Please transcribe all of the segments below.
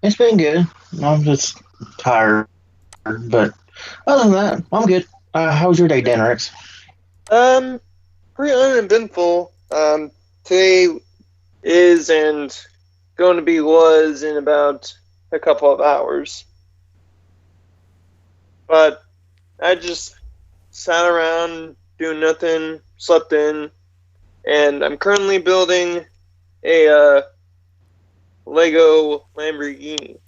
It's been good. I'm just tired, but other than that, I'm good. How was your day, Dan Rex? Um, Pretty uneventful. Today is and going to be was in about a couple of hours. But I just sat around doing nothing, slept in, and I'm currently building a Lego Lamborghini.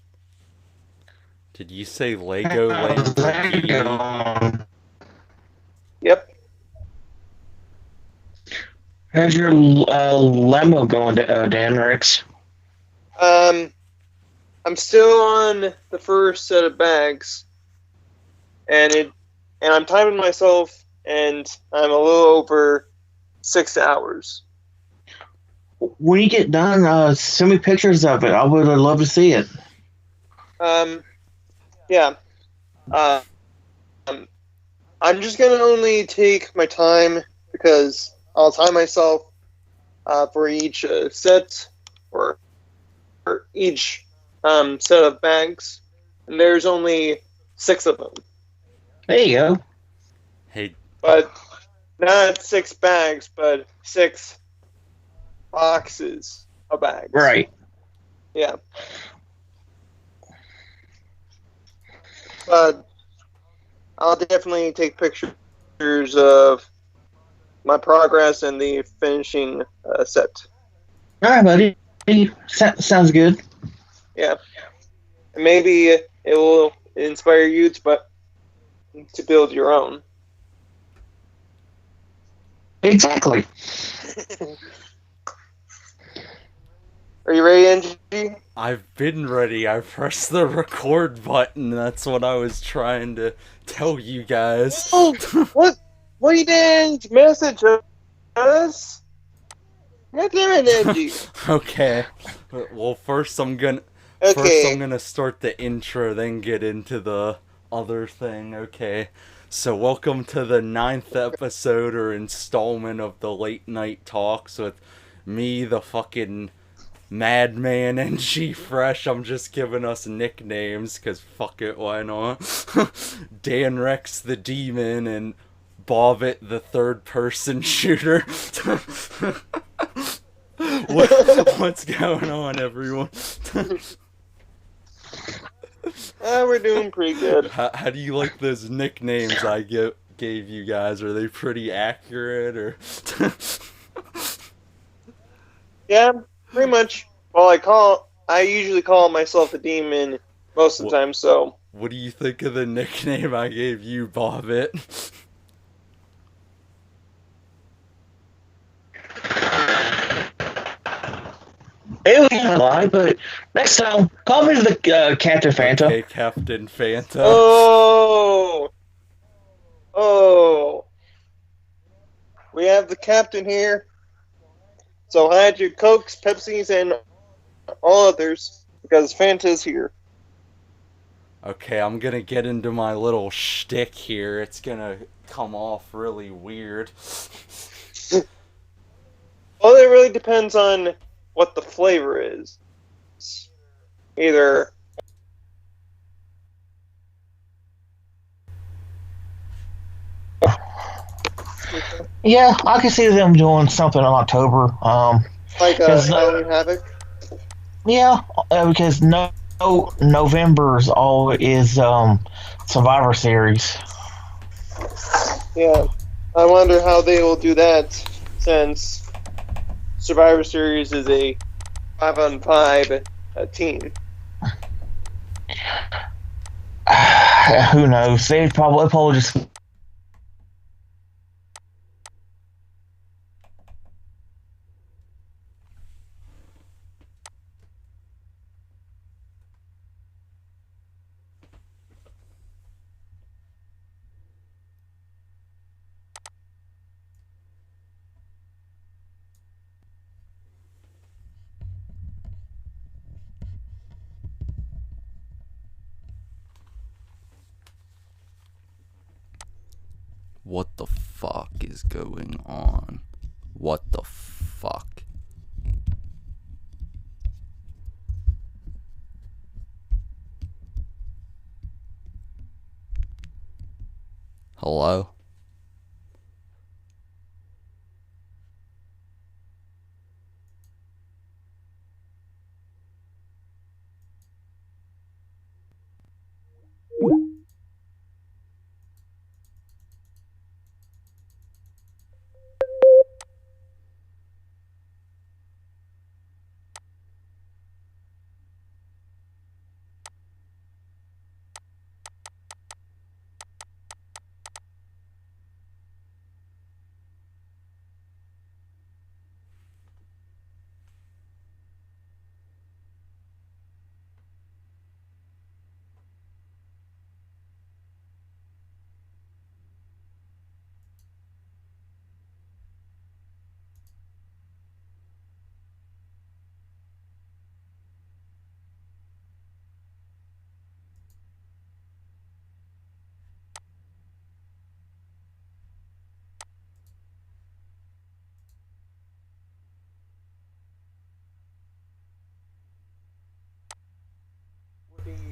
Did you say Lego How's that Lamborghini? going? Yep. How's your limo going, Dan Rex? Um, I'm still on the first set of bags, and I'm timing myself, and I'm a little over 6 hours. When you get done, send me pictures of it. I would love to see it. Um, yeah. Um, I'm just gonna only take my time because I'll time myself for each set or each set of bags, and there's only 6 of them. There you go. Hey, But not 6 bags, but 6 boxes of bags. Right. Yeah. But I'll definitely take pictures of my progress and the finishing set. All right, buddy. Sounds good. Yeah. And maybe it will inspire you to build your own. Exactly. Are you ready, Angie? I've been ready. I pressed the record button. That's what I was trying to tell you guys. Oh, what you didn't message us? God damn it, Angie. Okay. Well, first I'm gonna Okay. start the intro, then get into the other thing. Okay. So welcome to the 9th episode or installment of the late night talks with me, the fucking Madman, and G Fresh. I'm just giving us nicknames because fuck it, why not? Dan Rex the Demon and Bobbitt the third person shooter. What's going on, everyone? We're doing pretty good. How do you like those nicknames I gave you guys? Are they pretty accurate or? Yeah, pretty much. Well, I usually call myself a demon most of the time, so. What do you think of the nickname I gave you, Bobbitt? It was kind of lie, but next time, call me the Captain Fanta. Okay, Captain Fanta. Oh! Oh! We have the captain here. So hide your Cokes, Pepsis, and all others, because Fanta's here. Okay, I'm gonna get into my little shtick here. It's gonna come off really weird. Well, it really depends on what the flavor is. Either. Yeah, I can see them doing something in October. Like Halloween Havoc. Yeah, because November's all is Survivor Series. Yeah. I wonder how they will do that since Survivor Series is a 5-on-5 team. Who knows? They probably just. What the fuck is going on? What the fuck? Hello?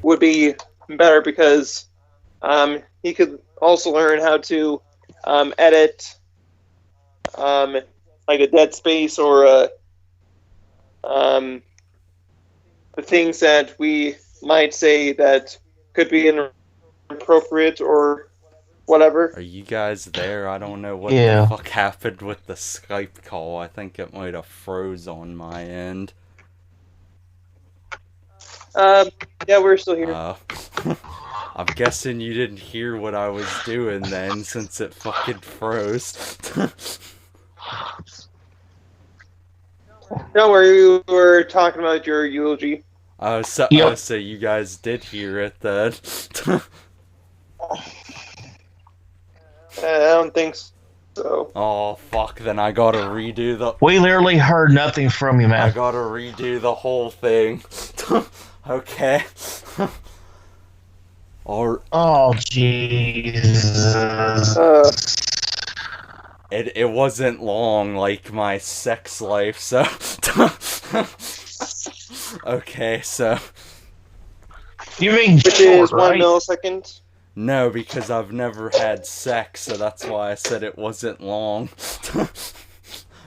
Would be better because he could also learn how to edit like a dead space or the things that we might say that could be inappropriate or whatever. Are you guys there? I don't know what Yeah. the fuck happened with the Skype call. I think it might have froze on my end. Yeah, we're still here. I'm guessing you didn't hear what I was doing then, since it fucking froze. Don't worry, we were talking about your eulogy. So you guys did hear it then. I don't think so. Oh, fuck, then I gotta redo the... We literally heard nothing from you, I man. gotta redo the whole thing. Okay. Oh, Jesus. It wasn't long like my sex life, so... Okay, so... You mean Which short, is 1 right? millisecond. No, because I've never had sex, so that's why I said it wasn't long.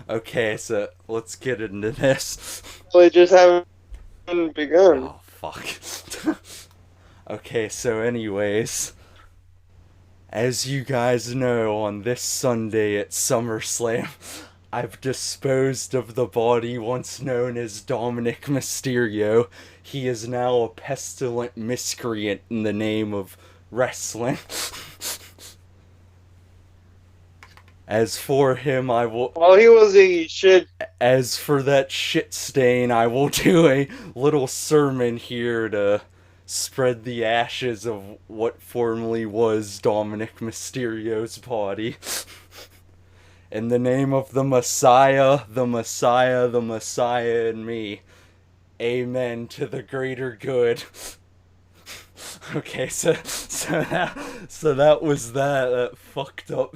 Okay, so let's get into this. Well, they just haven't begun. Oh, fuck. Okay, so anyways, as you guys know, on this Sunday at SummerSlam, I've disposed of the body once known as Dominic Mysterio. He is now a pestilent miscreant in the name of wrestling. As for him, I will... Well, he was a shit. As for that shit stain, I will do a little sermon here to spread the ashes of what formerly was Dominic Mysterio's body. In the name of the Messiah, the Messiah, the Messiah, and me. Amen to the greater good. Okay, so that was that fucked up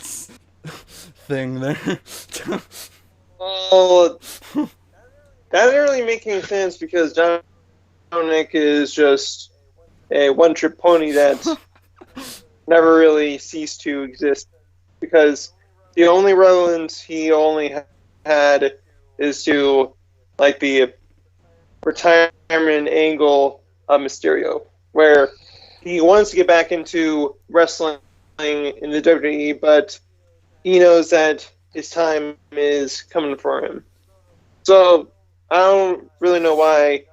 thing there. Well, that doesn't really make any sense because Dominic is just a one-trick pony that never really ceased to exist. Because the only relevance he only had is to, like, the retirement angle of Mysterio, where he wants to get back into wrestling in the WWE, but he knows that his time is coming for him. So I don't really know why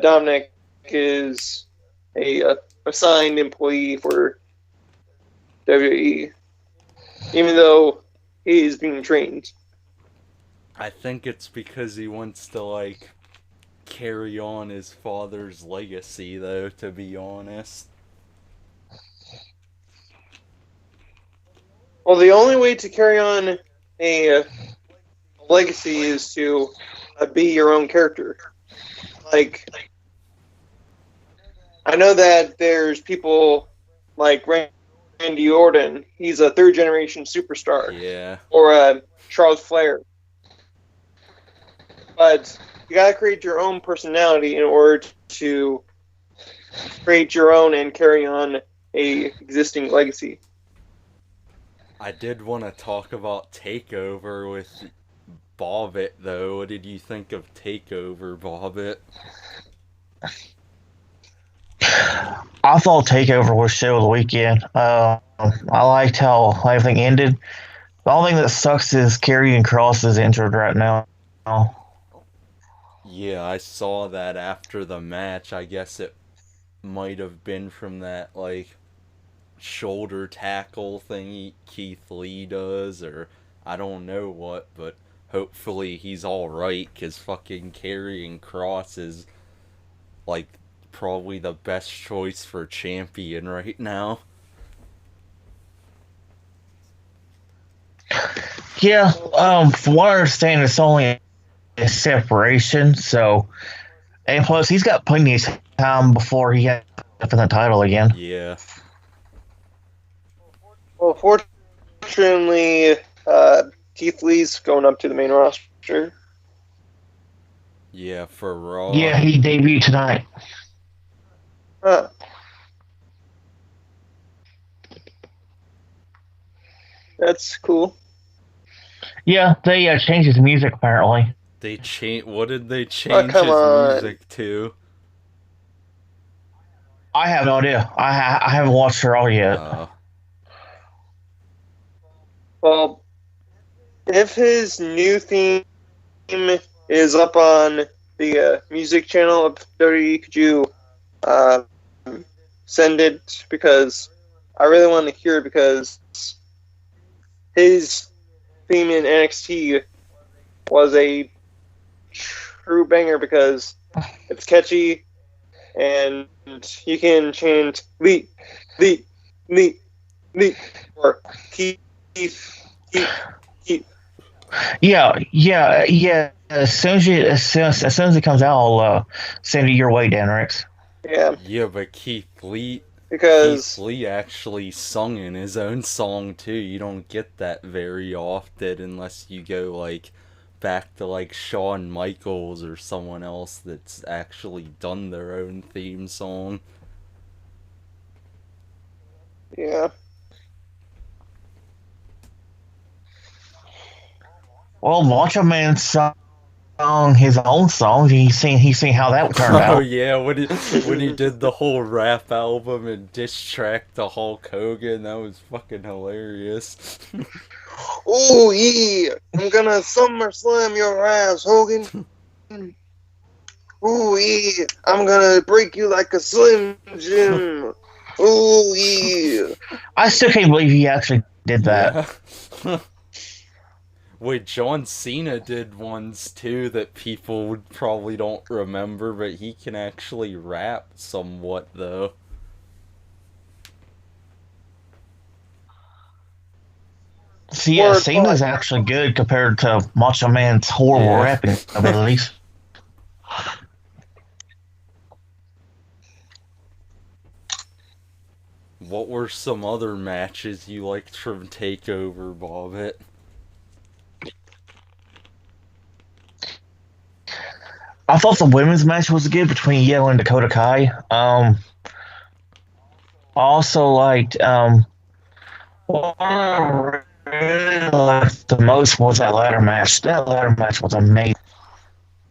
Dominic is a assigned employee for WWE, even though he is being trained. I think it's because he wants to, like, carry on his father's legacy, though, to be honest. Well, the only way to carry on a legacy is to be your own character. Like, I know that there's people like Randy Orton. He's a third-generation superstar. Yeah. Or Charles Flair. But you gotta create your own personality in order to create your own and carry on a existing legacy. I did want to talk about Takeover with Bobbitt, though. What did you think of Takeover, Bobbitt? I thought Takeover was show of the weekend. I liked how everything ended. The only thing that sucks is Karrion Kross is injured right now. Yeah, I saw that after the match. I guess it might have been from that, like, shoulder tackle thing Keith Lee does, or I don't know what, but hopefully he's alright, because fucking Karrion Kross is, like, probably the best choice for champion right now. Yeah, from what I understand, it's only a separation. So, and plus, he's got plenty of time before he gets up in the title again. Yeah. Well, fortunately, Keith Lee's going up to the main roster. Yeah, for Raw. Yeah, he debuted tonight. Huh. That's cool. Yeah, they changed his music apparently. They what did they change come his on. music to? I have no idea. I haven't watched her all yet. Well, if his new theme is up on the music channel of WWE, could you send it? Because I really want to hear it, because his theme in NXT was a true banger, because it's catchy and you can chant Lee, or keep. Yeah. As soon as it comes out, I'll send it your way, Dan Rex. Yeah. Yeah, but Keith Lee actually sung in his own song too. You don't get that very often unless you go like back to like Shawn Michaels or someone else that's actually done their own theme song. Yeah. Well, Macho Man sung his own songs. He's seen how that turned out. Oh yeah, when he did the whole rap album and diss track to Hulk Hogan, that was fucking hilarious. Oh yeah, I'm gonna SummerSlam your ass, Hogan. Oh yeah, I'm gonna break you like a Slim Jim. Oh yeah. I still can't believe he actually did that. Yeah. Wait, John Cena did ones too that people probably don't remember, but he can actually rap somewhat though. See, yeah, Cena's actually good compared to Macho Man's horrible rapping abilities. What were some other matches you liked from TakeOver, Bobbitt? I thought the women's match was good between Yeo and Dakota Kai. I also liked what I really liked the most was that ladder match. That ladder match was amazing.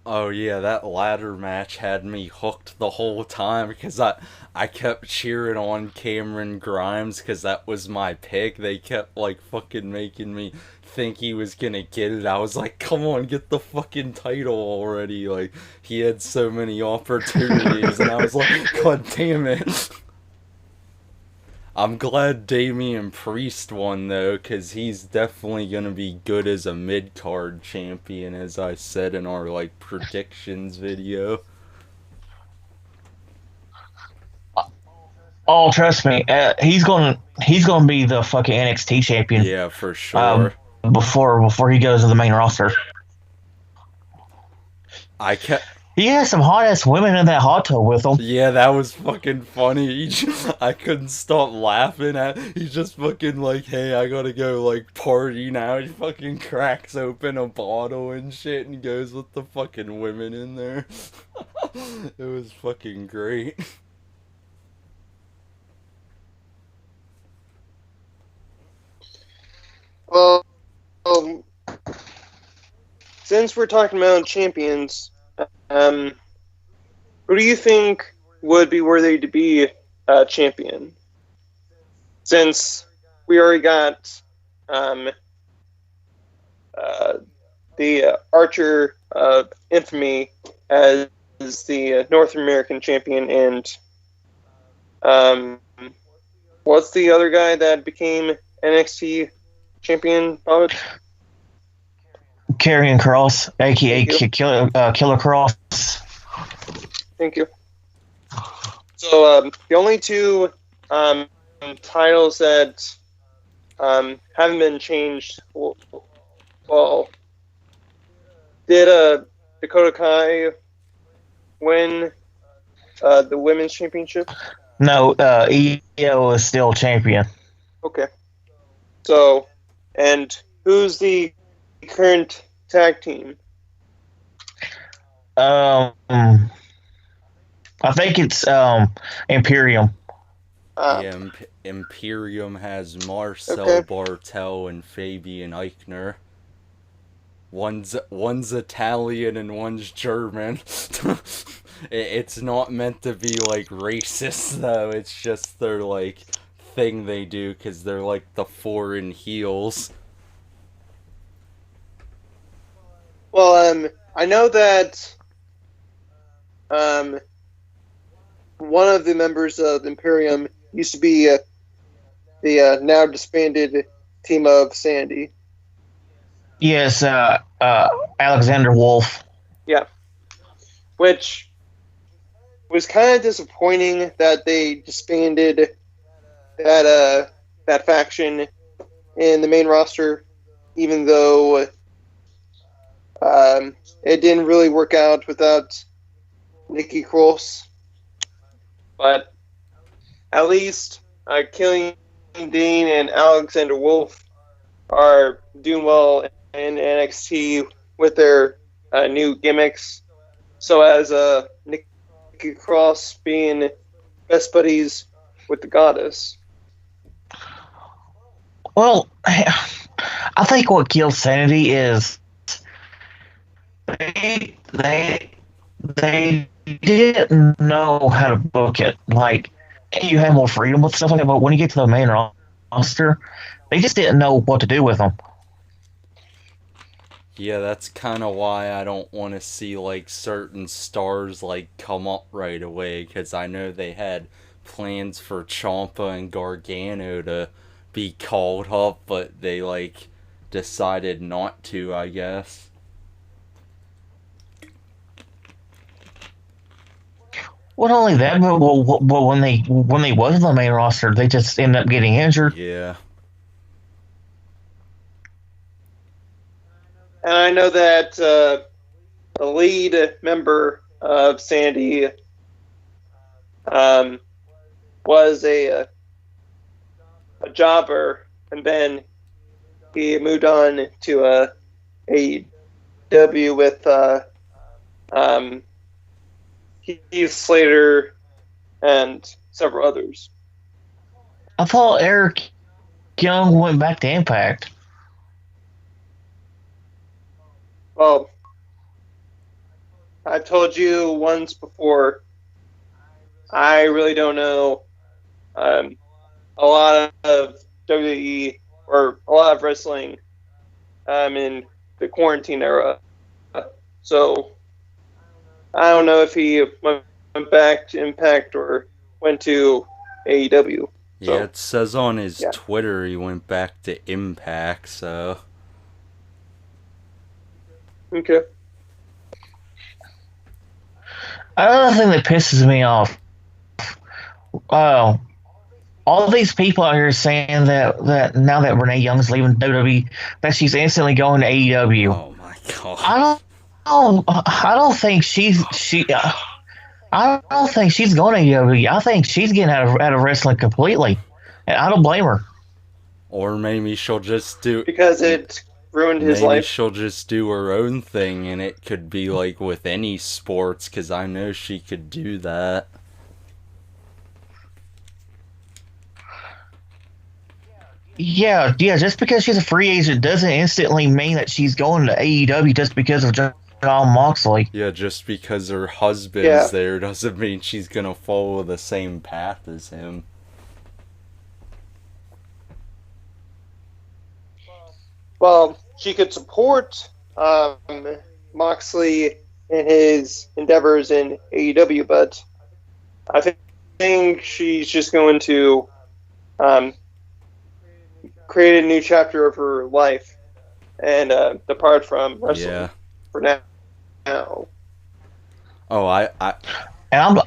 Oh yeah, that ladder match had me hooked the whole time because I kept cheering on Cameron Grimes because that was my pick. They kept like fucking making me think he was gonna get it. I was like, come on, get the fucking title already. Like, he had so many opportunities and I was like, god damn it. I'm glad Damian Priest won though, because he's definitely gonna be good as a mid-card champion, as I said in our like predictions video. Oh, trust me, he's gonna be the fucking NXT champion. Yeah, for sure. Before he goes to the main roster. He has some hot ass women in that hot tub with him. Yeah, that was fucking funny. I couldn't stop laughing at. He's just fucking like, hey, I gotta go like party now. He fucking cracks open a bottle and shit and goes with the fucking women in there. It was fucking great. Well, um, since we're talking about champions, um, who do you think would be worthy to be a champion? Since we already got um, the Archer of Infamy as the North American champion, and um, what's the other guy that became NXT champion, Bobbitt? Karrion Kross, aka Thank you. Killer Cross. Thank you. So the only two titles that haven't been changed. Well, did Dakota Kai win the women's championship? No, EO is still champion. Okay. So, and who's the current tag team? I think it's Imperium. Yeah, Imperium has Marcel Okay. Bartel and Fabian Eichner. One's Italian and one's German. It's not meant to be like racist though. It's just their like thing they do because they're like the foreign heels. Well, I know that one of the members of Imperium used to be the now disbanded team of Sandy. Yes, Alexander Wolf. Yeah. Which was kind of disappointing that they disbanded that faction in the main roster, even though it didn't really work out without Nikki Cross. But at least Killian Dane and Alexander Wolf are doing well in NXT with their new gimmicks. So as Nikki Cross being best buddies with the Goddess. Well, I think what kills Sanity is they didn't know how to book it. Like, you have more freedom with stuff like that, but when you get to the main roster, they just didn't know what to do with them. Yeah, that's kind of why I don't want to see like certain stars like come up right away because I know they had plans for Ciampa and Gargano to be called up, but they like decided not to, I guess. Well, not only that, but when they was in the main roster, they just ended up getting injured. Yeah. And I know that the lead member of Sandy was a jobber, and then he moved on to AEW with Heath Slater and several others. I thought Eric Young went back to Impact. Well, I've told you once before, I really don't know a lot of WWE or a lot of wrestling in the quarantine era. So I don't know if he went back to Impact or went to AEW. Yeah, So, it says on his Twitter he went back to Impact, so... Okay. Another thing that pisses me off, all these people out here saying that now that Renee Young's leaving WWE, that she's instantly going to AEW. Oh my god. I don't think I don't think she's going to AEW. I think she's getting out of wrestling completely, and I don't blame her. Or maybe she'll just do... Because it ruined his Maybe life. she'll just do her own thing, and it could be like with any sports, because I know she could do that. Yeah, yeah. Just because she's a free agent doesn't instantly mean that she's going to AEW just because of John Moxley. Yeah, just because her husband's Yeah. there doesn't mean she's gonna follow the same path as him. Well, she could support Moxley in his endeavors in AEW, but I think she's just going to create a new chapter of her life and depart from wrestling for now. Oh, I And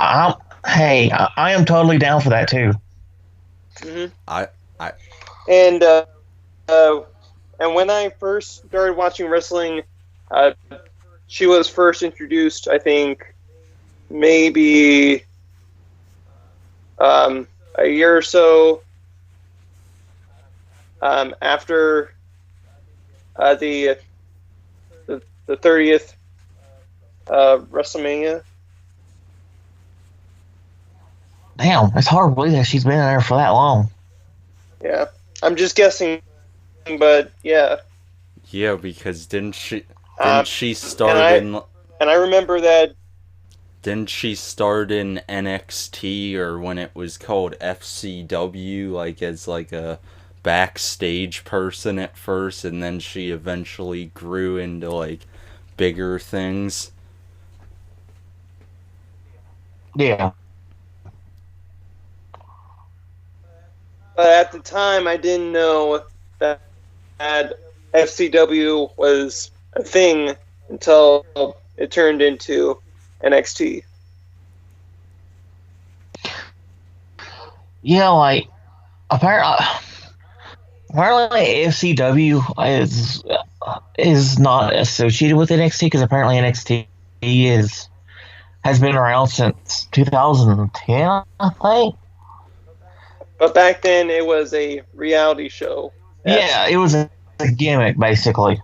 hey, I am totally down for that too. Mm-hmm. I And when I first started watching wrestling, she was first introduced, I think, maybe a year or so after the 30th WrestleMania. Damn, it's hard to believe that she's been in there for that long. Yeah, I'm just guessing, but yeah. Yeah, because didn't she start and I remember that. Didn't she start in NXT, or when it was called FCW, like as like a backstage person at first, and then she eventually grew into like bigger things? Yeah. But at the time, I didn't know that FCW was a thing until it turned into NXT. Yeah, like apparently FCW is not associated with NXT because apparently NXT has been around since 2010, I think. But back then, it was a reality show. Yeah, it was a gimmick, basically.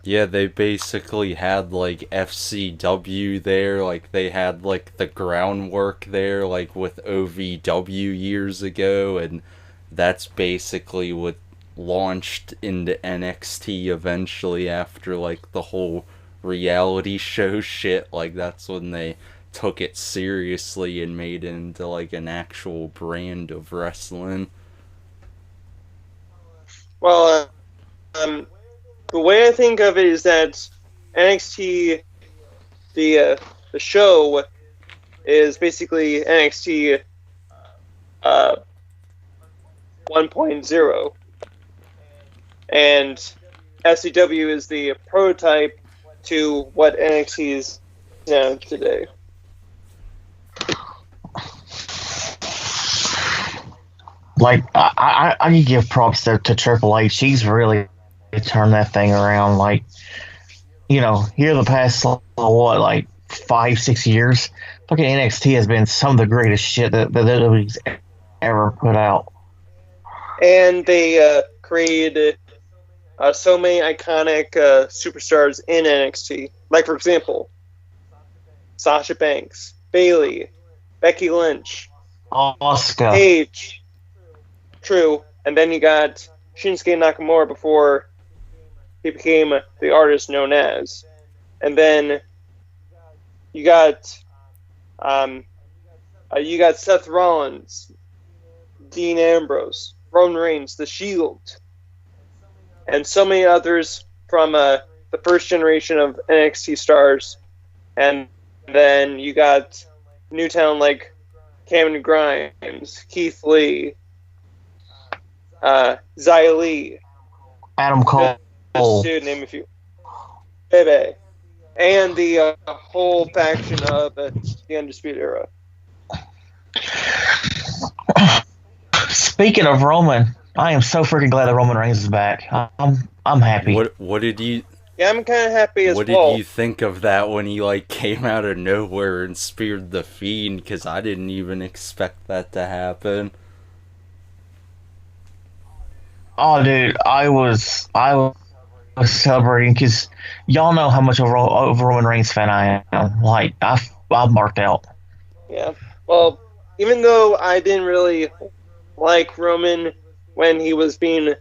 Yeah, they basically had like FCW there, like they had like the groundwork there, like with OVW years ago, and that's basically what launched into NXT eventually after like the whole reality show shit. Like that's when they took it seriously and made it into like an actual brand of wrestling. Well, the way I think of it is that NXT, the show, is basically NXT 1.0, and FCW is the prototype to what NXT is now today. Like I can give props to Triple H. She's really turned that thing around. Like, you know, here the past like 5-6 years, fucking NXT has been some of the greatest shit that WWE's ever put out. And they created so many iconic superstars in NXT. Like, for example, Sasha Banks, Bayley, Becky Lynch, Asuka, Paige. True. And then you got Shinsuke Nakamura before he became the artist known as. And then you got Seth Rollins, Dean Ambrose, Roman Reigns, The Shield, and so many others from the first generation of NXT stars. And then you got Newtown like Cameron Grimes, Keith Lee, Xia Li, Adam Cole, just to name a few. Bebe. And the whole faction of the Undisputed Era. Speaking of Roman, I am so freaking glad that Roman Reigns is back. I'm happy. What did you? Yeah, I'm kind of happy as well. What did you think of that when he like came out of nowhere and speared the Fiend? Because I didn't even expect that to happen. Oh, dude, I was celebrating because y'all know how much of a Roman Reigns fan I am. Like, I'm marked out. Yeah. Well, even though I didn't really like Roman when he was being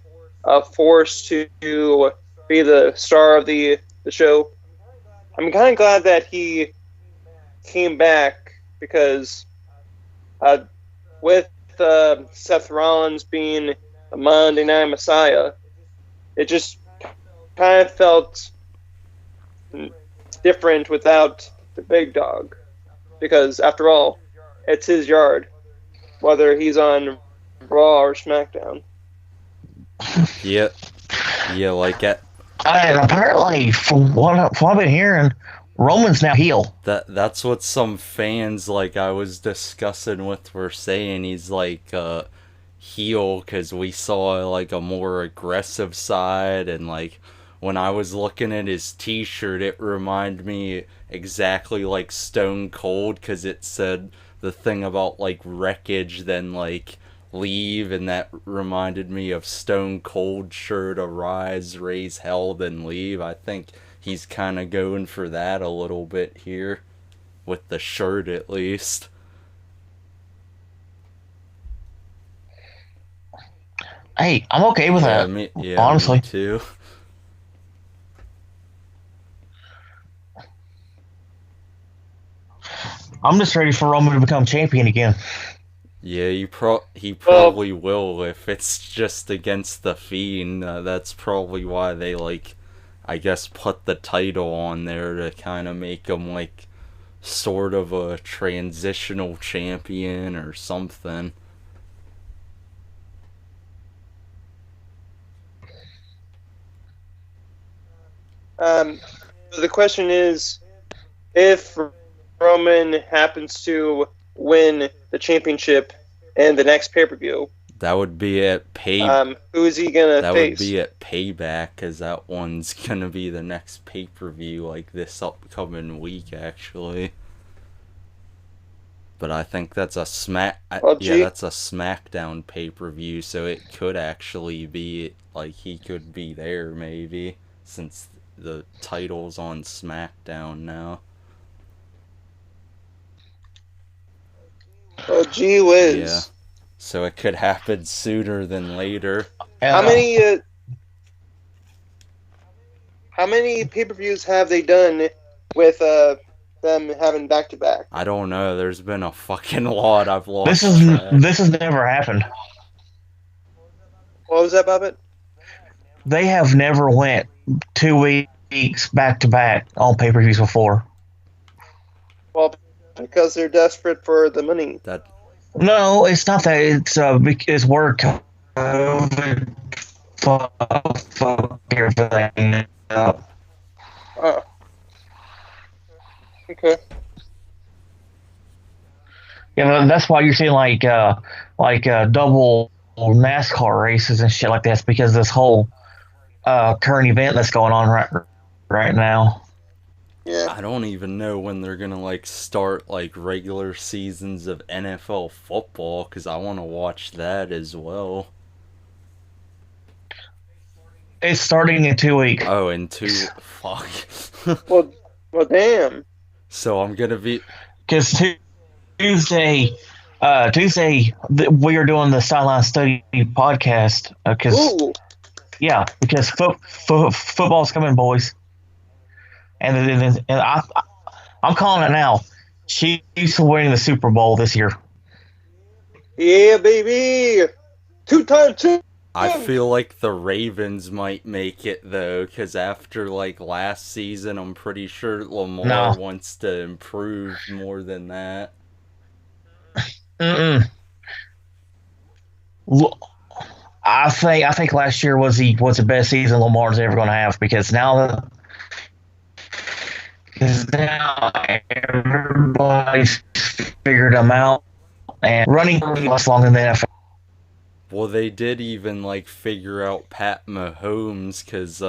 forced to be the star of the show. I'm kind of glad that he came back because with Seth Rollins being the Monday Night Messiah, it just kind of felt different without the big dog. Because after all, it's his yard, whether he's on Raw or SmackDown. Yeah, like it. And apparently, from what I've been hearing, Roman's now heel. That's what some fans, like I was discussing with, were saying. He's like heel because we saw like a more aggressive side, and like when I was looking at his t-shirt, it reminded me exactly like Stone Cold, because it said the thing about like wreckage, then like leave, and that reminded me of Stone Cold shirt, arise, raise hell, then leave. I think he's kind of going for that a little bit here with the shirt, at least. Hey, I'm okay with that. Honestly, me too. I'm just ready for Roman to become champion again. Yeah, he probably will if it's just against the Fiend. That's probably why they, like, I guess, put the title on there to kind of make him like sort of a transitional champion or something. The question is, if Roman happens to win the championship in the next pay-per-view, that would be at who is he gonna face? That would be at Payback, because that one's gonna be the next pay-per-view, like this upcoming week, actually. But I think that's a that's a SmackDown pay-per-view, so it could actually be like he could be there maybe, since the title's on SmackDown now. Oh, gee whiz. Yeah. So it could happen sooner than later. How many pay-per-views have they done with them having back-to-back? I don't know. There's been a fucking lot. I've lost This has never happened. What was that, Bobbitt? They have never went 2 weeks back-to-back on pay-per-views before. Well, because they're desperate for the money. No, it's not that. It's work. Fuck everything up. Oh. Okay. Yeah, that's why you're seeing like double NASCAR races and shit like that. It's because this whole current event that's going on right now. Yeah. I don't even know when they're gonna like start like regular seasons of NFL football, because I want to watch that as well. It's starting in 2 weeks. Oh, in 2 fuck. well, damn. So I'm gonna be, because Tuesday we are doing the Sideline Study podcast because football's coming, boys. And I'm calling it now. Chiefs are winning the Super Bowl this year. Yeah, baby. 2-time champ. I feel like the Ravens might make it though, because after like last season, I'm pretty sure Lamar wants to improve more than that. I think last year was the best season Lamar's ever going to have, because now everybody's figured them out, and running less long than the NFL. Well, they did even like figure out Pat Mahomes, because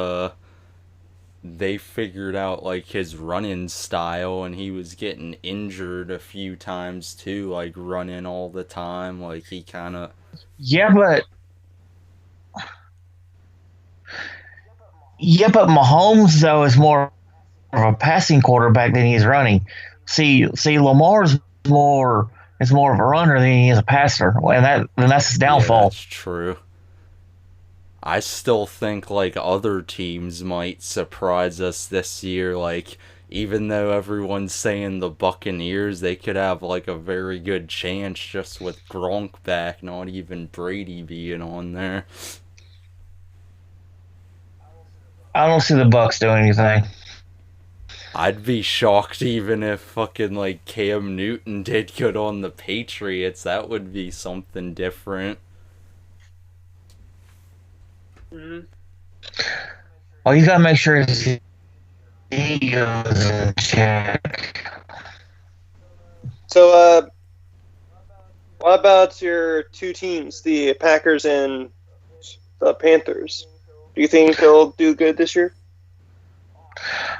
they figured out like his running style, and he was getting injured a few times too, like running all the time. Like he kind of but Mahomes though is more of a passing quarterback than he is running. See, Lamar's more of a runner than he is a passer, and that's his downfall. Yeah, that's true. I still think like other teams might surprise us this year. Like, even though everyone's saying the Buccaneers, they could have like a very good chance just with Gronk back, not even Brady being on there. I don't see the Bucks doing anything. I'd be shocked even if fucking like Cam Newton did good on the Patriots. That would be something different. Mm-hmm. Well, you gotta make sure his ego's in check. So, what about your two teams, the Packers and the Panthers? Do you think they'll do good this year?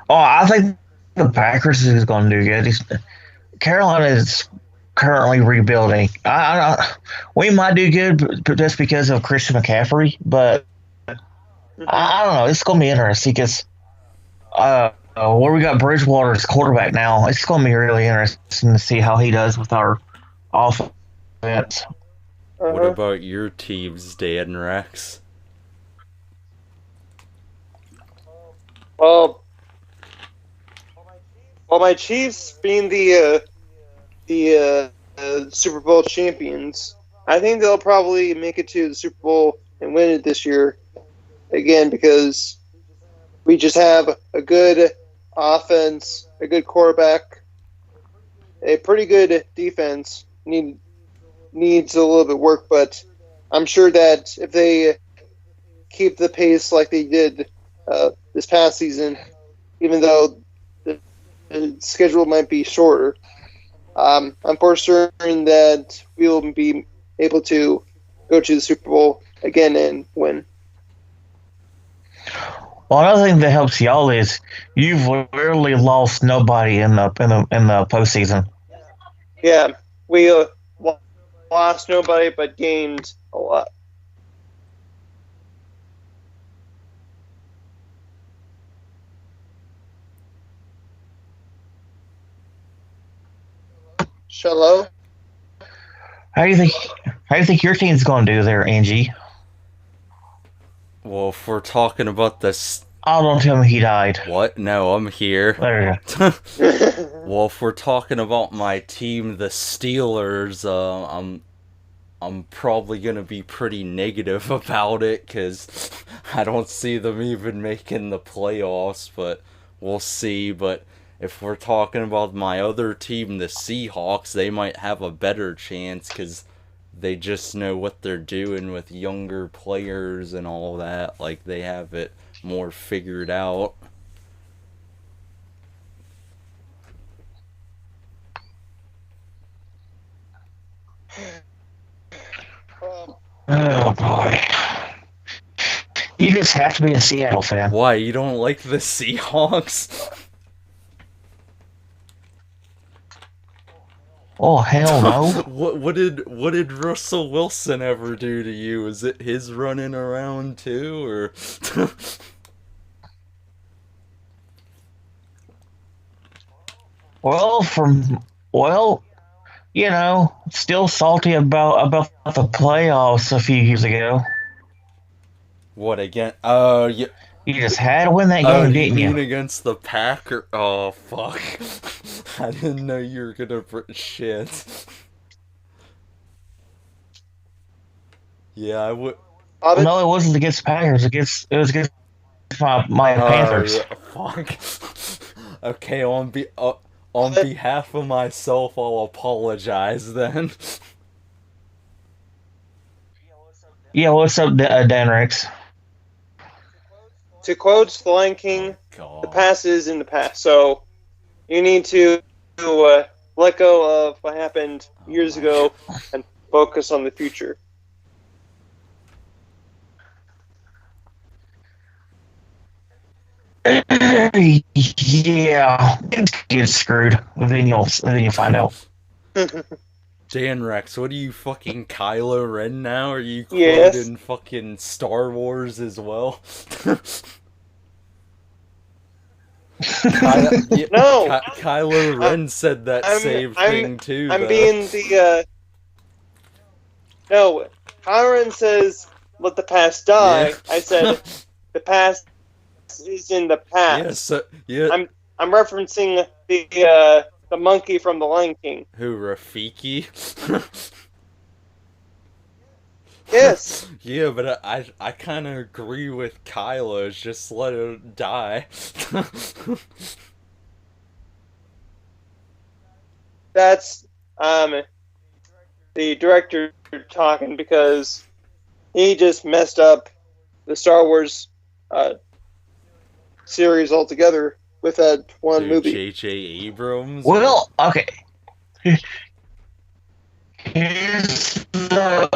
Oh, I think the Packers is going to do good. Carolina is currently rebuilding. We might do good just because of Christian McCaffrey, but I don't know. It's going to be interesting because where we got Bridgewater as quarterback now, it's going to be really interesting to see how he does with our offense. What about your teams, Dan Rex? Well, my Chiefs being the Super Bowl champions, I think they'll probably make it to the Super Bowl and win it this year again because we just have a good offense, a good quarterback, a pretty good defense. Needs a little bit of work, but I'm sure that if they keep the pace like they did this past season, even though the schedule might be shorter, I'm for certain that we will be able to go to the Super Bowl again and win. Well, another thing that helps y'all is you've rarely lost nobody in the postseason. Yeah, we lost nobody but gained a lot. Hello? How do you think your team's going to do there, Angie? Well, if we're talking about this... Oh, don't tell me he died. What? No, I'm here. There you go. Well, if we're talking about my team, the Steelers, I'm probably gonna be pretty negative about it because I don't see them even making the playoffs, but we'll see. But if we're talking about my other team, the Seahawks, they might have a better chance because they just know what they're doing with younger players and all that. Like, they have it more figured out. Oh boy! You just have to be a Seattle fan. Why, you don't like the Seahawks? Oh hell no! What did Russell Wilson ever do to you? Is it his running around too, or? Well, you know, still salty about the playoffs a few years ago. What again? Oh, you just had to win that game, you didn't mean you? against the Packers? Oh fuck! I didn't know you were gonna shit. Yeah, I would. No, it wasn't against Packers. It was against my Panthers. Yeah, fuck. Okay, on behalf of myself, I'll apologize then. Yeah, what's up, Dan Rex? To quote The Lion King, God. the past is in the past. So you need to let go of what happened years ago and focus on the future. Yeah, get screwed. Then you'll find out. Dan Rex, what are you fucking Kylo Ren now? Are you Yes. quoting fucking Star Wars as well? No. Kylo Ren said that same thing too. I'm though. being the no. Kylo Ren says let the past die. Yeah. I said the past is in the past. I'm referencing the monkey from the Lion King. Who, Rafiki? Yes. Yeah, but I kind of agree with Kylo. Just let it die. That's the director talking, because he just messed up the Star Wars series altogether with that one movie. J.J. Abrams? Well, okay. Here's the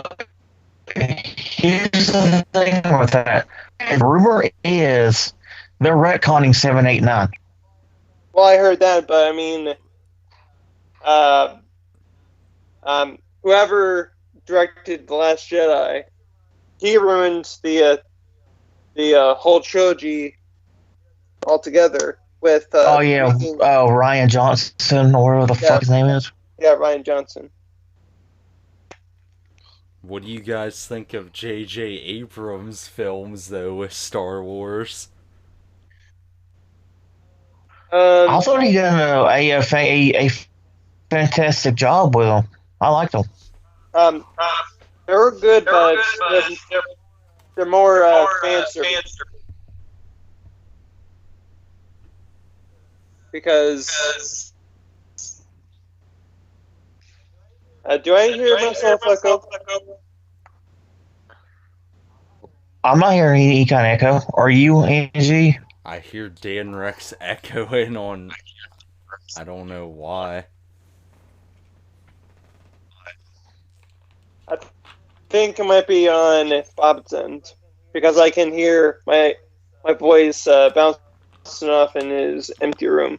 thing with that. The rumor is they're retconning 7, 8, 9. Well, I heard that, but I mean, whoever directed The Last Jedi, he ruined the whole trilogy altogether with. Ryan Johnson, or whatever the fuck his name is. Yeah, Ryan Johnson. What do you guys think of J.J. Abrams' films, though, with Star Wars? I thought he did a fantastic job with them. I liked them. They were good, but they're more fan service. Because do I hear myself echo? I'm not hearing any kind of echo. Are you, Angie? I hear Dan Rex echoing on. I don't know why. I think it might be on Bobbitt's end, because I can hear my voice bouncing off in his empty room.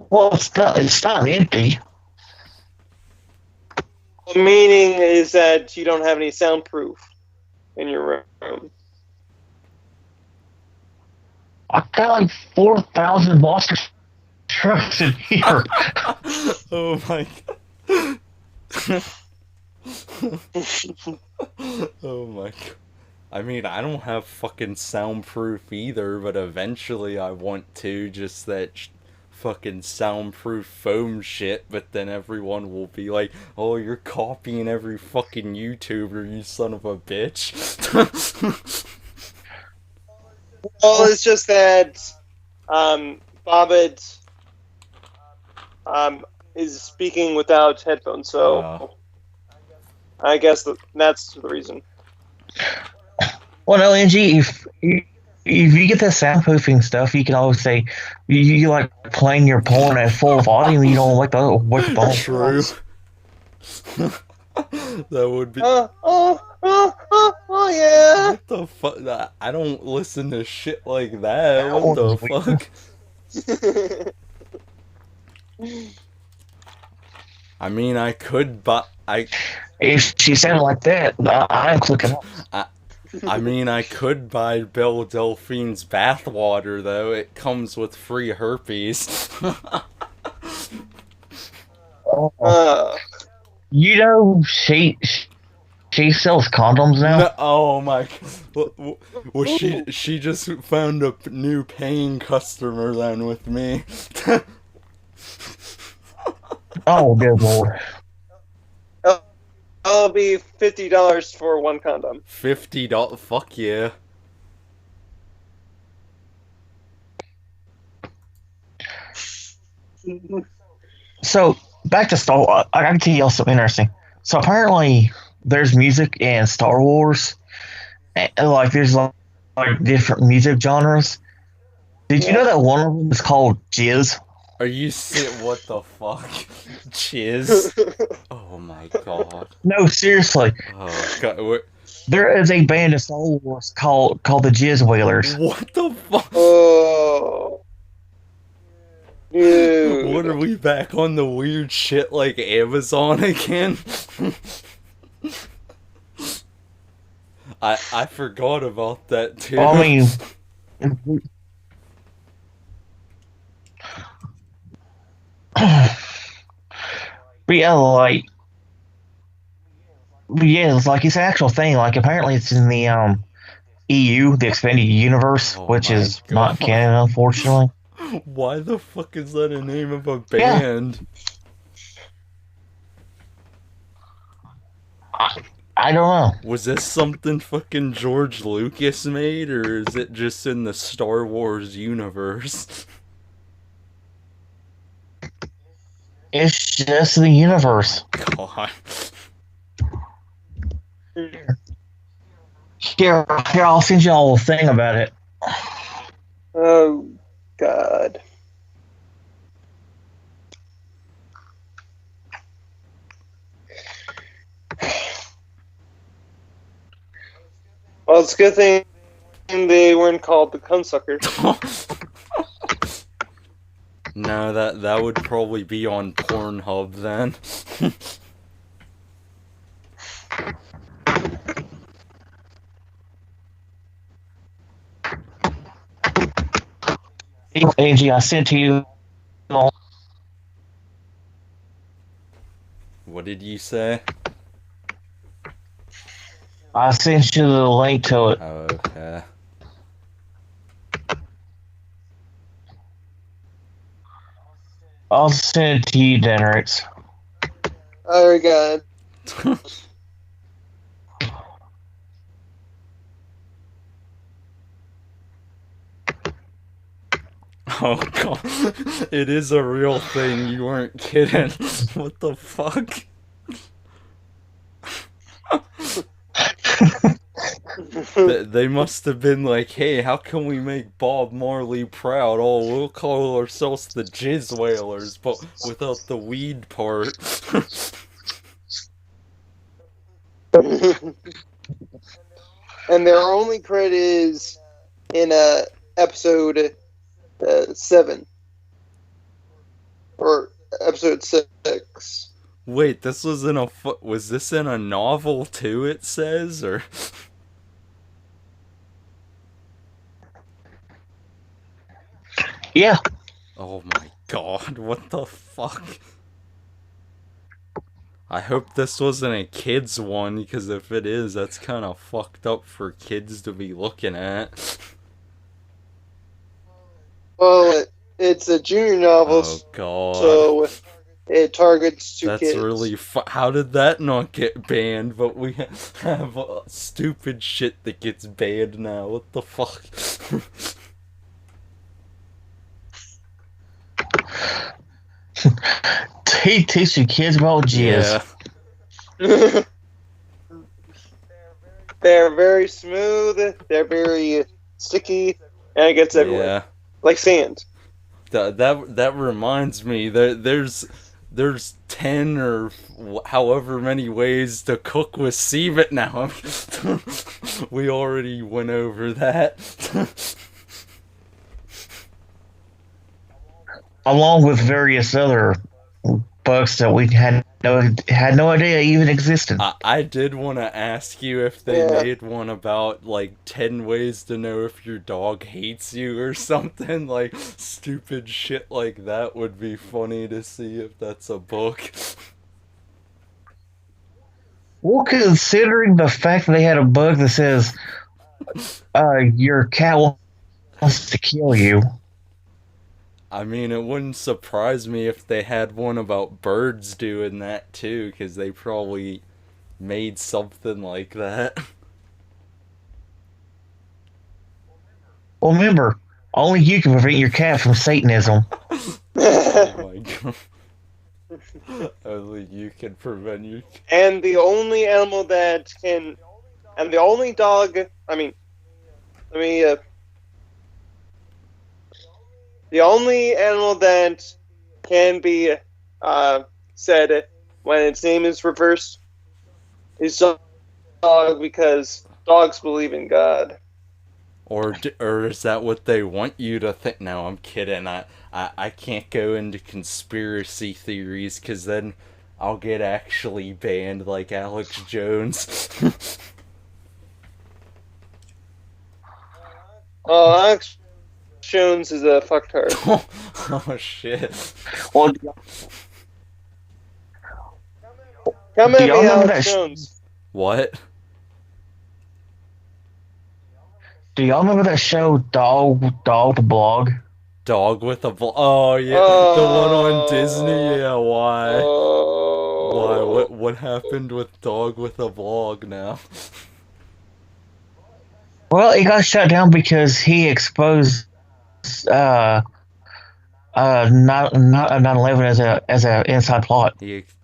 Well, it's not empty. The meaning is that you don't have any soundproof in your room. I've got like 4,000 monster trucks in here. Oh my god. Oh my god. I mean, I don't have fucking soundproof either, but eventually I want to, just that fucking soundproof foam shit, but then everyone will be like, oh, you're copying every fucking YouTuber, you son of a bitch. Well, it's just that Bobbitt is speaking without headphones, so I guess that's the reason. Well, no, Angie, if you get that soundproofing stuff, you can always say you like playing your porn at full volume. You don't like the phone. True. That would be. Oh, yeah. What the fuck? I don't listen to shit like that. What the fuck? I mean, I could, but If she sounded like that, I'm clicking off. I mean, I could buy Belle Delphine's bathwater, though. It comes with free herpes. You know, she sells condoms now. No, oh my! Well, she just found a new paying customer then with me. Oh, good lord! It'll be $50 for one condom. $50? Fuck yeah! So back to Star Wars. I can tell you something interesting. So apparently, there's music in Star Wars, and like there's like different music genres. Did you know that one of them is called jizz? Are you sick? What the fuck? Jizz? Oh my god. No, seriously. Oh god. There is a band of Star Wars called the Jizz Whalers. What the fuck? Oh. Dude. What are we back on the weird shit like Amazon again? I forgot about that too. I mean, but yeah, like Yeah, it's like it's an actual thing. Like apparently it's in the EU, the expanded universe, Oh which my is not god. canon, unfortunately. Why the fuck is that a name of a Yeah, band? I, I don't know. Was this something fucking George Lucas made, or is it just in the Star Wars universe? It's just the universe. God. Here, I'll send you all a thing about it. Oh, God. Well, it's a good thing they weren't called the Cunsuckers. No, that would probably be on Pornhub then. Angie, I sent to you. What did you say? I sent you the link to it. Oh, okay. I'll send it to you, Denrix. Oh, God. Oh god. It is a real thing, you weren't kidding. What the fuck? They must have been like, hey, how can we make Bob Marley proud? Oh, we'll call ourselves the Jizz Whalers, but without the weed part. And their only credit is in episode 7. Or episode 6. Wait, this was in a was this in a novel too, it says, or? Yeah. Oh my god, what the fuck? I hope this wasn't a kid's one, because if it is, that's kind of fucked up for kids to be looking at. Well, it's a junior novel, Oh god. so it targets two That's kids. really how did that not get banned? But we have stupid shit that gets banned now. What the fuck? Teach your kids about jizz. Yeah. They're very smooth, they're very sticky, and it gets everywhere. Yeah. Like sand. That reminds me. There's 10 or however many ways to cook with semen now. We already went over that. Along with various other books that we had no idea even existed. I did want to ask you if they made one about like 10 ways to know if your dog hates you or something. Like stupid shit like that would be funny to see if that's a book. Well, considering the fact that they had a book that says your cat wants to kill you. I mean, it wouldn't surprise me if they had one about birds doing that too, because they probably made something like that. Well, remember, only you can prevent your cat from Satanism. Oh my god. Only you can prevent your... And the only animal that can... And the only dog... the only animal that can be said when its name is reversed is dog, because dogs believe in God. Or is that what they want you to think? No, I'm kidding. I can't go into conspiracy theories, because then I'll get actually banned like Alex Jones. Alex Jones is a fucktard. Oh shit. Well, Come do at y'all me, remember Alex that Jones. What? Do y'all remember that show Dog the Blog? Dog with a Oh yeah, the one on Disney. Yeah, why? Why? Oh. What happened with Dog with a Vlog now? Well, it got shut down because he exposed uh not 9/11 as a inside plot.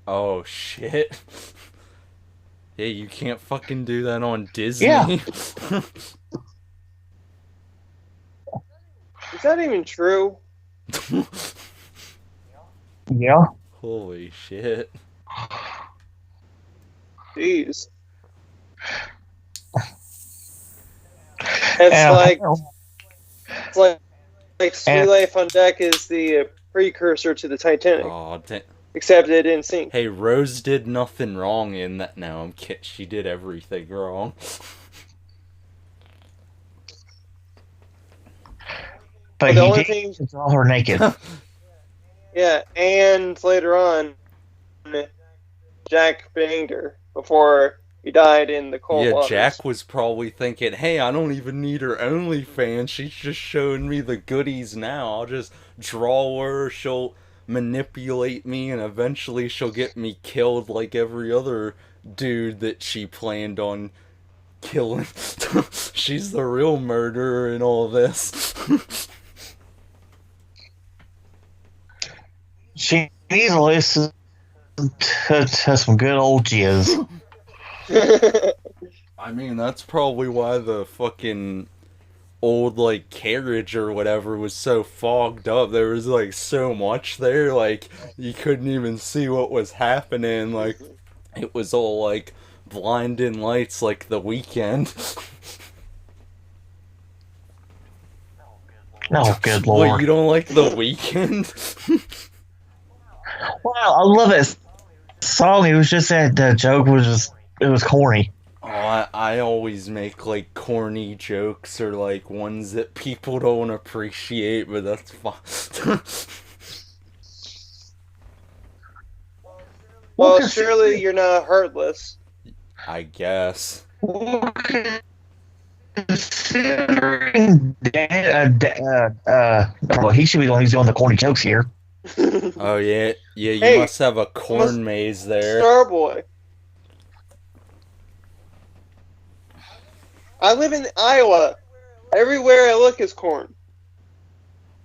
Oh shit. Yeah, you can't fucking do that on Yeah. Disney. Is that even true? Yeah. Holy shit. Jeez. And It's like Sweet Life on Deck is the precursor to the Titanic. Oh, Except it didn't sink. hey, Rose did nothing wrong in that. No, I'm kidding. She did everything wrong. but the he only did thing- draw her naked. Yeah, and later on, Jack banged her before he died in the cold Yeah, waters. Jack was probably thinking, hey, I don't even need her OnlyFans. She's just showing me the goodies now. I'll just draw her, she'll manipulate me, and eventually she'll get me killed like every other dude that she planned on killing. She's the real murderer in all this. She needs to listen to some good old jizz. I mean, that's probably why the fucking old, like, carriage or whatever was so fogged up. There was, like, so much there, like, you couldn't even see what was happening. Like, it was all, like, blinding lights like The Weekend. Oh, good lord. Wait, you don't like The Weekend? Wow, I love it. Song. It was just that the joke was just, it was corny. Oh, I always make, like, corny jokes or, like, ones that people don't appreciate, but that's fine. Well, surely you're not heartless. I guess. Considering well, he should be the one who's doing the corny jokes here. Oh, yeah. Yeah, you Hey, must have a corn maze there. Starboy. I live in Iowa. Everywhere I look is corn.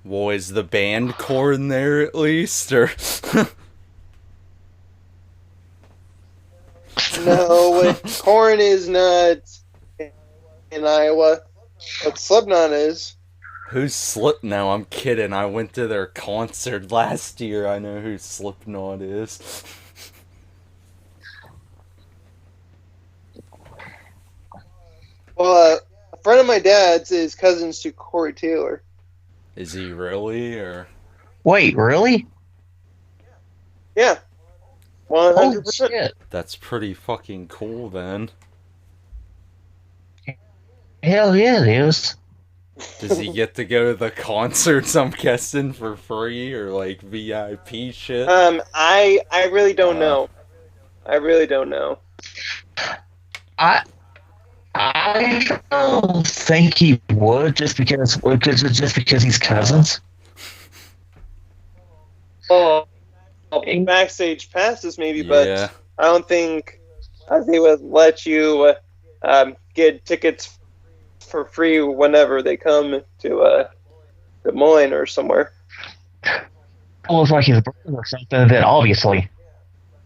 Well, is the band corn there at least? Or No, corn is not in Iowa. But Slipknot is. who's Slip? No, I'm kidding. I went to their concert last year. I know who Slipknot is. Well, a friend of my dad's is cousins to Corey Taylor. Is he really? Or Wait, really? Yeah. Oh 100%. shit! that's pretty fucking cool then. Hell yeah, it is. Does he get to go to the concerts, I'm guessing, for free or like VIP shit? I really don't know. I really don't know. I don't think he would just because he's cousins. Well, backstage passes maybe, but Yeah. I don't think they would let you get tickets for free whenever they come to Des Moines or somewhere. Almost like his brother or something. Then obviously,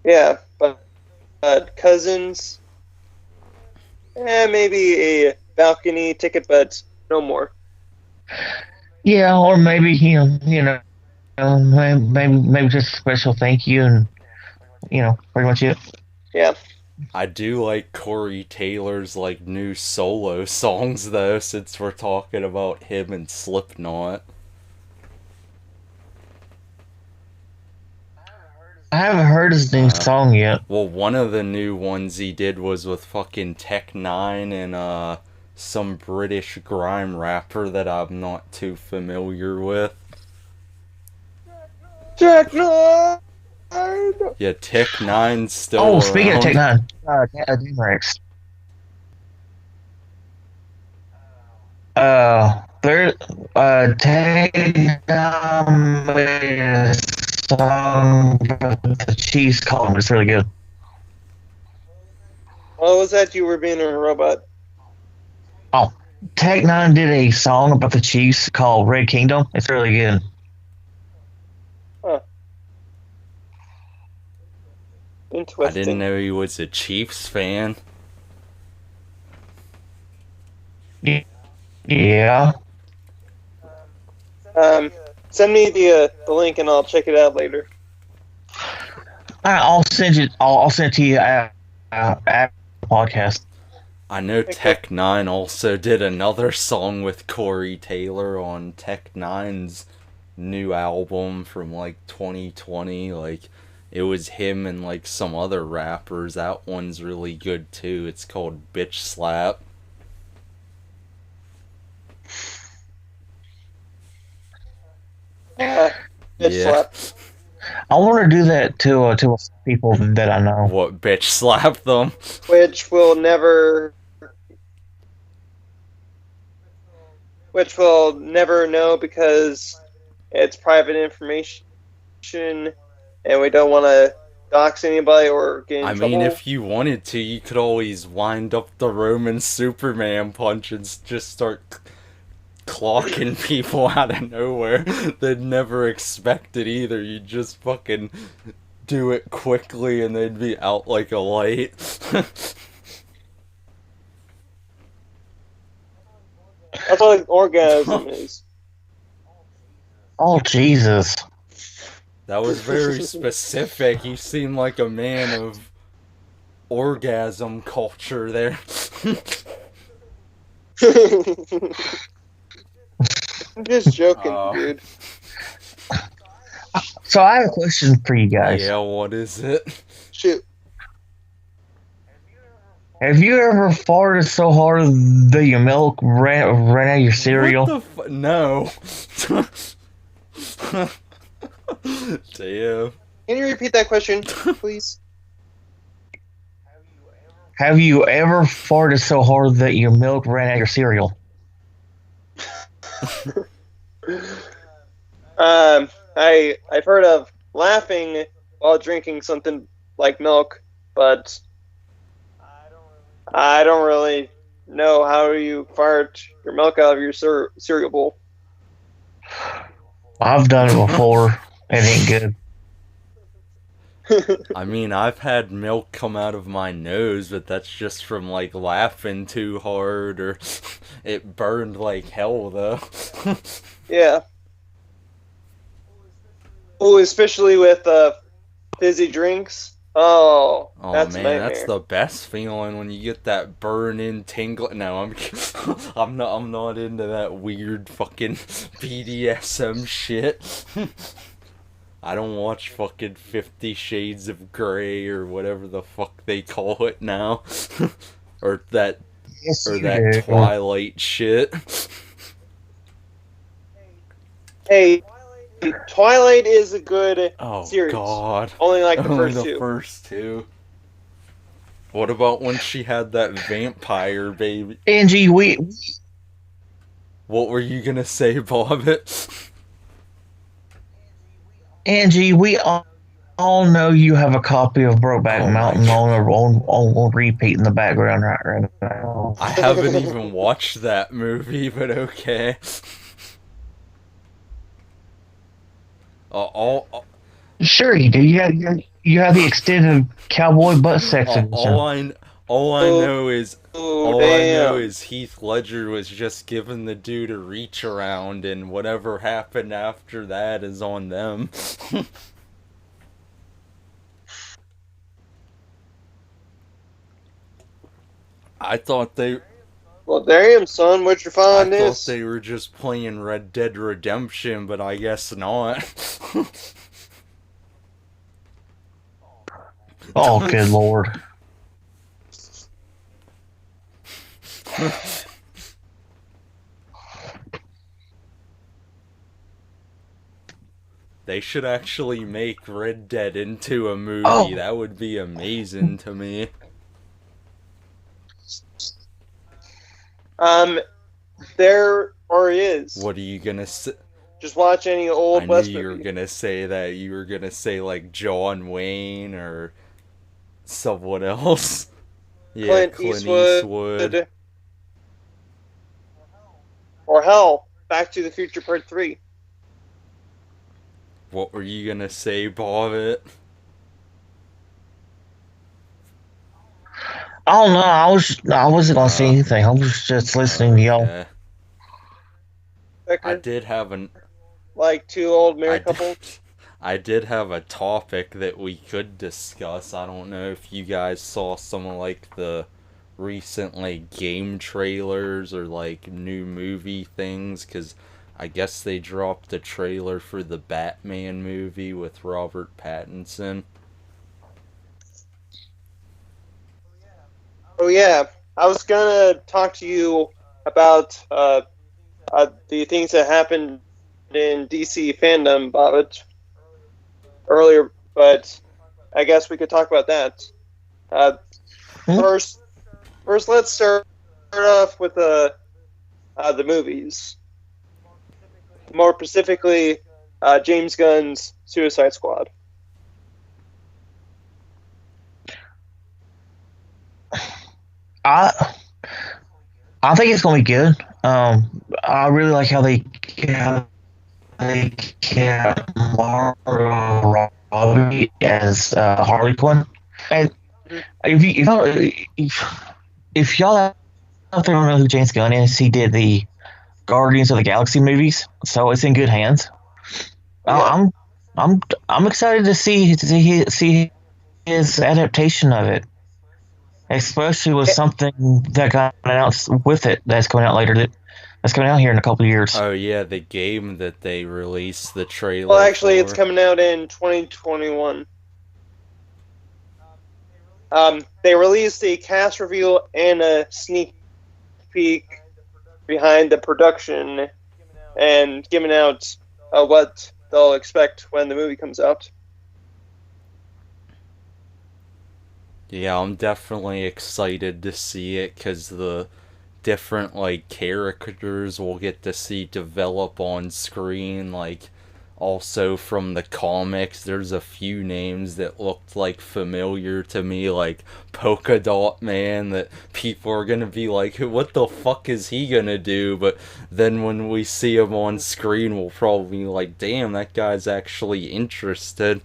Yeah, but cousins, maybe a balcony ticket, but no more. yeah, or maybe maybe just a special thank you and pretty much it. Yeah. I do like Corey Taylor's like new solo songs though, since we're talking about him and Slipknot. I haven't heard his new song yet. Well, one of the new ones he did was with fucking Tech9 and some British grime rapper that I'm not too familiar with. Jack Nine! Yeah, Tech Nine's still Oh, speaking of around. Tech Nine, DMX. There, Tech Nine made a song with the Chiefs calling. It's really good. What was that? You were being a robot. Oh, Tech Nine did a song about the Chiefs called Red Kingdom. It's really good. Huh. I Interesting. didn't know he was a Chiefs fan. Yeah. Send me the link and I'll check it out later. I'll send you. I'll send it to you after the podcast. I know Okay. Tech Nine also did another song with Corey Taylor on Tech Nine's new album from like 2020. Like, it was him and like some other rappers. That one's really good too. It's called Bitch Slap. Bitch Yeah. slap. I want to do that to people that I know. What, bitch slap them? Which will never know because it's private information and we don't want to dox anybody or get in I trouble. mean, if you wanted to, you could always wind up the Roman Superman punch and just start clocking people out of nowhere. They'd never expect it either. You'd just fucking do it quickly and they'd be out like a light. That's what an orgasm is. Oh Jesus! That was very specific. You seem like a man of orgasm culture there. I'm just joking, dude. So I have a question for you guys. Yeah, what is it? Shoot. Have you ever farted so hard that your milk ran out of your cereal? What the no. Damn. Can you repeat that question, please? Have you ever farted so hard that your milk ran out of your cereal? I've heard of laughing while drinking something like milk, but I don't really know how you fart your milk out of your cereal bowl. I've done it before. It ain't good. I mean, I've had milk come out of my nose, but that's just from like laughing too hard or it burned like hell though. Yeah. Oh, especially with fizzy drinks. Oh, that's man, a nightmare. that's the best feeling when you get that burn-in tingle. No, I'm not into that weird fucking BDSM shit. I don't watch fucking 50 Shades of Grey or whatever the fuck they call it now. or that Yes, or you that do. Twilight shit. Hey, Twilight is a good Oh series. god. Only like the Only first the two. first two. What about when she had that vampire baby? Angie, What were you gonna say, Bobbitt? we all know you have a copy of Brokeback Oh my Mountain on repeat in the background right now. I haven't even watched that movie, but okay. Sure you do. You have the extended cowboy butt section. All I know is Damn. Heath Ledger was just giving the dude a reach around, and whatever happened after that is on them. I thought they Well, damn, son, what's your I fondness? thought they were just playing Red Dead Redemption, but I guess not. Oh, good lord. They should actually make Red Dead into a movie. Oh. That would be amazing to me. There already is. What are you gonna say? Just watch any old I knew West you were movie. gonna say that. You were gonna say like John Wayne or someone else. Yeah, Clint Clint Eastwood. Eastwood. Or hell, Back to the Future Part 3. What were you gonna say, Bobbitt? I don't know. I wasn't gonna say anything. I was just listening to y'all. Okay. I Becker, did have an. like two old I married couples. did, I did have a topic that we could discuss. I don't know if you guys saw some of like the recent like game trailers or like new movie things, because I guess they dropped a trailer for the Batman movie with Robert Pattinson. Oh yeah, I was gonna talk to you about the things that happened in DC fandom, Bobbitt, earlier, but I guess we could talk about that. First, let's start off with the movies. More specifically, James Gunn's Suicide Squad. I think it's gonna be good. I really like how they kept Margot Robbie as Harley Quinn. And if y'all out there don't know who James Gunn is, he did the Guardians of the Galaxy movies, so it's in good hands. Yeah. I'm excited to see his adaptation of it, especially with something that got announced with it that's coming out later. That's coming out here in a couple of years. Oh yeah, the game that they released the trailer. Well, actually, for. it's coming out in 2021. They released a cast reveal and a sneak peek behind the production and giving out what they'll expect when the movie comes out. Yeah, I'm definitely excited to see it because the different like characters we'll get to see develop on screen, like also from the comics there's a few names that looked like familiar to me, like Polka Dot Man, that people are gonna be like, what the fuck is he gonna do? But then when we see him on screen we'll probably be like, damn, that guy's actually interested.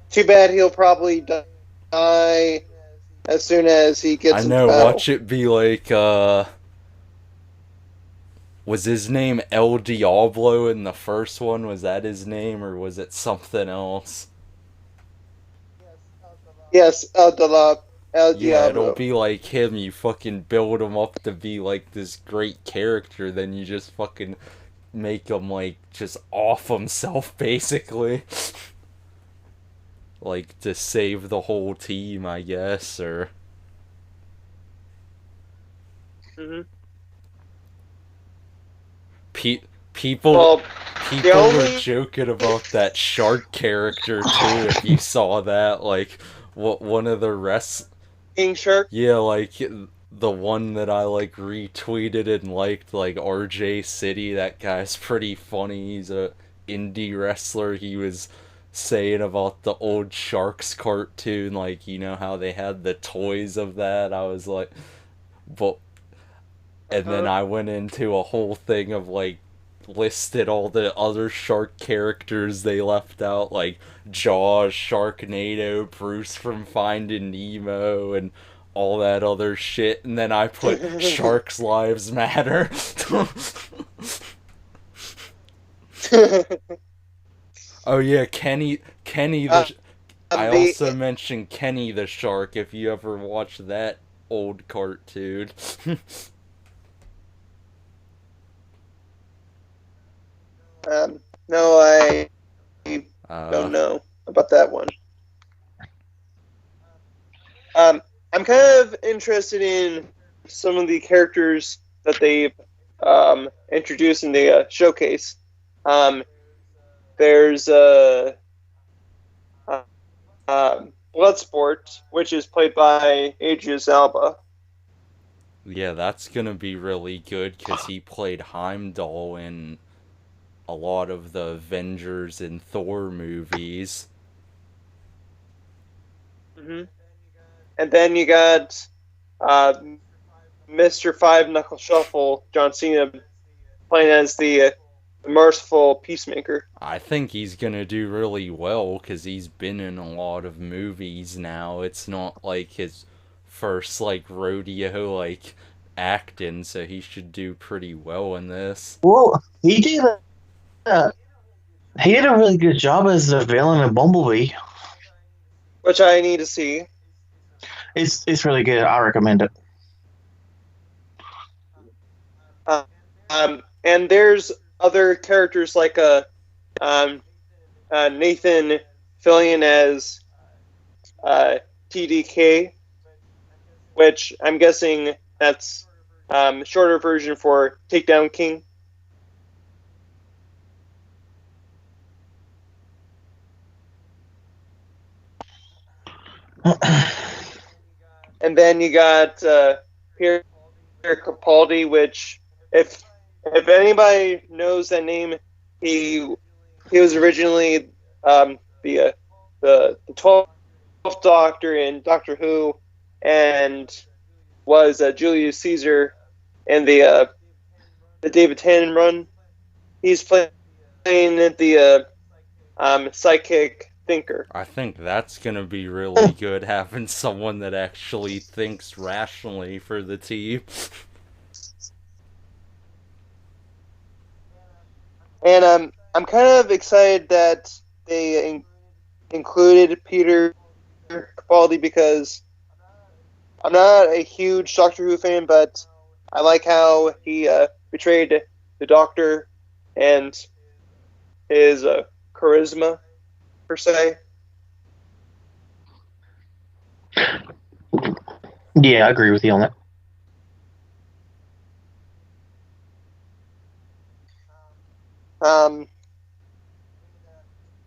Too bad he'll probably die as soon as he gets I into know, battle. watch it be like, was his name El Diablo in the first one? Was that his name, or was it something else? Yes, El Diablo. Yeah, it'll be like him. You fucking build him up to be like this great character, then you just fucking make him like just off himself, basically. Like to save the whole team, I guess, or. Mm-hmm. People only were joking about that shark character too. If you saw that, like, what one of the King Shark. Yeah, like the one that I like retweeted and liked, like RJ City. That guy's pretty funny. He's a indie wrestler. He was saying about the old Sharks cartoon, like, you know how they had the toys of that. I was like, but. And then I went into a whole thing of like listed all the other shark characters they left out, like Jaws, Sharknado, Bruce from Finding Nemo, and all that other shit. And then I put Sharks Lives Matter. Oh yeah, Kenny the. I also mentioned Kenny the Shark. If you ever watched that old cartoon. No, I don't know about that one. I'm kind of interested in some of the characters that they introduced in the showcase. There's Bloodsport, which is played by Idris Elba. Yeah, that's gonna be really good because he played Heimdall in a lot of the Avengers and Thor movies. Mm-hmm. And then you got Mr. Five Knuckle Shuffle, John Cena, playing as the merciful peacemaker. I think he's gonna do really well because he's been in a lot of movies now. It's not like his first like rodeo like acting, so he should do pretty well in this. Well, uh, he did a really good job as the villain in Bumblebee. Which I need to see. It's really good. I recommend it. And there's other characters like Nathan Fillion as TDK, which I'm guessing that's shorter version for Takedown King. And then you got Pierre Capaldi, which if anybody knows that name, he was originally the 12th Doctor in Doctor Who, and was Julius Caesar in the David Tennant run. He's playing the psychic thinker. I think that's gonna be really good having someone that actually thinks rationally for the team. And I'm kind of excited that they included Peter Capaldi because I'm not a huge Doctor Who fan, but I like how he portrayed the Doctor and his charisma, per se. Yeah, I agree with you on that.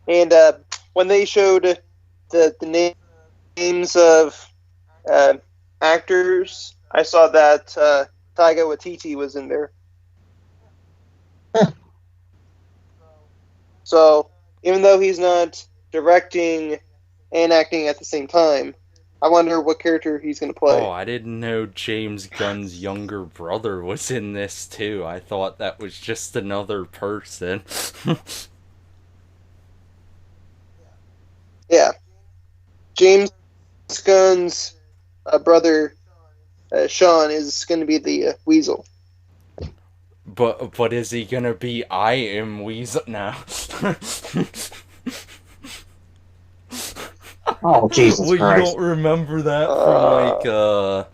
And when they showed the names of actors, I saw that Taika Waititi was in there. So even though he's not directing and acting at the same time, I wonder what character he's going to play. Oh, I didn't know James Gunn's younger brother was in this too. I thought that was just another person. Yeah. James Gunn's brother, Sean, is going to be the Weasel. But is he gonna be I Am Weasel now? Oh, Jesus well, Christ. you don't remember that from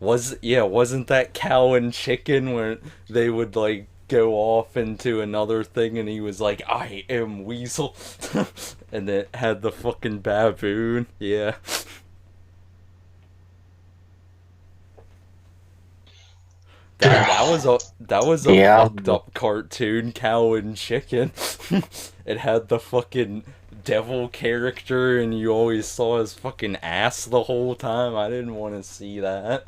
wasn't that Cow and Chicken where they would like go off into another thing and he was like, I am Weasel and it had the fucking baboon. Yeah. That was a Yeah. fucked up cartoon, Cow and Chicken. It had the fucking devil character and you always saw his fucking ass the whole time. I didn't want to see that.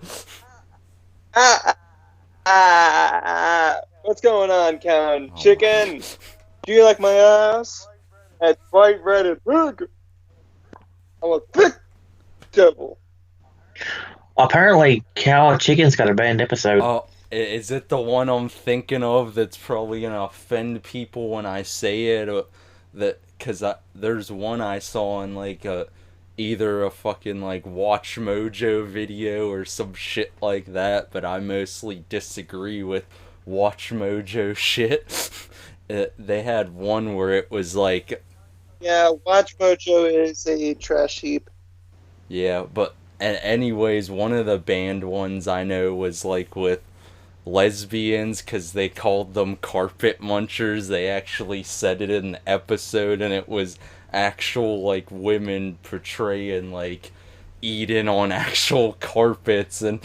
What's going on, Cow and Chicken? Do you like my ass? That's bright red and big. I'm a big devil. Apparently, Cow and Chicken's got a banned episode. Oh, is it the one I'm thinking of that's probably gonna offend people when I say it? Or because there's one I saw in like either a fucking like Watch Mojo video or some shit like that, but I mostly disagree with Watch Mojo shit. They had one where it was like... Yeah, Watch Mojo is a trash heap. Yeah, but anyways, one of the banned ones I know was like with lesbians because they called them carpet munchers. They actually said it in the episode and it was actual like women portraying like eating on actual carpets, and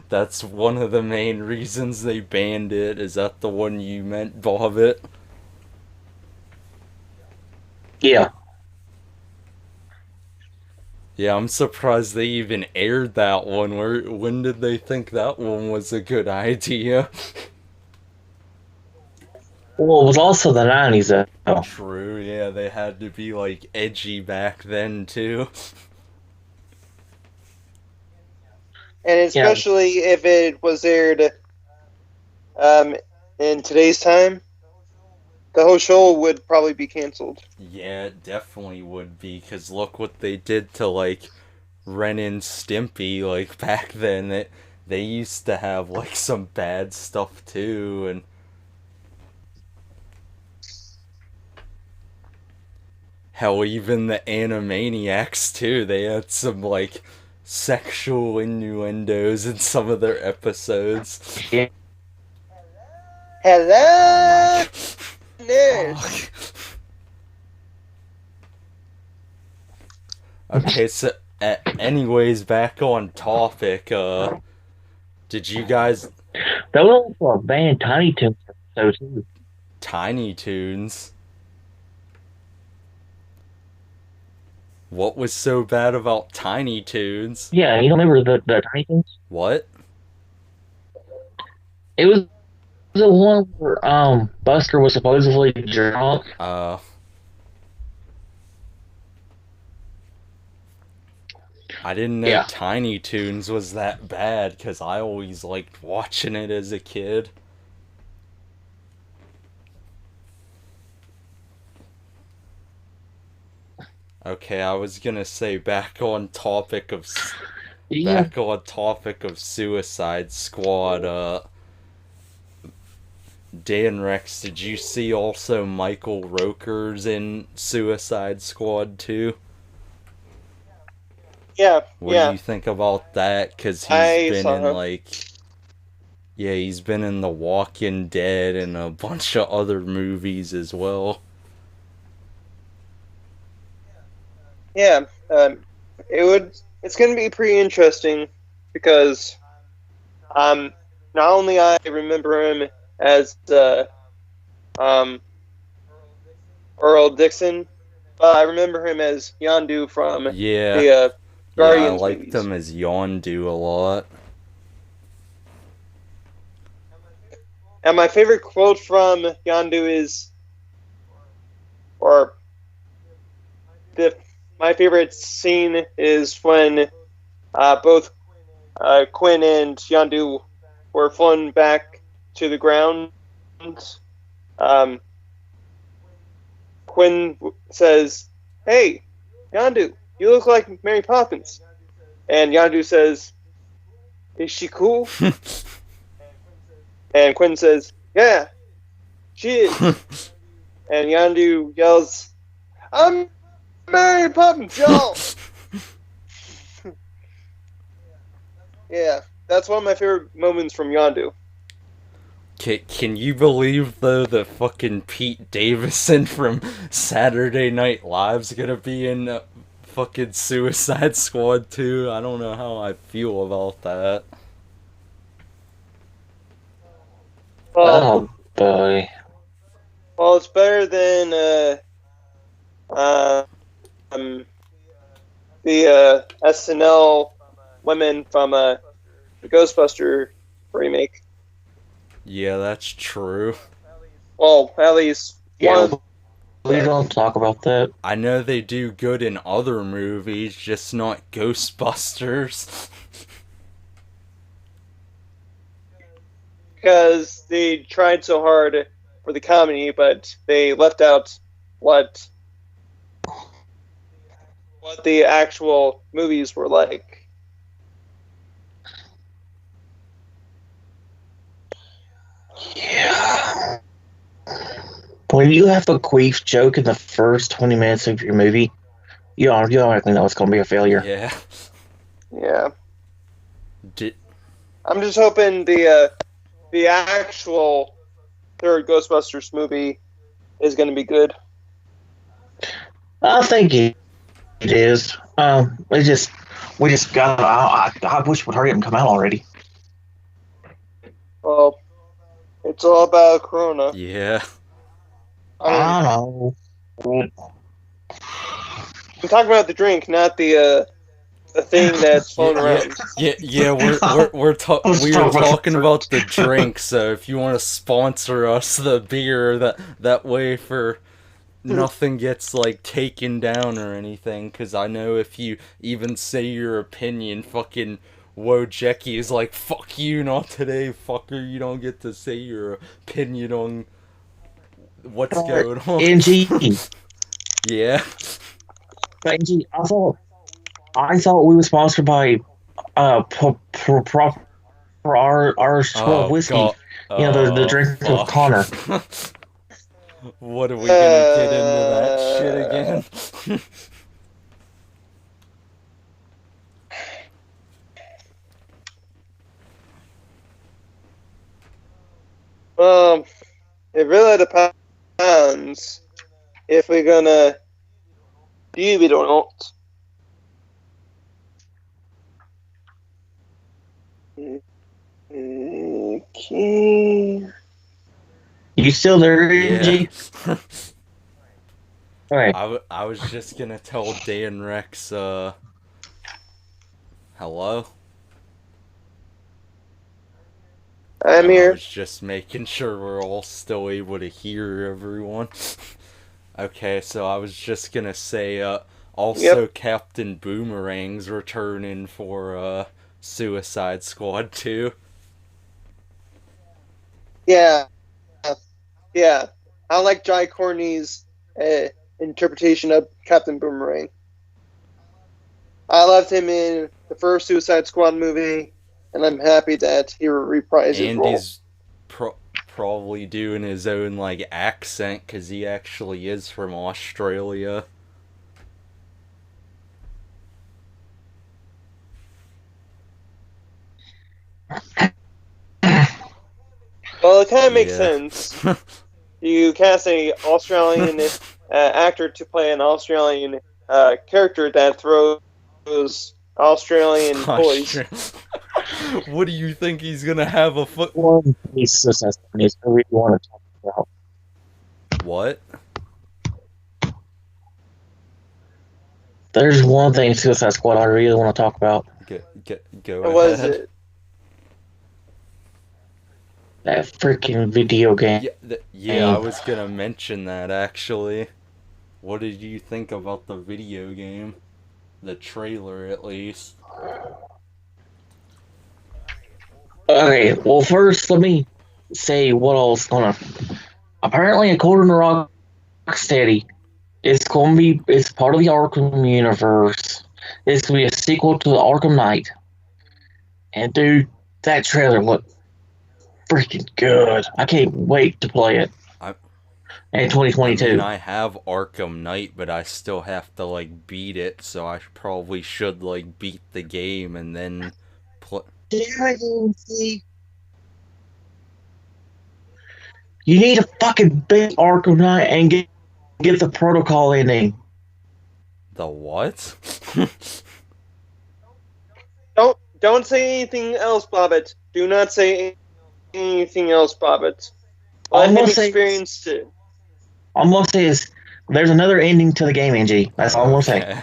that's one of the main reasons they banned it. Is that the one you meant, Bobbitt? Yeah. Yeah, I'm surprised they even aired that one. When did they think that one was a good idea? Well, it was also the 90s, though. True, yeah, they had to be like edgy back then too. And Yeah. especially if it was aired in today's time, the whole show would probably be canceled. Yeah, it definitely would be, because look what they did to like Ren and Stimpy, like back then. They used to have like some bad stuff too, and hell, even the Animaniacs too. They had some like sexual innuendos in some of their episodes. Yeah. Hello, Oh nerds. Okay, so anyways, back on topic. Did you guys That was also a band Tiny Toons episode, too. Tiny Toons? What was so bad about Tiny Toons? Yeah, you don't remember the Tiny Toons? What? It was the one where Buster was supposedly drunk. I didn't know Yeah. Tiny Toons was that bad, because I always liked watching it as a kid. Okay, I was gonna say Yeah. back on topic of Suicide Squad. Dan Rex, did you see also Michael Roker's in Suicide Squad too? Yeah, What yeah. do you think about that? Because I saw him. he's been in The Walking Dead and a bunch of other movies as well. Yeah, it's going to be pretty interesting because not only I remember him as Earl Dixon, but I remember him as Yondu from Yeah, the Guardians I liked movies. him as Yondu a lot. And my favorite quote from Yondu is, or my favorite scene is when both Quinn and Yondu were flown back to the ground. Quinn says, "Hey, Yondu, you look like Mary Poppins." And Yondu says, "Is she cool?" And Quinn says, "Yeah, she is." And Yondu yells, "I'm Mary Poppins, y'all!" Yeah, that's one of my favorite moments from Yondu. Can you believe, though, that fucking Pete Davidson from Saturday Night Live's gonna be in fucking Suicide Squad 2? I don't know how I feel about that. Well, Oh, boy. well, it's better than the SNL women from the Ghostbuster remake. Yeah, that's true. Well, at least Yeah, one. we don't talk about that. I know they do good in other movies, just not Ghostbusters. Because they tried so hard for the comedy, but they left out what the actual movies were like. Yeah. When you have a queef joke in the first 20 minutes of your movie, you automatically know it's going to be a failure. Yeah. Yeah. Did, I'm just hoping the actual third Ghostbusters movie is going to be good. I think it is. We just got. I wish it would hurry up and come out already. Well, it's all about Corona. yeah. I don't know. I'm talking about the drink, not the thing that's floating around. Yeah. We're talking about the drink. So if you want to sponsor us the beer, that way for nothing gets like taken down or anything. Because I know if you even say your opinion, fucking Wojecki is like, fuck you, not today, fucker. You don't get to say your opinion on what's going on. NG. Yeah. NG. I thought we were sponsored by for our 12 whiskey. God. You know, the drink with Connor. What are we gonna get into that shit again? It really depends if we're gonna do it or not. Okay. You still there, NG? Yeah. Alright. I was just gonna tell Dan Rex, hello? I'm I here. was just making sure we're all still able to hear everyone. Okay, so I was just gonna say, also Captain Boomerang's returning for, Suicide Squad 2. Yeah. I like Jai Courtney's interpretation of Captain Boomerang. I loved him in the first Suicide Squad movie, and I'm happy that he reprised his role. Andy's probably doing his own like accent because he actually is from Australia. Well, it kind of makes sense. You cast an Australian actor to play an Australian character that throws Australian toys. What do you think he's gonna have a foot? One piece of Sesame is what we want to talk about. What? There's one thing Suicide Squad I really want to talk about. Go What was ahead. it? That freaking video game. Yeah, I was gonna mention that actually. What did you think about the video game? The trailer, at least. Okay, well, first, let me say what I was gonna. Apparently, according to Rocksteady, it's part of the Arkham universe. It's gonna be a sequel to the Arkham Knight. And dude, that trailer looked freaking good. I can't wait to play it. In 2022. I mean, I have Arkham Knight, but I still have to like beat it, so I probably should like beat the game and then play. You need to fucking beat Arkham Knight and get the protocol ending. The what? Don't say anything else, Bobbitt. Do not say anything else, Bobbitt. Let him experience it. All I'm gonna say is there's another ending to the game, NG. That's all I'm gonna say.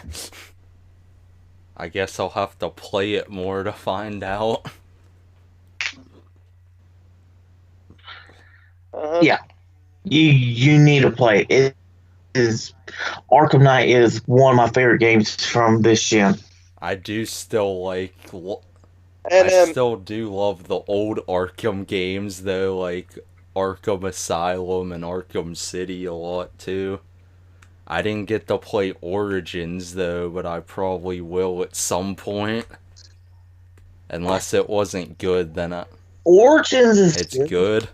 I guess I'll have to play it more to find out. Yeah, you need to play it. Arkham Knight is one of my favorite games from this gen. I do still like. And, I still do love the old Arkham games though, like Arkham Asylum and Arkham City a lot too. I didn't get to play Origins though, but I probably will at some point. Unless it wasn't good, then Origins is it's good.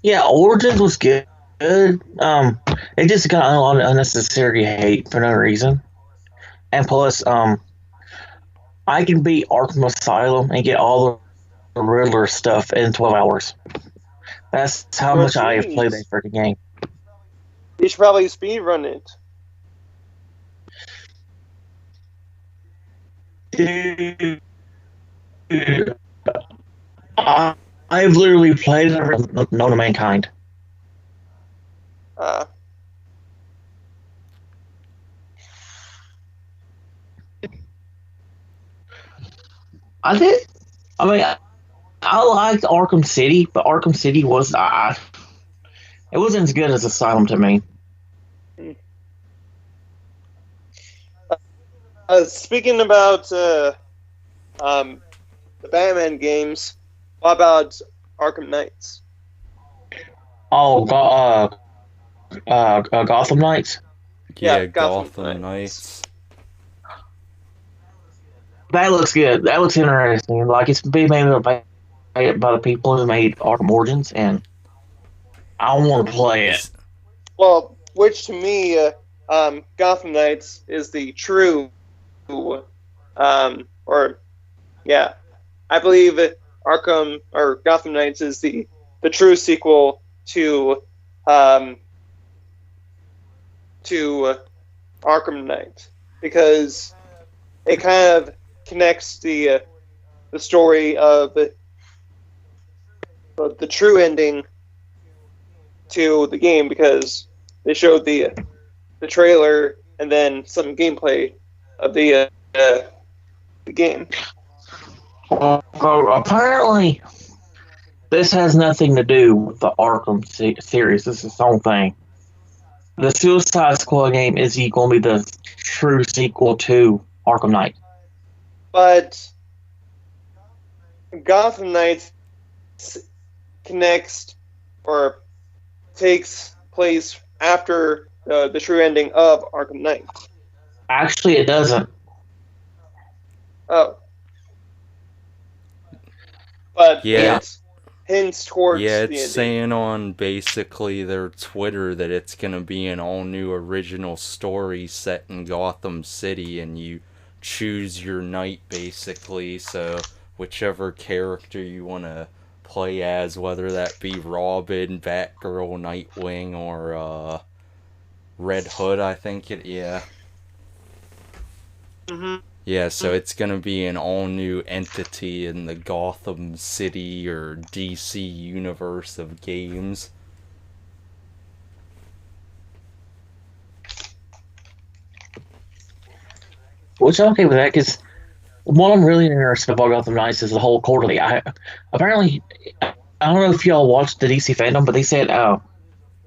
Yeah, Origins was good. It just got a lot of unnecessary hate for no reason. And plus, I can beat Arkham Asylum and get all the Riddler stuff in 12 hours. That's how much I have played that freaking game. You should probably speedrun it. Dude, I've literally played it known to mankind. I did. I mean, I liked Arkham City, but Arkham City was it wasn't as good as Asylum to me. Speaking about the Batman games, what about Arkham Knights? Oh, Gotham Knights. Yeah, Gotham Gotham Knights. That looks good. That looks interesting. Like it's being made by the people who made Arkham Origins, and I want to play it. Well, which to me, Gotham Knights is the true, I believe Arkham or Gotham Knights is the true sequel to Arkham Knight, because it kind of connects the story of the true ending to the game, because they showed the trailer and then some gameplay of the game. Apparently, this has nothing to do with the Arkham series. This is its own thing. The Suicide Squad game is going to be the true sequel to Arkham Knight. But Gotham Knights connects or takes place after the true ending of Arkham Knight. Actually, it doesn't. Oh. But yeah, it hints towards yeah, the it's ending. saying on basically their Twitter that it's gonna be an all new original story set in Gotham City, and you choose your knight basically. So whichever character you want to play as, whether that be Robin, Batgirl, Nightwing, or Red Hood, I think it. Yeah. Mm-hmm. Yeah, so it's gonna be an all-new entity in the Gotham City or DC universe of games. Which I'm okay with that, because what I'm really interested about Gotham Knights is the whole quarterly. Apparently, I don't know if y'all watched the DC fandom, but they said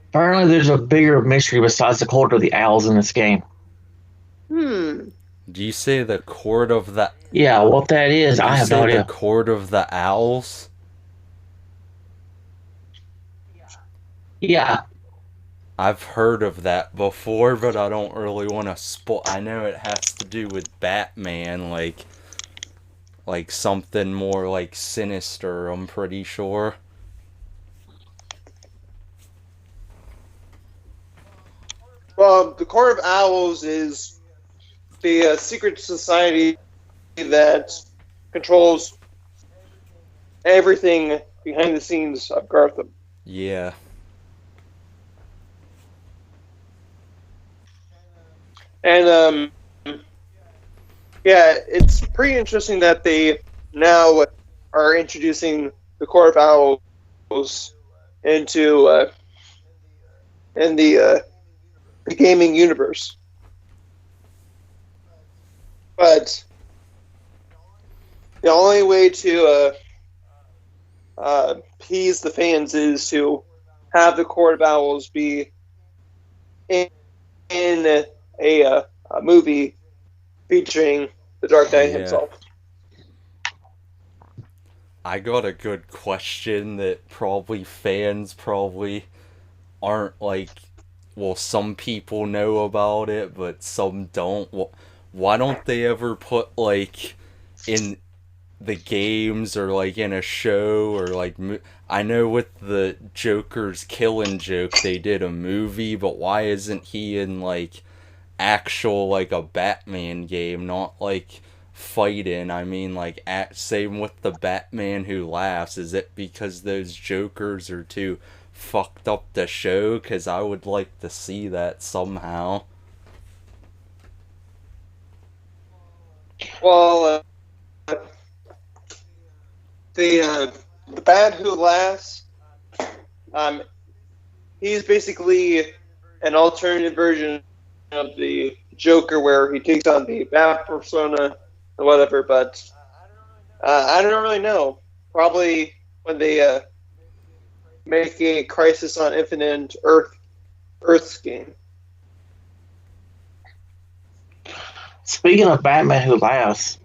apparently there's a bigger mystery besides the Court of the Owls in this game. Do you say the Court of the... Yeah, what that is, I have no idea. The Court of the Owls? Yeah. I've heard of that before, but I don't really want to spoil... I know it has to do with Batman, like something more like sinister, I'm pretty sure. Well, the Court of Owls is the secret society that controls everything behind the scenes of Gotham. Yeah. And, it's pretty interesting that they now are introducing the Court of Owls into in the gaming universe. But the only way to appease the fans is to have the Court of Owls be in a movie featuring the Dark Knight himself. I got a good question that fans aren't like... Well, some people know about it, but some don't. Well, why don't they ever put, like, in the games or, like, in a show or, like... I know with the Joker's Killing Joke, they did a movie, but why isn't he in, like, actual, like, a Batman game, not, like, fighting? I mean, like, same with the Batman Who Laughs. Is it because those Jokers are too fucked up the show? Because I would like to see that somehow. Well, the Bat Who Laughs, he's basically an alternative version of the Joker, where he takes on the Bat persona or whatever. But I don't really know. Probably when they make a Crisis on Infinite Earth's game. Speaking of Batman Who Laughs,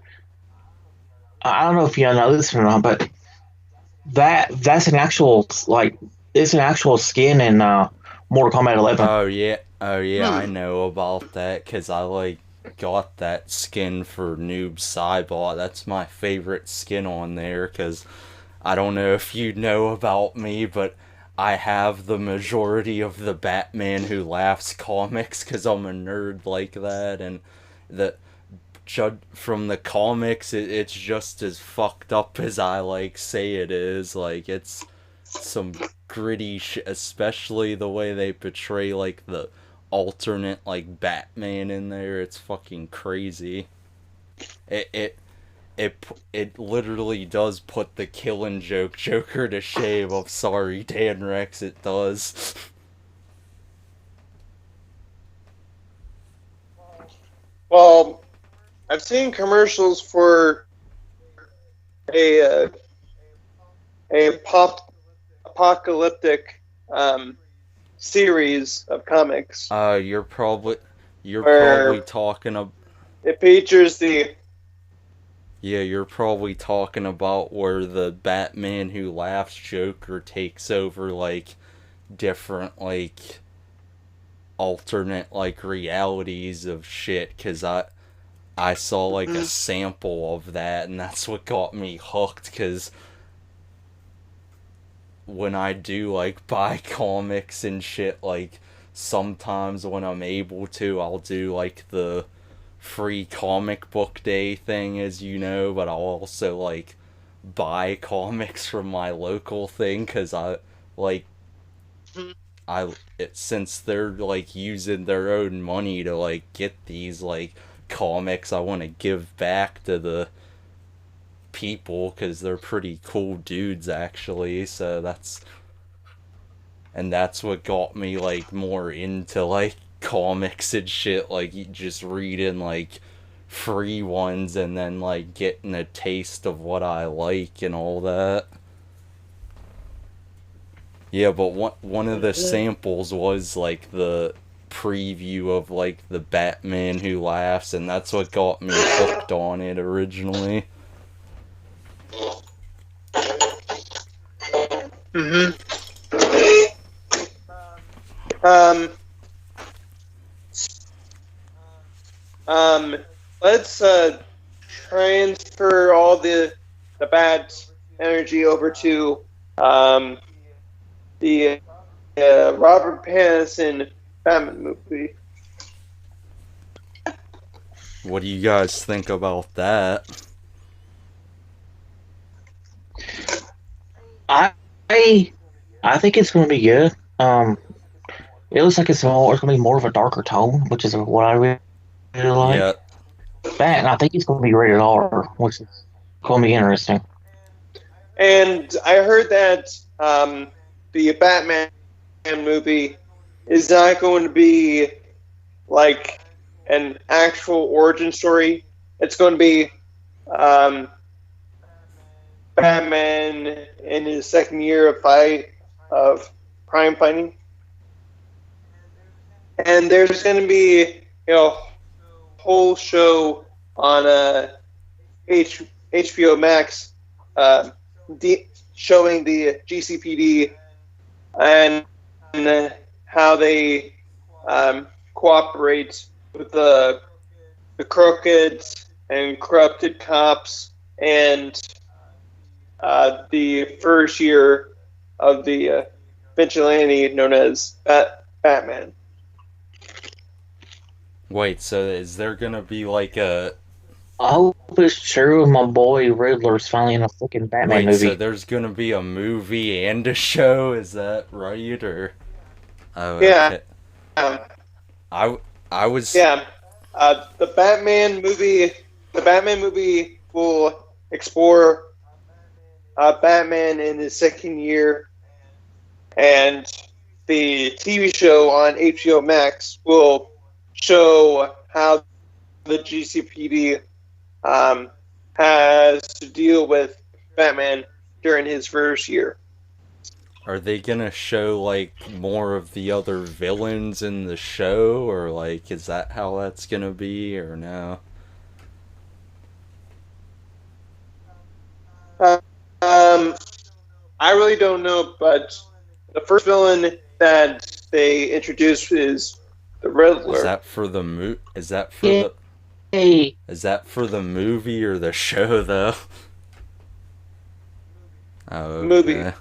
I don't know if you know this or not, but that's an actual it's an actual skin in Mortal Kombat 11. Oh yeah, I know about that because I got that skin for Noob Saibot. That's my favorite skin on there because I don't know if you know about me, but I have the majority of the Batman Who Laughs comics because I'm a nerd like that, and the from the comics, it's just as fucked up as I say it is. It's some gritty shit, especially the way they portray the alternate Batman in there. It's fucking crazy. It it it literally does put the Killing Joke Joker to shame. I'm sorry, Dan Rex, it does. Well, I've seen commercials for a apocalyptic series of comics. You're probably talking about. It features the. Yeah, you're probably talking about where the Batman Who Laughs Joker takes over different alternate realities of shit. Cause I saw a sample of that, and that's what got me hooked. Cause when I do buy comics and shit, sometimes when I'm able to, I'll do the free comic book day thing, as you know, but I'll also buy comics from my local thing because since they're using their own money to get these comics, I want to give back to the people because they're pretty cool dudes actually. So that's what got me more into comics and shit, just reading free ones and then getting a taste of what I like and all that. Yeah, but one of the samples was the preview of the Batman Who Laughs, and that's what got me hooked on it originally. Let's transfer all the bad energy over to the Robert Pattinson Batman movie. What do you guys think about that? I think it's going to be good. It looks like it's going to be more of a darker tone, which is what I really like. Yeah. And I think it's going to be rated R, which is going to be interesting. And I heard that the Batman movie is not going to be an actual origin story. It's going to be Batman in his second year of crime fighting. And there's going to be, whole show on HBO Max showing the GCPD and how they cooperate with the crooked and corrupted cops and the first year of the vigilante known as Batman. Wait, so is there gonna be a... I hope it's true. My boy Riddler's finally in a fucking Batman movie. So there's gonna be a movie and a show? Is that right? Or yeah, okay. I was the Batman movie. The Batman movie will explore Batman in his second year, and the TV show on HBO Max will show how the GCPD has to deal with Batman during his first year. Are they gonna show like more of the other villains in the show, or like is that how that's gonna be, or no? Um, I really don't know, but the first villain that they introduced is the Is Riddler. that for the Is that for Yay. the? Is that for the movie or the show though? Oh, okay. Movie.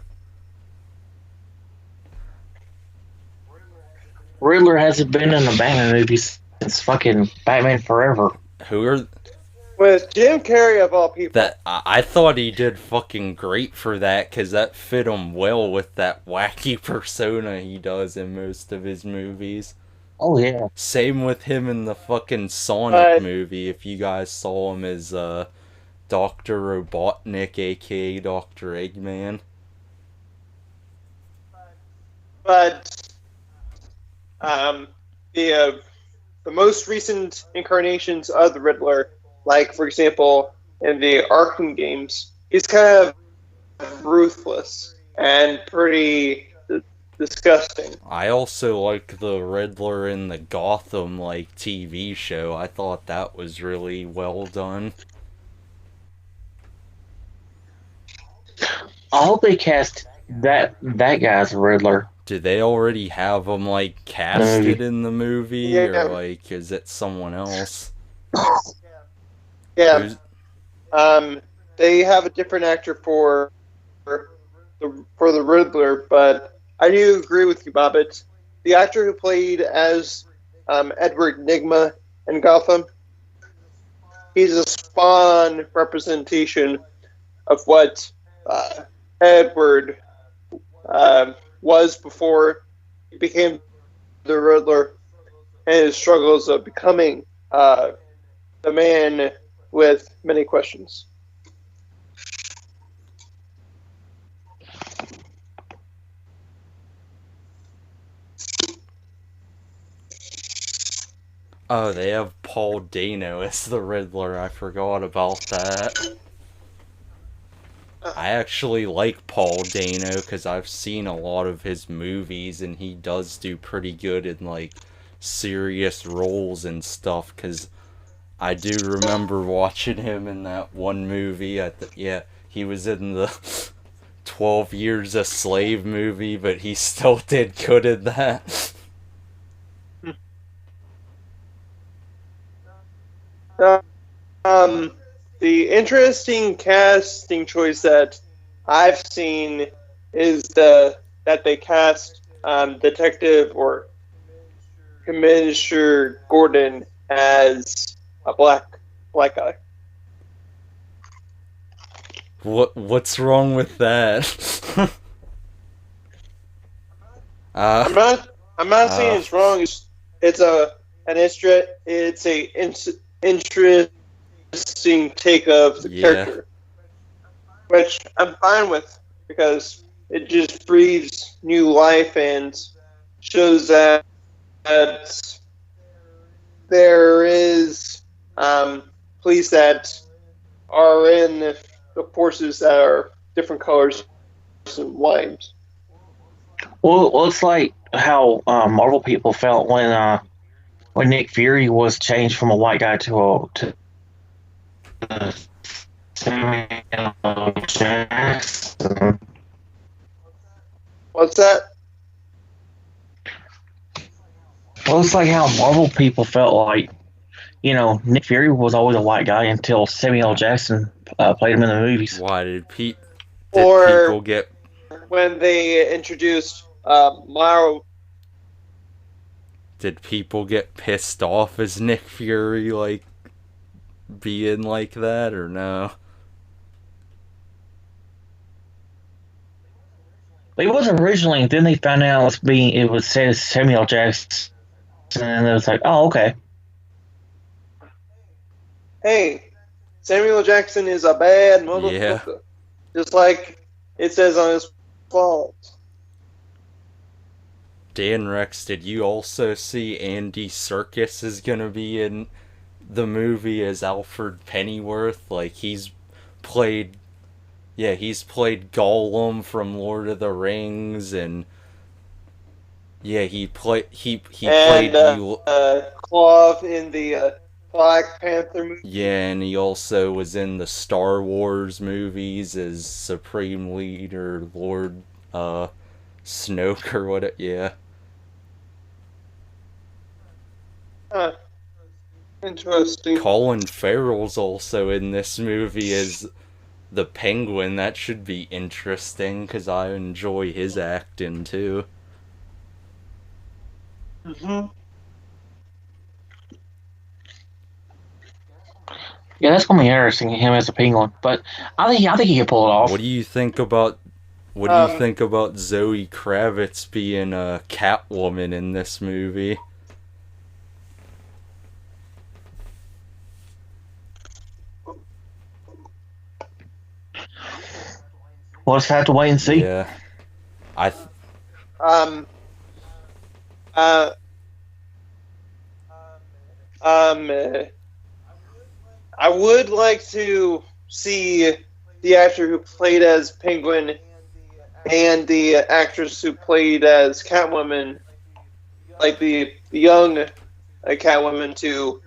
Riddler hasn't been in a Batman movie since fucking Batman Forever. Who are With Jim Carrey of all people. that? I thought he did fucking great for that, because that fit him well with that wacky persona he does in most of his movies. Oh yeah. Same with him in the fucking Sonic movie. If you guys saw him as Dr. Robotnik, aka Dr. Eggman. But the most recent incarnations of the Riddler, like for example in the Arkham games, he's kind of ruthless and pretty disgusting. I also like the Riddler in the Gotham TV show. I thought that was really well done. I hope they cast that guy's Riddler. Do they already have him casted in the movie, Yeah. or is it someone else? Yeah. Who's- They have a different actor for the Riddler, but I do agree with you, Bobbitt. The actor who played as Edward Nygma in Gotham, he's a spawn representation of what Edward was before he became the Riddler, and his struggles of becoming the man with many questions. Oh, they have Paul Dano as the Riddler. I forgot about that. I actually like Paul Dano because I've seen a lot of his movies, and he does do pretty good in serious roles and stuff. Because I do remember watching him in that one movie. He was in the 12 Years a Slave movie, but he still did good in that. The interesting casting choice that I've seen is that they cast Detective or Commissioner Gordon as a black guy. What's wrong with that? I'm not saying it's wrong. It's a interesting take of the character, which I'm fine with because it just breathes new life and shows that there is police that are in the forces that are different colors and lines. Well, it's like how Marvel people felt when Nick Fury was changed from a white guy to Samuel Jackson. What's that? Well, it's like how Marvel people felt like, Nick Fury was always a white guy until Samuel Jackson played him in the movies. Why did people get... When they introduced Mara... Did people get pissed off as Nick Fury, being like that, or no? It wasn't originally. Then they found out it was said Samuel Jackson, and it was like, oh, okay. Hey, Samuel Jackson is a bad motherfucker. Yeah. Just like it says on his fault. Dan Rex, did you also see Andy Serkis is gonna be in the movie as Alfred Pennyworth. Like he's played Gollum from Lord of the Rings, and he played Cloth in the Black Panther movie. Yeah, and he also was in the Star Wars movies as Supreme Leader Lord Snoke or what. Yeah. Interesting. Colin Farrell's also in this movie as the Penguin. That should be interesting because I enjoy his acting too. Mm-hmm. Yeah, that's gonna be interesting. Him as a penguin, but I think he can pull it off. What do you think about Zoe Kravitz being a Catwoman in this movie? We'll just have to wait and see. Yeah, I would like to see the actor who played as Penguin and the actress who played as Catwoman, like the young Catwoman, to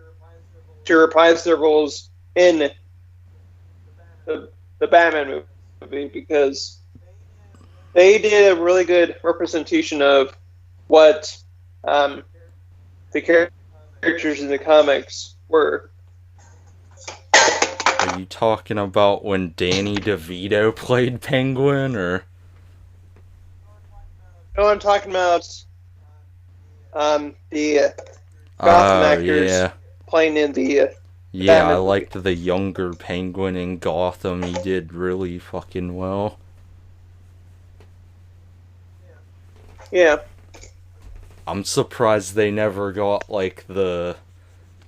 reprise their roles in the Batman movie, because they did a really good representation of what the characters in the comics were. Are you talking about when Danny DeVito played Penguin, or? No, I'm talking about the Gotham actors playing in the Yeah, I liked the younger Penguin in Gotham. He did really fucking well. Yeah. I'm surprised they never got, like, the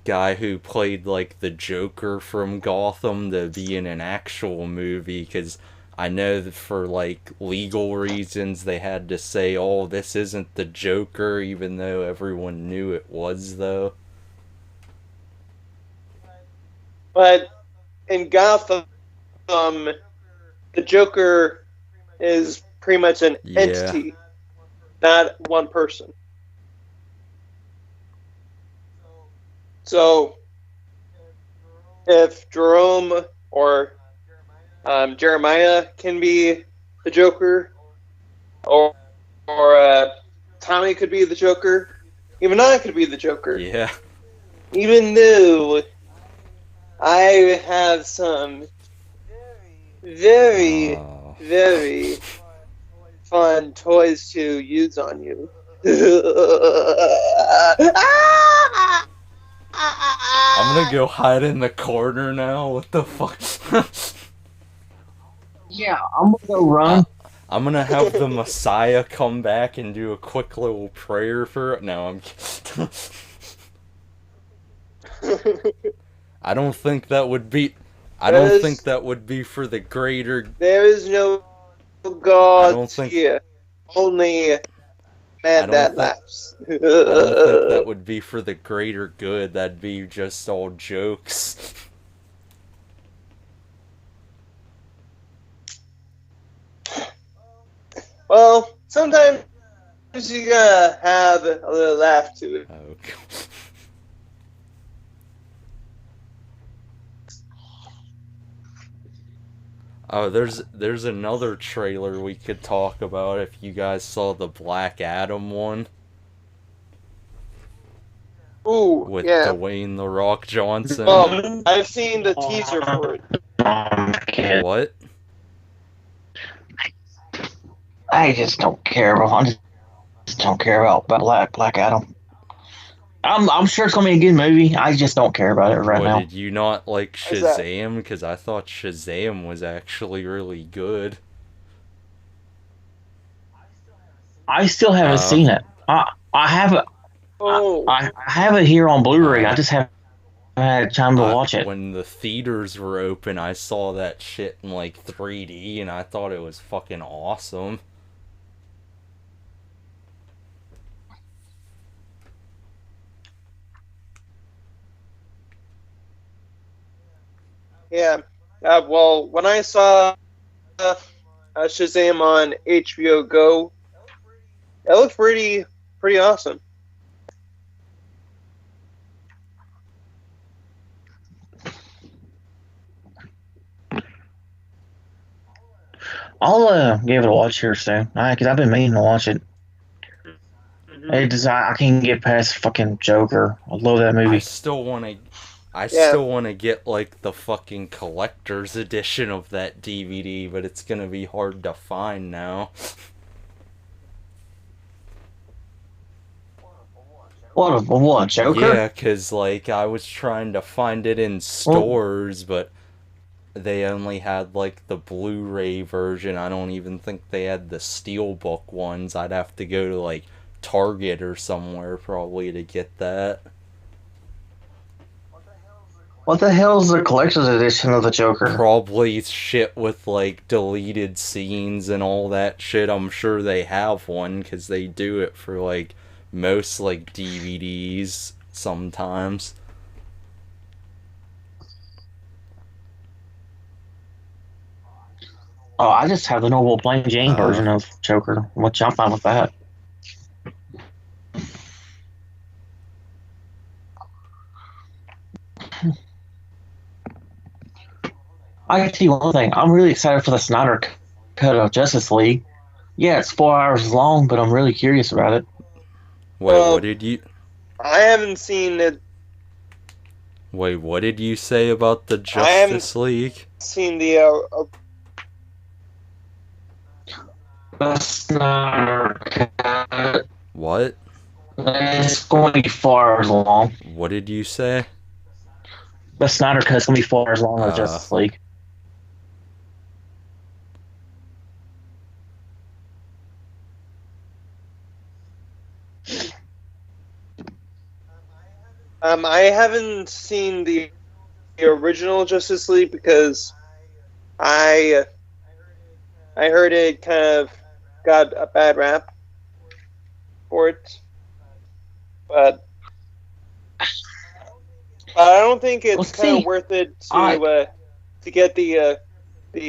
guy who played, like, the Joker from Gotham to be in an actual movie, because I know that for, like, legal reasons they had to say, oh, this isn't the Joker, even though everyone knew it was, though. But in Gotham, the Joker is pretty much an entity, not one person. So, if Jerome or Jeremiah can be the Joker, or Tommy could be the Joker, even I could be the Joker. Yeah. Even though I have some very, very fun toys to use on you. I'm gonna go hide in the corner now. What the fuck? Yeah, I'm gonna go run. I'm gonna have the Messiah come back and do a quick little prayer for it. No, I'm. I don't think that would be. I don't think that would be for the greater. There is no God here. Only man that laughs. I don't think that would be for the greater good. That'd be just all jokes. Well, sometimes you gotta have a little laugh to it. Okay. Oh, there's another trailer we could talk about if you guys saw the Black Adam one. Ooh, with Dwayne "The Rock" Johnson. I've seen the teaser for it. What? I just don't care about. I just don't care about Black Adam. I'm sure it's gonna be a good movie. I just don't care about it right now. Did you not like Shazam? Because I thought Shazam was actually really good. I still haven't seen it. I have it. I have it here on Blu-ray. I just haven't had time to watch it. When the theaters were open, I saw that shit in like 3D, and I thought it was fucking awesome. Yeah. Well, when I saw Shazam on HBO Go, it looked pretty awesome. I'll give it a watch here soon. Because I've been meaning to watch it. I can't get past fucking Joker. I love that movie. I still want to get like the fucking collector's edition of that DVD, but it's gonna be hard to find now. What, Joker? Yeah, cause like I was trying to find it in stores, but they only had like the Blu-ray version. I don't even think they had the Steelbook ones. I'd have to go to like Target or somewhere probably to get that. What the hell is the collector's edition of the Joker? Probably shit with like deleted scenes and all that shit. I'm sure they have one because they do it for like most like DVDs sometimes. Oh, I just have the normal plain Jane version of Joker, which I'm fine with that. I can tell you one thing. I'm really excited for the Snyder cut of Justice League. Yeah, it's 4 hours long, but I'm really curious about it. Wait, what did you... I haven't seen it. Wait, what did you say about the Justice League? Seen the Snyder cut. What? It's going to be 4 hours long. What did you say? The Snyder cut's going to be 4 hours long of Justice League. I haven't seen the original Justice League because I heard it kind of got a bad rap for it, but I don't think it's kind of worth it to get the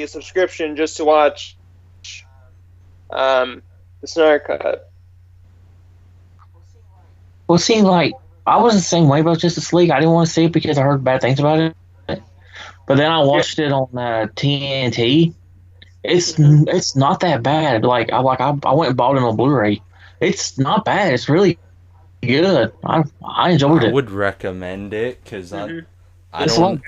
subscription just to watch the Snyder Cut. Well, see, like, I was the same way about Justice League. I didn't want to see it because I heard bad things about it. But then I watched it on TNT. It's not that bad. Like I went and bought it on Blu-ray. It's not bad. It's really good. I enjoyed it. I would recommend it because I don't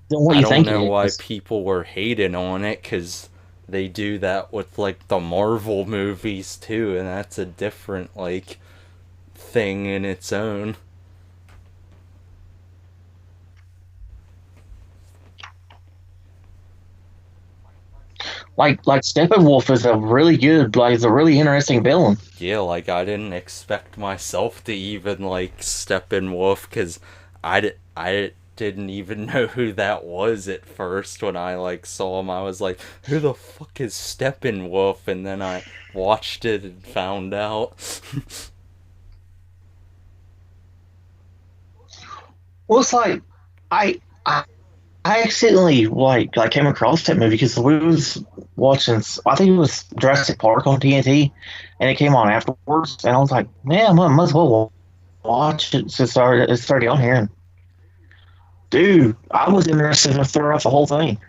know why people were hating on it because they do that with like the Marvel movies too, and that's a different like thing in its own. Like Steppenwolf is a really good, like, it's a really interesting villain. Yeah, like I didn't expect myself to even like Steppenwolf because I didn't even know who that was at first when I like saw him. I was like, who the fuck is Steppenwolf? And then I watched it and found out. Well, it's like I accidentally like came across that movie because we was watching, I think it was Jurassic Park on TNT, and it came on afterwards, and I was like, man, I might as well watch it since it's already on here. And, dude, I was interested in throwing off the whole thing.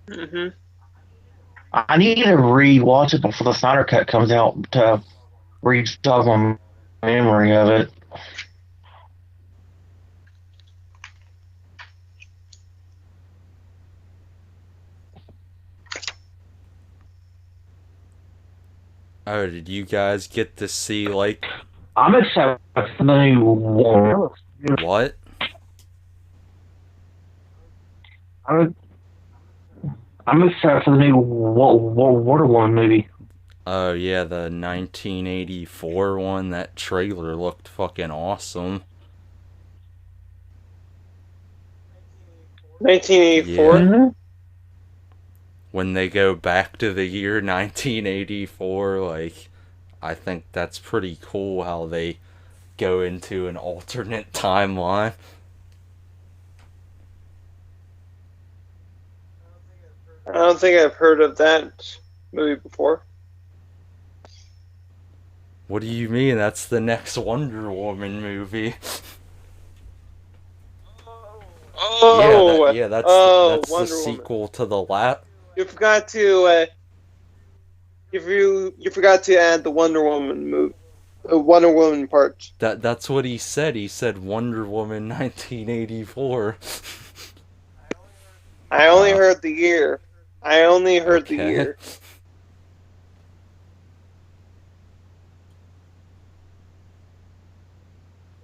Mm-hmm. I need to rewatch it before the Snyder Cut comes out to re-jog my memory of it. Oh, did you guys get to see like? I'm excited for the new one. What? I'm excited for the new Wonder Woman movie. Oh yeah, the 1984 one. That trailer looked fucking awesome. 1984? Yeah. When they go back to the year 1984, like, I think that's pretty cool how they go into an alternate timeline. I don't think I've heard of that movie before. What do you mean? That's the next Wonder Woman movie. Oh, that's the Wonder sequel Woman. to the last. You forgot to you forgot to add the Wonder Woman movie, the Wonder Woman part. That's what he said. He said Wonder Woman 1984. I only heard the year. I only heard the Okay. year.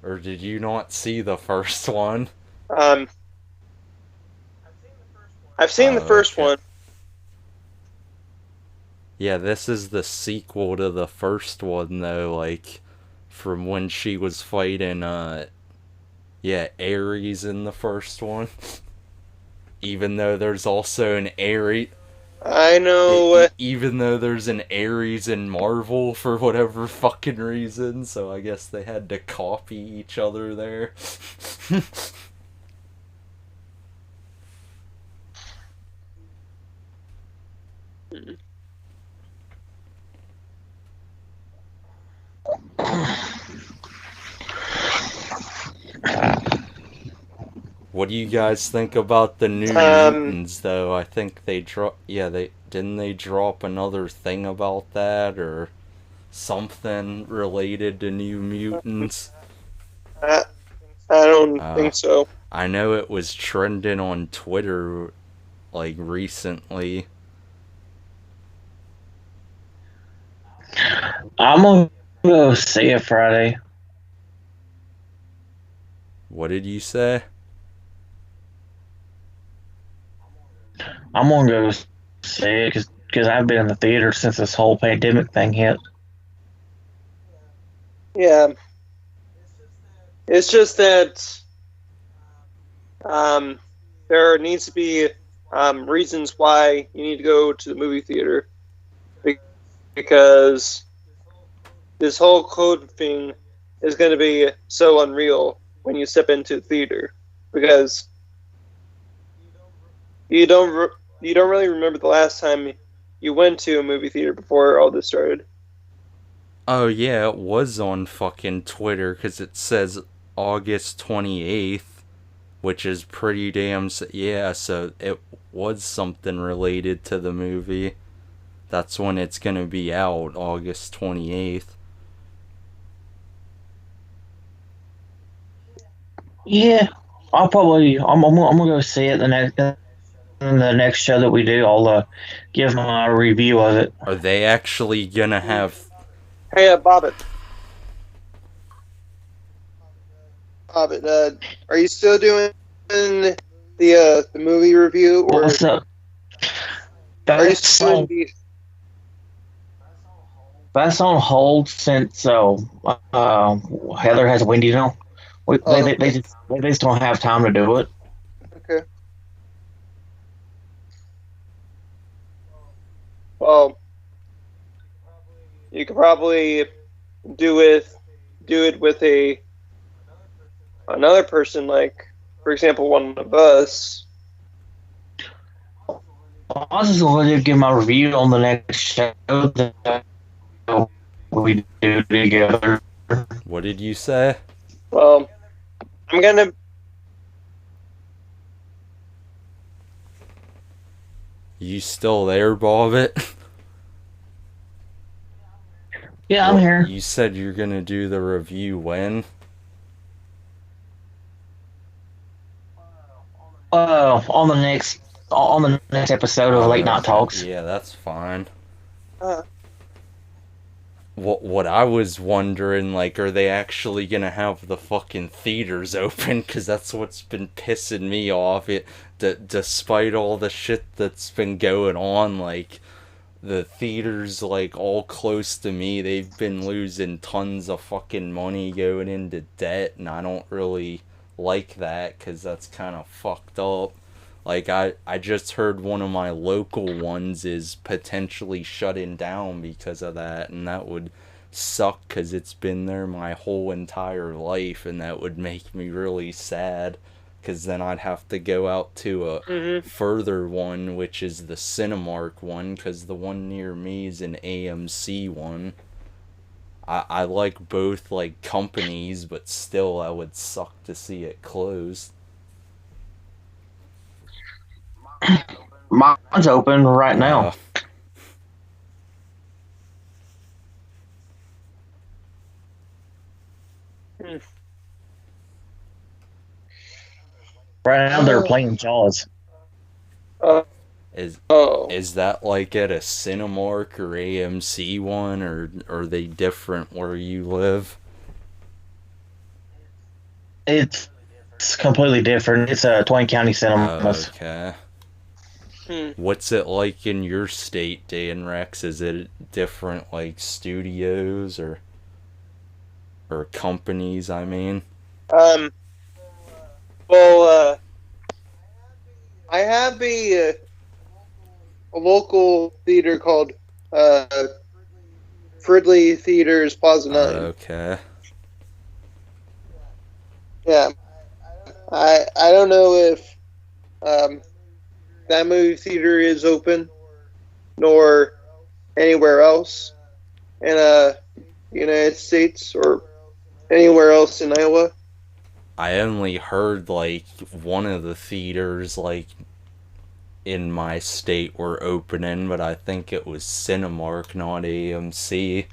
Or did you not see the first one? I've seen the first Okay. one. Yeah, this is the sequel to the first one, though, like, from when she was fighting, Ares in the first one. Even though there's also an Ares... I know. Even though there's an Ares in Marvel for whatever fucking reason, so I guess they had to copy each other there. What do you guys think about the New Mutants, though? I think they didn't they drop another thing about that, or something related to New Mutants? I don't think so. I know it was trending on Twitter, like, recently. I'm gonna go see it Friday. What did you say? I'm gonna go see it because I've been in the theater since this whole pandemic thing hit. Yeah. It's just that there needs to be reasons why you need to go to the movie theater, because this whole code thing is going to be so unreal when you step into the theater, because you don't really remember the last time you went to a movie theater before all this started. Oh yeah, it was on fucking Twitter, because it says August 28th, which is pretty damn... Yeah, so it was something related to the movie. That's when it's gonna be out, August 28th. Yeah, I'm gonna go see it the next show that we do. I'll give my review of it. Are they actually gonna have... Hey, Bobbitt, are you still doing the movie review, or What's up? are you still doing That's on hold since Heather has Wendy's on. They just don't have time to do it. Okay. Well, you could probably do it with another person, like, for example, one of us. I was just going to give my review on the next show that we do together. What did you say? Well, I'm gonna. You still there, Bobbitt? Yeah, I'm here. You said you're gonna do the review when? On the next episode of Late Night Talks. Yeah, that's fine. What I was wondering, like, are they actually gonna have the fucking theaters open? Because that's what's been pissing me off. Despite all the shit that's been going on, like, the theaters, like, all close to me, they've been losing tons of fucking money going into debt, and I don't really like that, because that's kind of fucked up. Like, I just heard one of my local ones is potentially shutting down because of that, and that would suck because it's been there my whole entire life, and that would make me really sad because then I'd have to go out to a further one, which is the Cinemark one, because the one near me is an AMC one. I like both like companies, but still I would suck to see it closed. Mine's open right now. Right now they're playing Jaws. Is that like at a Cinemark or AMC one, or are they different where you live? It's completely different. It's a Twain County Cinemas. Okay. What's it like in your state, Dan Rex? Is it different, like studios or companies? I mean. Well, I have a local theater called Fridley Theaters Plaza 9. Okay. Yeah. I don't know if that movie theater is open nor anywhere else in United States or anywhere else in Iowa. I only heard like one of the theaters like in my state were opening, but I think it was Cinemark, not AMC.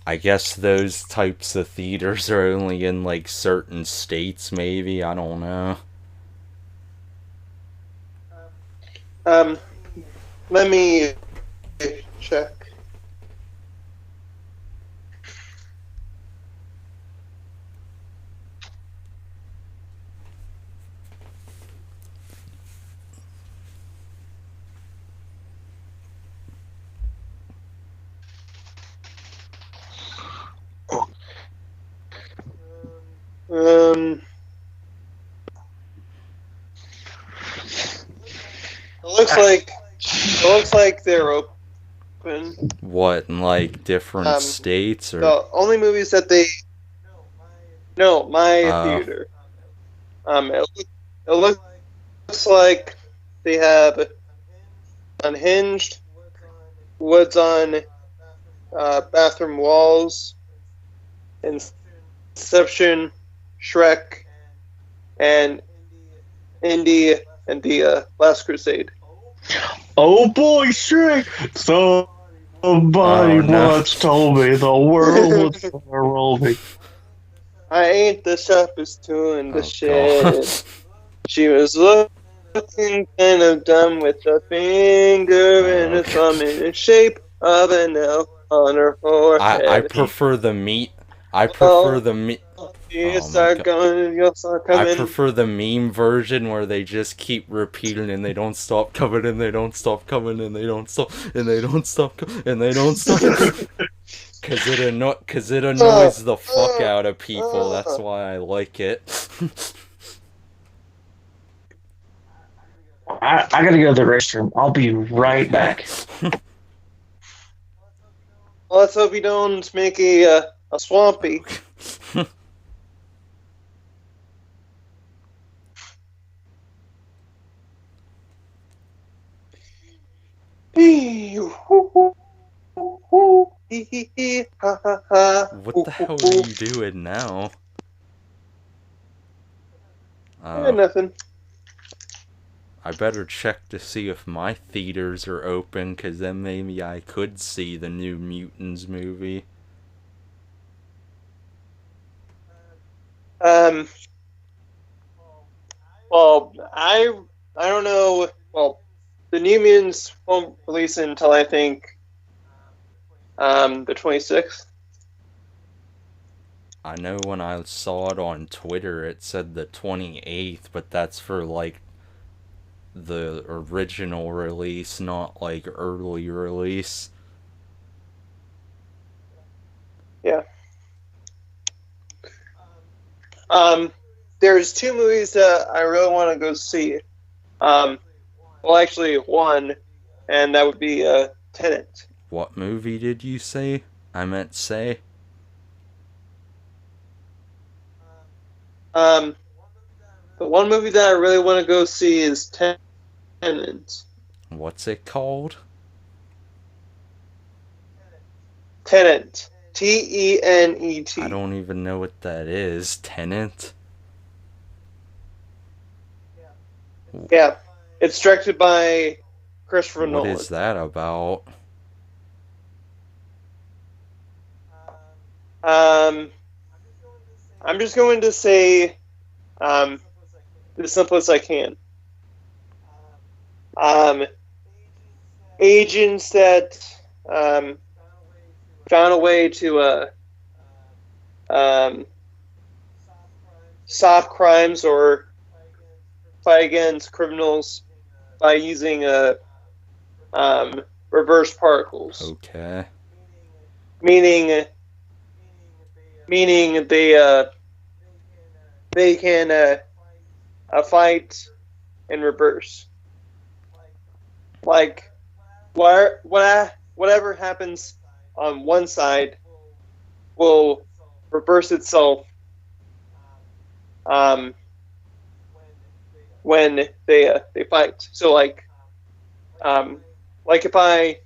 I guess those types of theaters are only in like certain states, maybe. I don't know. Let me check. It looks like they're open. What, in like different states or? The only movies that they theater. It looks like they have Unhinged, Woods on Bathroom Walls, Inception, Shrek, and Indy and the Last Crusade. Oh boy, Shrek! Somebody once told me the world was gonna roll me. I ain't the sharpest tool in the shed. She was looking kind of dumb with a finger and a thumb in the shape of an L on her forehead. I prefer the meat. I prefer the meat. You'll start prefer the meme version where they just keep repeating and they don't stop coming and they don't stop coming and they don't stop and they don't stop and they don't stop. Cause it annoys the fuck out of people. That's why I like it. I gotta go to the restroom. I'll be right back. Well, let's hope you don't make a swampy. What the hell are you doing now? Nothing. I better check to see if my theaters are open, cause then maybe I could see the new Mutants movie. Well, I don't know. Well, the New Mutants won't release until I think the 26th. I know when I saw it on Twitter, it said the 28th, but that's for like the original release, not like early release. Yeah. There's two movies that I really want to go see. Well, actually, one, and that would be Tenet. What movie did you say? I meant say. The one movie that I really want to go see is Tenet. What's it called? Tenet. Tenet. I don't even know what that is. Tenet? Yeah. It's directed by Christopher Nolan. What is that about? I'm just going to say the simplest I can. Agents that found a way to solve crimes or fight against criminals by using reverse particles. Okay. Meaning they can fight in reverse. Like whatever happens on one side will reverse itself when they fight. So like if I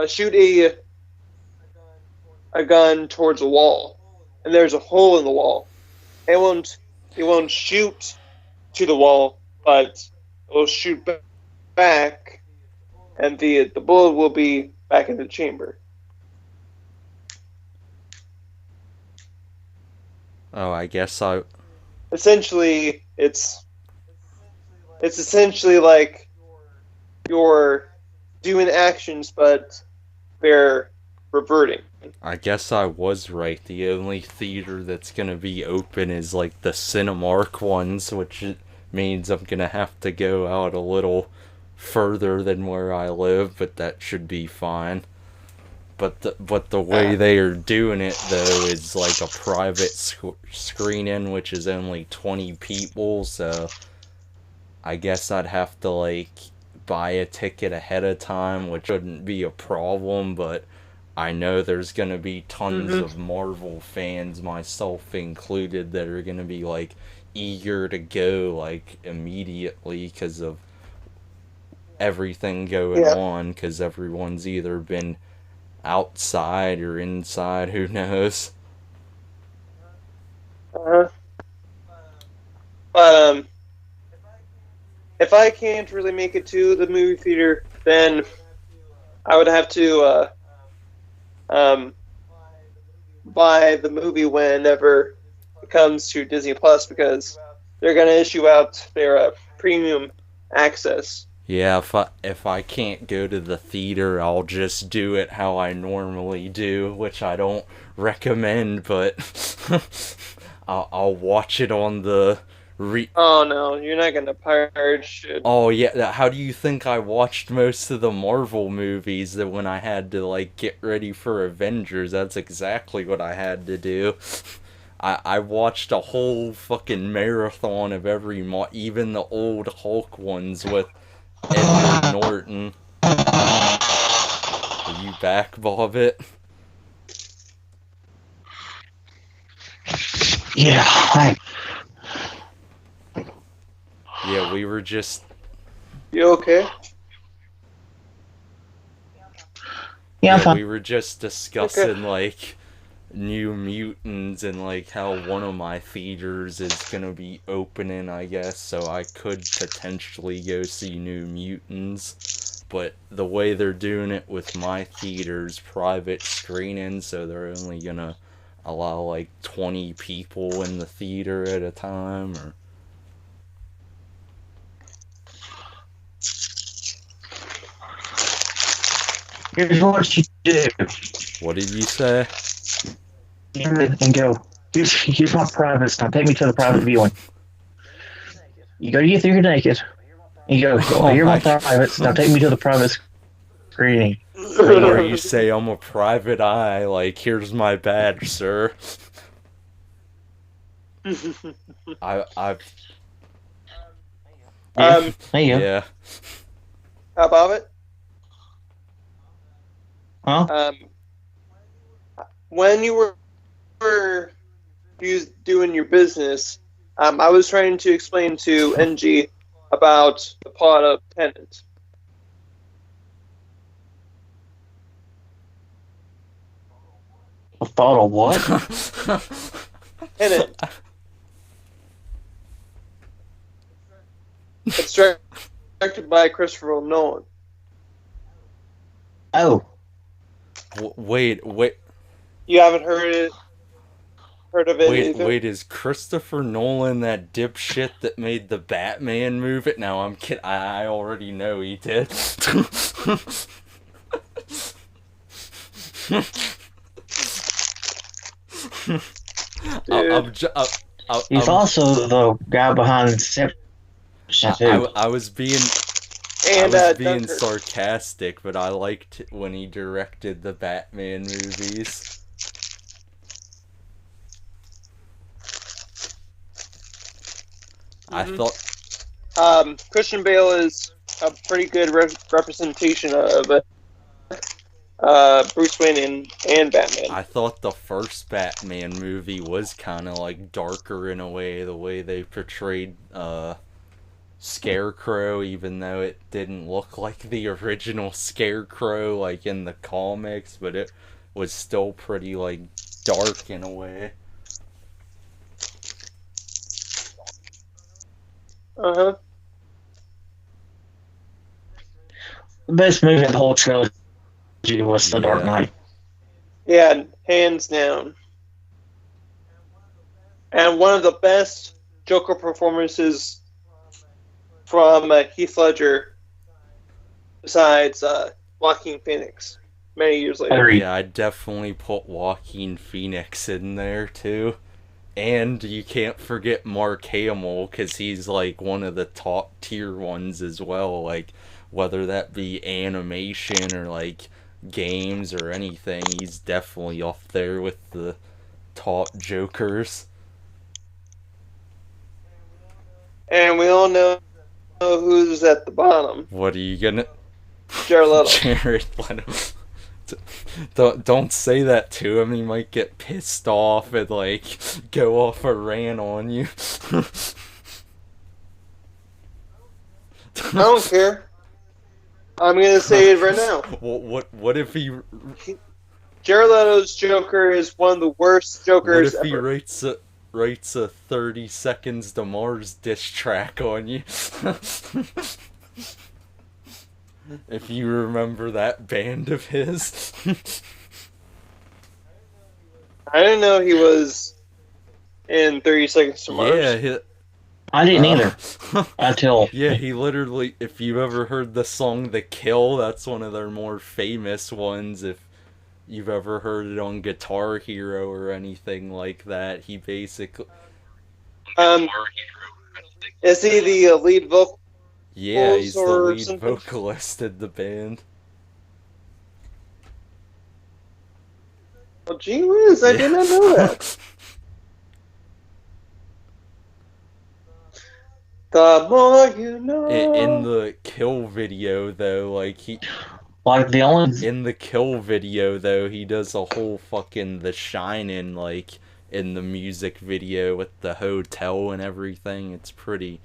shoot a gun towards a wall and there's a hole in the wall, it won't shoot to the wall, but it will shoot back, and the bullet will be back in the chamber. Oh, I guess Essentially, it's essentially like you're doing actions, but they're reverting. I guess I was right. The only theater that's gonna be open is like the Cinemark ones, which means I'm gonna have to go out a little further than where I live, but that should be fine. But the way they are doing it though is like a private screening, which is only 20 people, so I guess I'd have to like buy a ticket ahead of time, which wouldn't be a problem, but I know there's gonna be tons of Marvel fans, myself included, that are gonna be like eager to go like immediately because of everything going on, because everyone's either been outside or inside, who knows. But if I can't really make it to the movie theater, then I would have to buy the movie whenever it comes to Disney Plus, because they're going to issue out their premium access. Yeah, if I can't go to the theater, I'll just do it how I normally do, which I don't recommend, but I'll watch it on the Oh no, you're not gonna pirate shit. Oh yeah, how do you think I watched most of the Marvel movies that when I had to like get ready for Avengers? That's exactly what I had to do. I watched a whole fucking marathon of every even the old Hulk ones with Edward Norton. Are you back, Bobbitt? Yeah, Yeah, we were just... You okay? Yeah, I'm fine. We were just discussing, like, New Mutants and, like, how one of my theaters is gonna be opening, I guess, so I could potentially go see New Mutants. But the way they're doing it with my theater's private screening, so they're only gonna allow, like, 20 people in the theater at a time, or... Here's what you do. What did you say? And go. Here's my private stuff. Take me to the private viewing. You go to your theater naked. And you go, here's my private stuff. Take me to the private screening. Or you say, I'm a private eye, like, here's my badge, sir. I've... Hey, Yeah. How about it? Huh? When you were doing your business, I was trying to explain to NG about the plot of Tenet. I thought of what? Tenet. It's directed by Christopher Nolan. Oh. Wait. You haven't heard of it either? Wait, is Christopher Nolan that dipshit that made the Batman movie? No, I'm kidding. I already know he did. He's also the guy behind Inception. I was being Dunkirk. sarcastic, but I liked when he directed the Batman movies. I thought Christian Bale is a pretty good representation of Bruce Wayne and Batman. I thought the first Batman movie was kind of like darker in a way, the way they portrayed Scarecrow, even though it didn't look like the original Scarecrow like in the comics, but it was still pretty like dark in a way. Uh-huh. The best movie in the whole trilogy was The Dark Knight. Yeah, hands down. And one of the best Joker performances from Heath Ledger, besides Joaquin Phoenix, many years later. Yeah, I'd definitely put Joaquin Phoenix in there too. And you can't forget Mark Hamill, because he's like one of the top tier ones as well, like whether that be animation or like games or anything, he's definitely up there with the top Jokers. And we all know who's at the bottom. What are you gonna... Jared Leto. Jared Leto. Don't say that to him, he might get pissed off and like go off a rant on you. I don't care. I'm gonna say it right now. What if he... Jared Leto's Joker is one of the worst Jokers ever. What if ever. He writes a 30 Seconds to Mars diss track on you? If you remember that band of his. I didn't know he was in 30 Seconds to Mars. Yeah, I didn't either. Until... Yeah, he literally, if you ever heard the song The Kill, that's one of their more famous ones. If you've ever heard it on Guitar Hero or anything like that, he basically... Is he the lead vocal? Yeah, he's the lead something? vocalist in the band. Oh, gee whiz, I did not know that. The more you know. In the Kill video, though, like he... Like the only... In the Kill video, though, he does a whole fucking The Shining, like, in the music video with the hotel and everything. It's pretty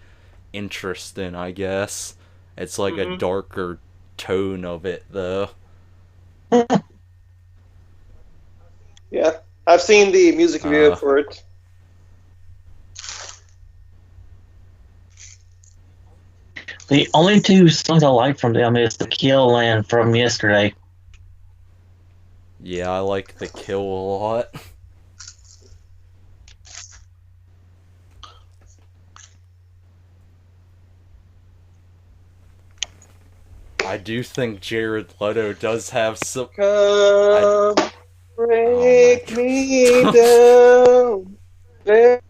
interesting, I guess. It's like a darker tone of it, though. Yeah, I've seen the music video for it. The only two songs I like from them is The Kill and From Yesterday. Yeah, I like The Kill a lot. I do think Jared Leto does have some... Come break me down, burn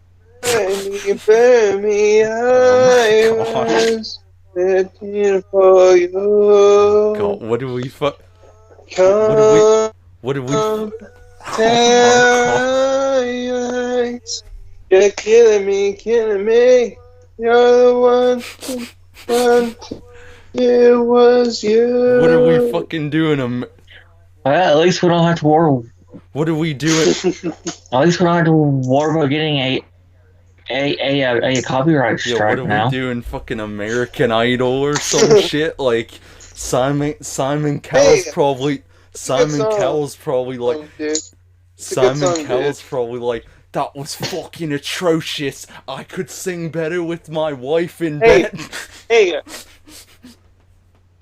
me, I was waiting for you. God, what do we Come, what do we terrorize. You're killing me, you're the one. It was you. What are we fucking doing? At least we don't have to worry. What are we doing? At least we don't have to worry about getting a copyright Yeah, what strike are we now. doing? Fucking American Idol or some shit? Like Simon Hey, Cowell's probably it's a good Simon song, Cowell's probably like dude. It's a good Simon song, dude. Cowell's probably like, that was fucking atrocious. I could sing better with my wife in Hey, bed. hey,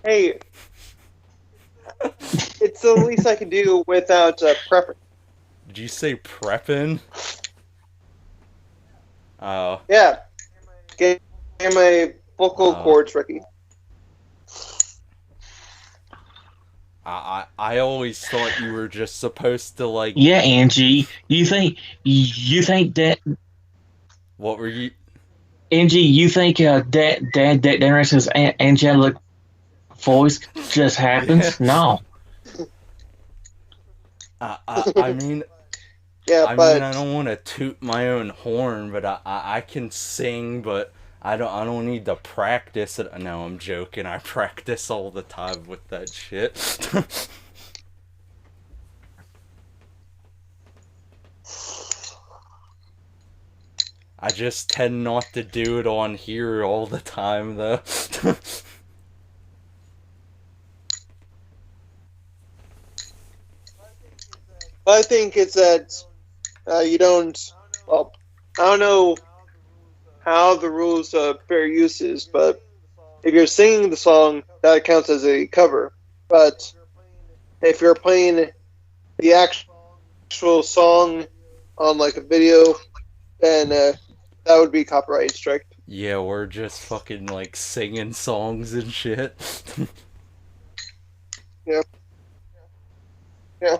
hey. It's the least I can do without preference. Did you say prepping? Oh. Yeah, get my vocal cords, Ricky. I always thought you were just supposed to like. Yeah, Angie, you think that What were you? Angie, you think that Daniel's angelic voice just happens? Yeah. No. I mean, Yeah, I but don't want to toot my own horn, but I can sing, but I don't need to practice it. No, I'm joking. I practice all the time with that shit. I just tend not to do it on here all the time, though. I think it's that you don't. Well, I don't know how the rules of fair use is, but if you're singing the song, that counts as a cover. But if you're playing the actual song on like a video, then that would be copyright strike. Yeah, we're just fucking like singing songs and shit. Yeah. Yeah.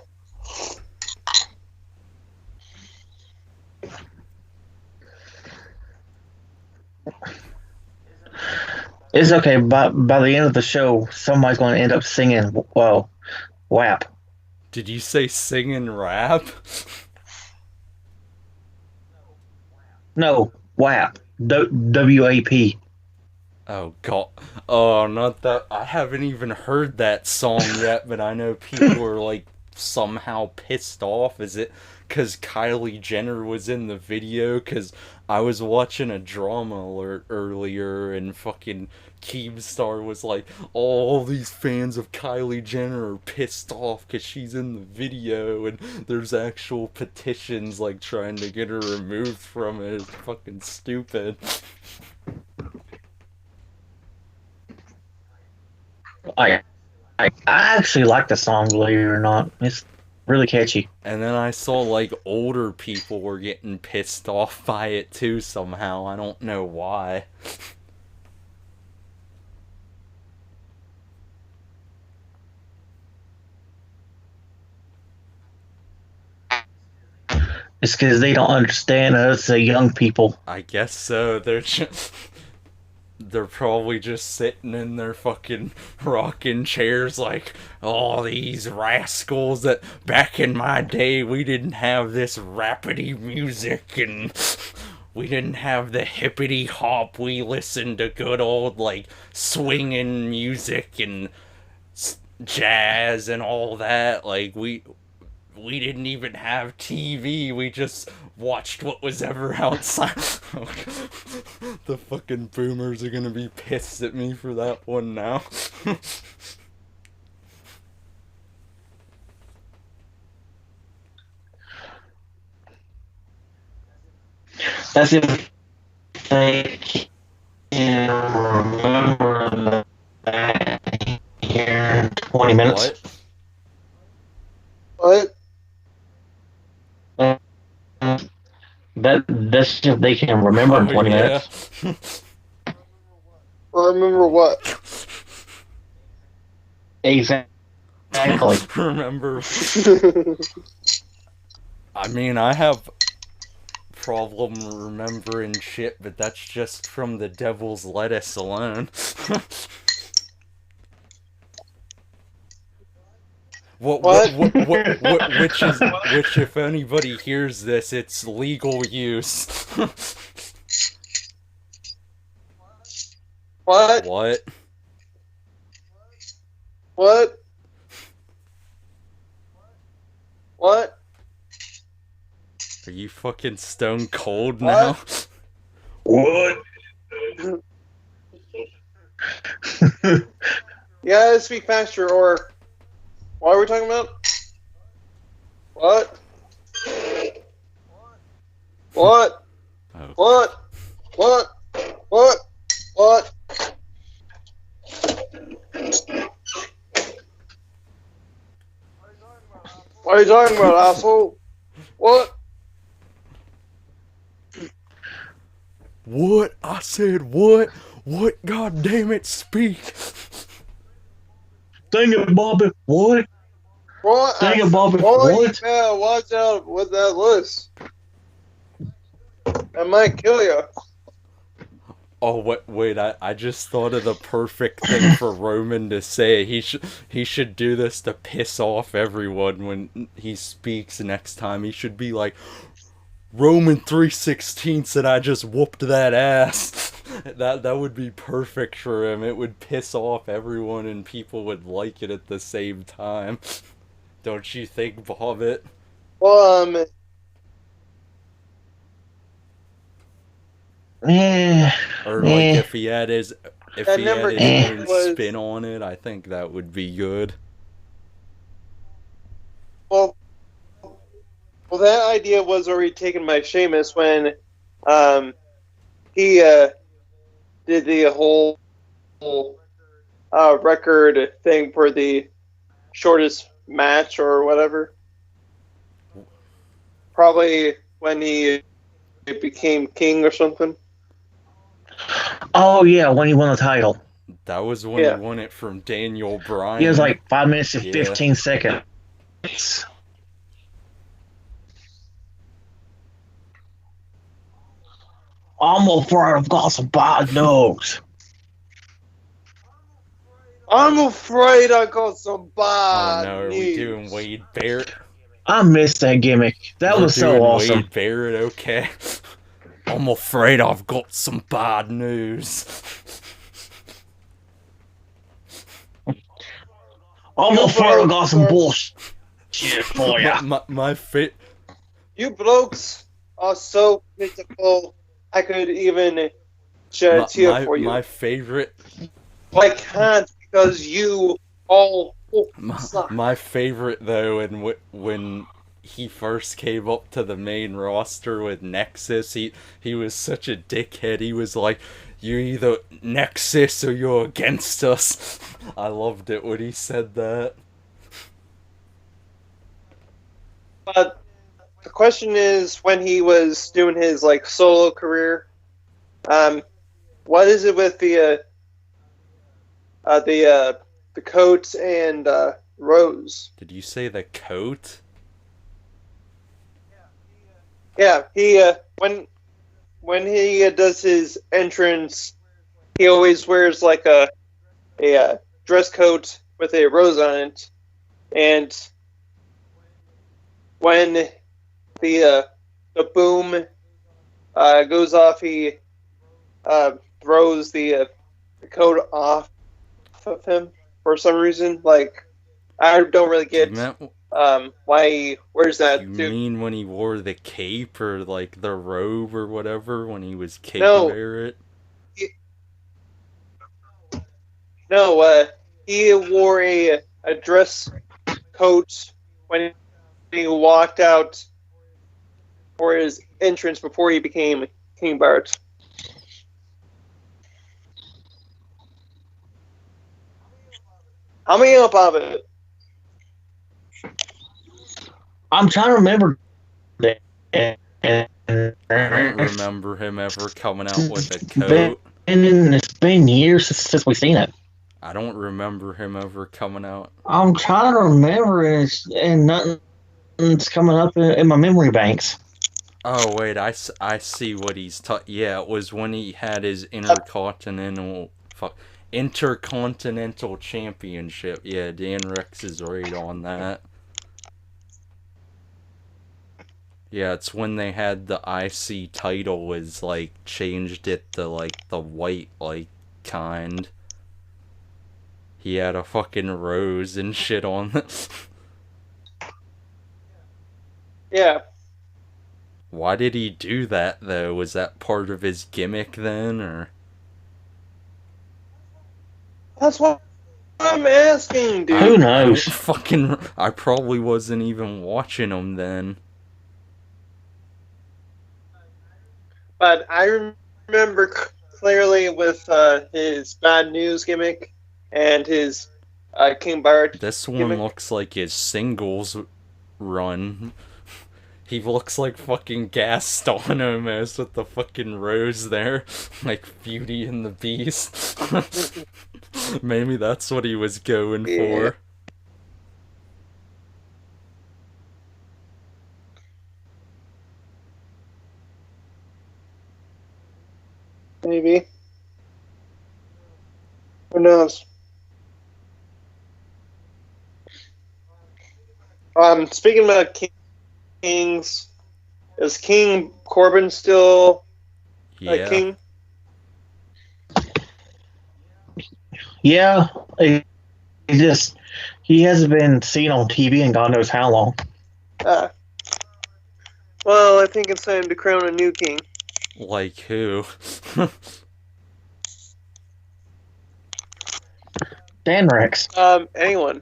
It's okay. By the end of the show, somebody's going to end up singing, well, WAP. Did you say singing rap? No, WAP. WAP. Oh god. Oh, not that. I haven't even heard that song yet, but I know people are like somehow pissed off. Is it because Kylie Jenner was in the video? Because I was watching a drama alert earlier and fucking Keemstar was like, all these fans of Kylie Jenner are pissed off because she's in the video and there's actual petitions like trying to get her removed from it. It's fucking stupid. I, I actually like the song, believe it or not. It's really catchy. And then I saw like older people were getting pissed off by it too somehow. I don't know why. It's because they don't understand us, the young people. I guess so. They're probably just sitting in their fucking rocking chairs like, all these rascals that back in my day we didn't have this rapidy music and we didn't have the hippity hop. We listened to good old like swinging music and jazz and all that. Like we didn't even have TV. We just watched what was ever outside. The fucking boomers are gonna be pissed at me for that one now. That's if they can remember that here in 20 minutes. What? What? That's if they can remember in 20 minutes. Remember what? Exactly. Remember. I mean, I have problem remembering shit, but that's just from the devil's lettuce alone. Which if anybody hears this, it's legal use. What? What? What? What? Are you fucking stone cold now? What? Yeah, speak faster, or what are we talking about? What? What? Oh. What? What? What? What? What are you talking about, asshole? What? What? I said what? What? God damn it, speak! Dang it, Bobbitt. What? What? Dang it, Bobbitt. Boy, you What? better watch out with that list. I might kill you. Oh wait! I just thought of the perfect thing for Roman to say. He should do this to piss off everyone when he speaks next time. He should be like, Roman 3:16 said I just whooped that ass. That would be perfect for him. It would piss off everyone and people would like it at the same time. Don't you think, Bobbitt? Well, Yeah. Or like if he had his number own was- spin on it, I think that would be good. well, that idea was already taken by Sheamus when he did the whole record thing for the shortest match or whatever. Probably when he became king or something. Oh, yeah, when he won the title. That was when Yeah. he won it from Daniel Bryan. He was like 5 minutes and Yeah. 15 seconds. I'm afraid I've got some bad news. I'm afraid I got some Oh bad no, are we news. doing Wade Barrett? I missed that gimmick. That We're was so doing awesome. Wade Barrett, okay. I'm afraid I've got some bad news. I'm afraid I got some bullshit for ya. My fit. You blokes are so pitiful. I could even shed a tear for you. My favorite. But I can't because you all suck. My favorite though, and when he first came up to the main roster with Nexus, he was such a dickhead. He was like, "You're either Nexus or you're against us." I loved it when he said that. But the question is, when he was doing his like solo career, what is it with the coat and Rose? Did you say the coat? Yeah, he when he does his entrance, he always wears like a dress coat with a rose on it, and when the boom goes off, he throws the coat off of him for some reason. Like, I don't really get why he wears that. You too. mean when he wore the cape or like the robe or whatever when he was Cape No. Barrett? No, he wore a dress coat when he walked out for his entrance before he became King Bart. How many up of it? I'm trying to remember. I don't remember him ever coming out with a coat. It's been years since we've seen it. I don't remember him ever coming out. I'm trying to remember, and nothing's coming up in my memory banks. Oh wait, I see what he's yeah, it was when he had his intercontinental championship. Yeah, Dan Rex is right on that. Yeah, it's when they had the IC title was like changed it to like the white like kind. He had a fucking rose and shit on it. Yeah. Why did he do that, though? Was that part of his gimmick then, or? That's what I'm asking, Who dude. I don't knows? fucking. I probably wasn't even watching him then. But I remember clearly with his bad news gimmick and his King Barrett This one gimmick. looks like his singles run. He looks like fucking Gaston almost with the fucking rose there. Like Beauty and the Beast. Maybe that's what he was going Yeah. for. Maybe. Who knows? Speaking about kings, is King Corbin still a Yeah. king? Yeah, he hasn't been seen on TV in God knows how long. Well, I think it's time to crown a new king. Like who? Dan Rex. Anyone.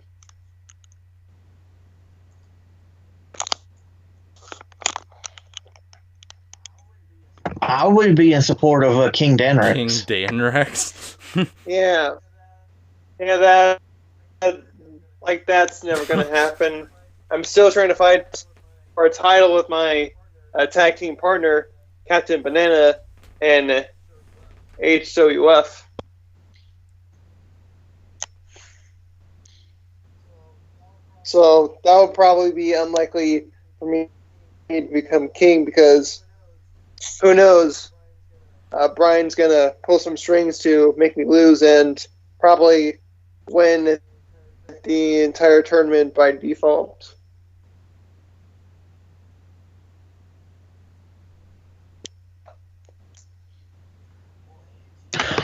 I would be in support of King Dan Rex. King Dan Rex. Yeah. Yeah, that's never gonna happen. I'm still trying to fight for a title with my tag team partner, Captain Banana, and HWF. So that would probably be unlikely for me to become king because who knows? Brian's gonna pull some strings to make me lose and probably win the entire tournament by default.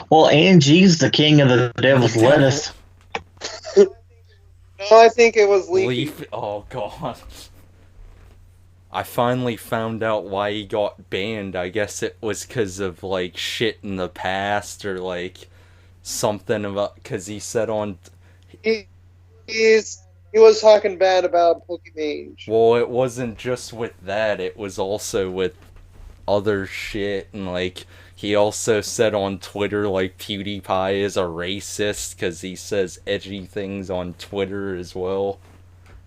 Well, Angie's the king of the devil's lettuce. No, I think it was Leafy. Oh god. I finally found out why he got banned. I guess it was because of like shit in the past or like something about because he said on. He was talking bad about Pokemage. Well, it wasn't just with that. It was also with other shit and like he also said on Twitter like PewDiePie is a racist because he says edgy things on Twitter as well.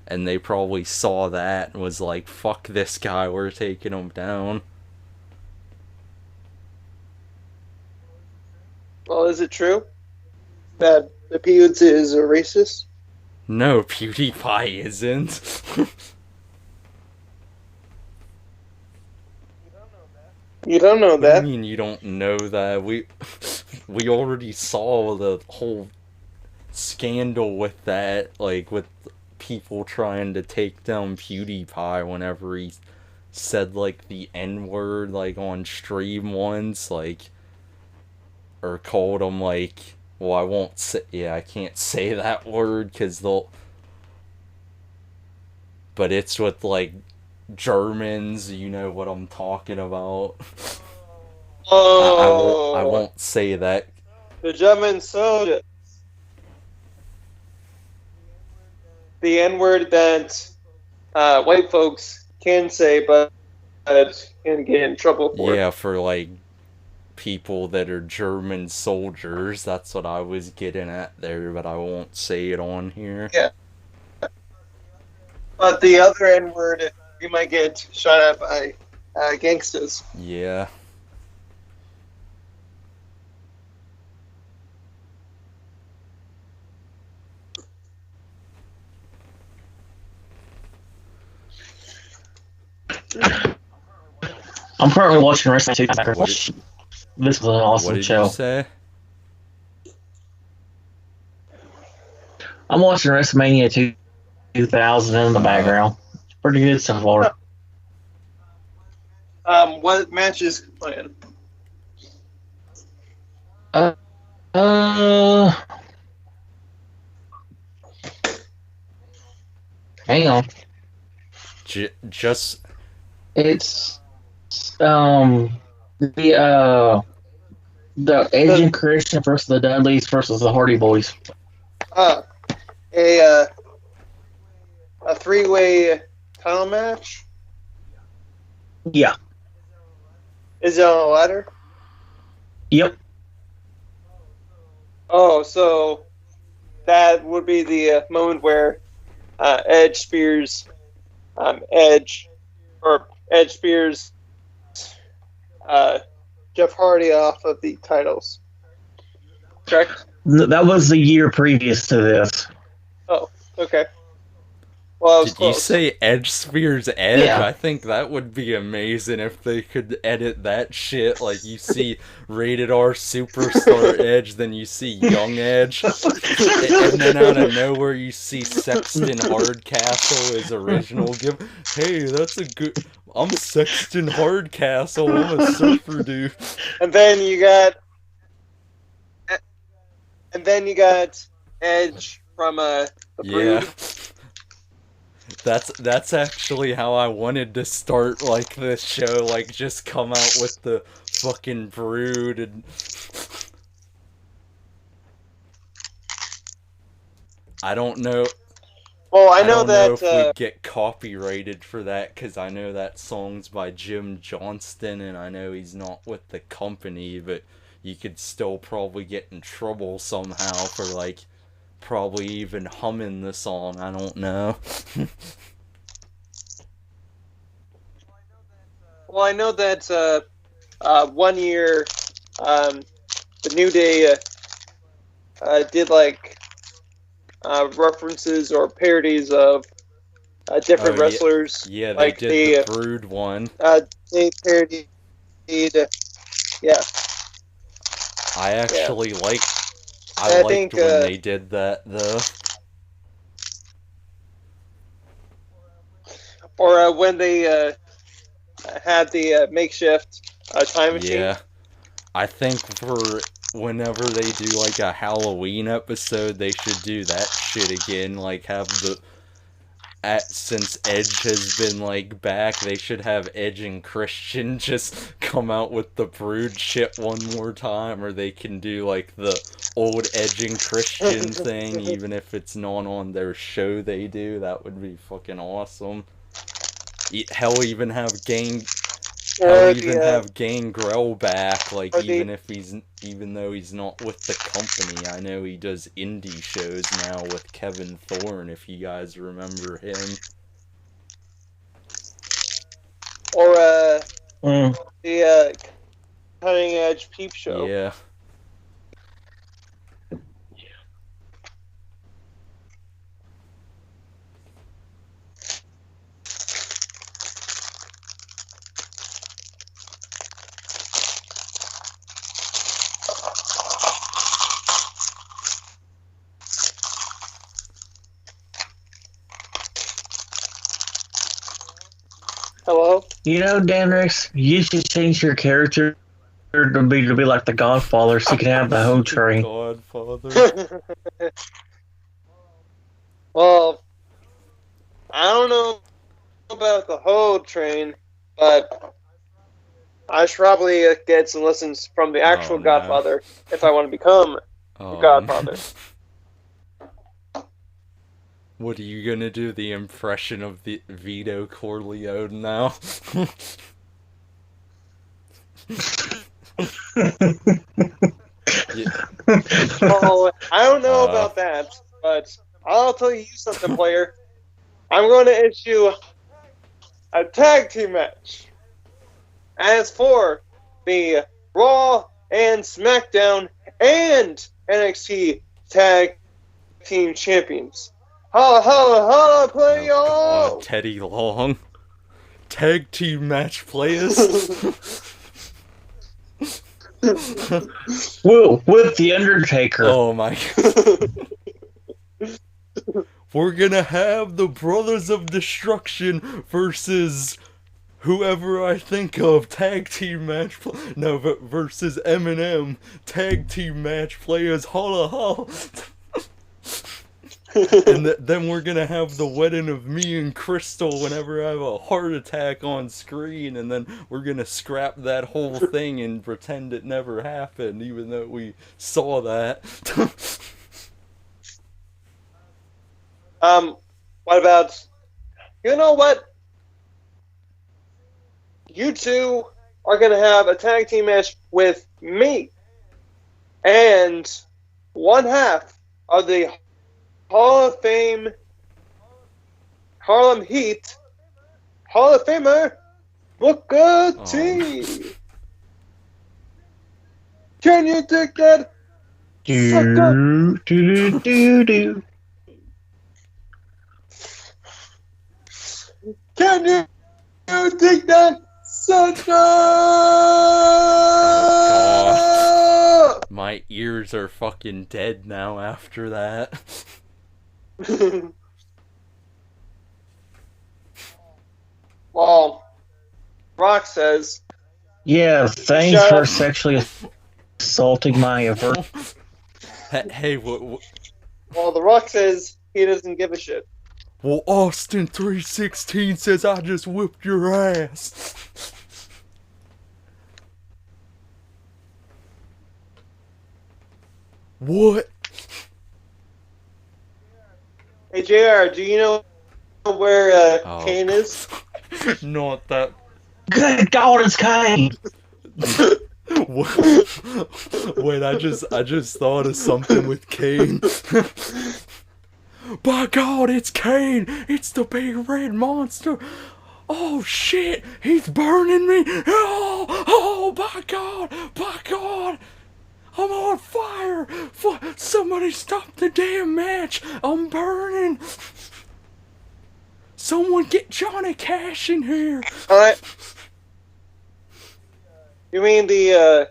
And they probably saw that and was like, fuck this guy, we're taking him down. Well, is it true that the Pewds is a racist? No, PewDiePie isn't. You don't know What do that. you mean you don't know that? We already saw the whole scandal with that, like with people trying to take down PewDiePie whenever he said like the N-word like on stream once, like or called him like well I won't say I can't say that word because they'll but it's with like Germans, you know what I'm talking about. Oh, I won't say that. the German soda. The N-word that white folks can say, but can get in trouble for. Yeah, for like people that are German soldiers. That's what I was getting at there, but I won't say it on here. Yeah. But the other N-word, you might get shot at by gangsters. Yeah. I'm currently watching Wrestling 2000. This was an What awesome did show. you say? I'm watching WrestleMania 2000 in the background. Pretty good so far. What match is playing? Hang on. Just It's the Edge and Christian versus the Dudleys versus the Hardy Boys. A a three-way title match. Yeah. Is it on a ladder? Yep. Oh, so that would be the moment where Edge spears Edge spears Jeff Hardy off of the titles. Correct? That was the year previous to this. Oh, okay. Well, Did close. you say Edge spears Edge? Yeah. I think that would be amazing if they could edit that shit. Like, you see Rated R Superstar Edge, then you see Young Edge, and then out of nowhere you see Sexton Hardcastle as original. Hey, that's a good... I'm Sexton Hardcastle, I'm a surfer dude. And then you got Edge from the Yeah. Brood. That's actually how I wanted to start, like, this show, like, just come out with the fucking Brood and... I don't know... Well, I I know don't know that if we get copyrighted for that, because I know that song's by Jim Johnston, and I know he's not with the company, but you could still probably get in trouble somehow for, like, probably even humming the song, I don't know. Well, I know that 1 year the New Day did like references or parodies of different wrestlers. Yeah, they like did the Brood one. They parodied. Yeah. I actually liked I when think, they did that, though. Or when they had the makeshift time machine. Yeah. I think for whenever they do, like, a Halloween episode, they should do that shit again. Like, have the... since Edge has been, like, back, they should have Edge and Christian just come out with the Brood shit one more time, or they can do, like, the old Edge and Christian thing, even if it's not on their show they do. That would be fucking awesome. Hell, even have Gangrel back, like, even though he's not with the company. I know he does indie shows now with Kevin Thorne, if you guys remember him. Or the Cutting Edge Peep Show. Yeah. Hello? You know, Danrix, you should change your character to be like the Godfather, so you can have the whole train. Godfather. Well, I don't know about the whole train, but I should probably get some lessons from the actual no. Godfather if I want to become the Godfather. What are you gonna do? The impression of the Vito Corleone now? Oh, I don't know about that, but I'll tell you something, player. I'm going to issue a tag team match. As for the Raw and SmackDown and NXT tag team champions. Holla, holla, holla, play y'all! Teddy Long. Tag team match players. Whoa, with The Undertaker. Oh my god. We're gonna have the Brothers of Destruction versus whoever I think of, tag team match versus Eminem, tag team match players, holla holla. And then we're gonna have the wedding of me and Crystal whenever I have a heart attack on screen, and then we're gonna scrap that whole thing and pretend it never happened, even though we saw that. What about, you know what? You two are going to have a tag team match with me and one half of the Hall of Fame Harlem Heat Hall of Famer Booker T. Can you take that? Do, do, do, do. Can you take that, sucker? Oh, my ears are fucking dead now after that. Well, Rock says, Yeah, thanks for sexually assaulting my aversion. Hey, what? Well, The Rock says he doesn't give a shit. Well, Austin 316 says I just whipped your ass. What? Hey, JR, do you know where Kane is? Not that. Good God, it's Kane! Wait, I just thought of something with Kane. By God, it's Kane! It's the big red monster! Oh shit! He's burning me! Oh, by God! By God! I'm on fire! Somebody stop the damn match! I'm burning! Someone get Johnny Cash in here! Alright. You mean the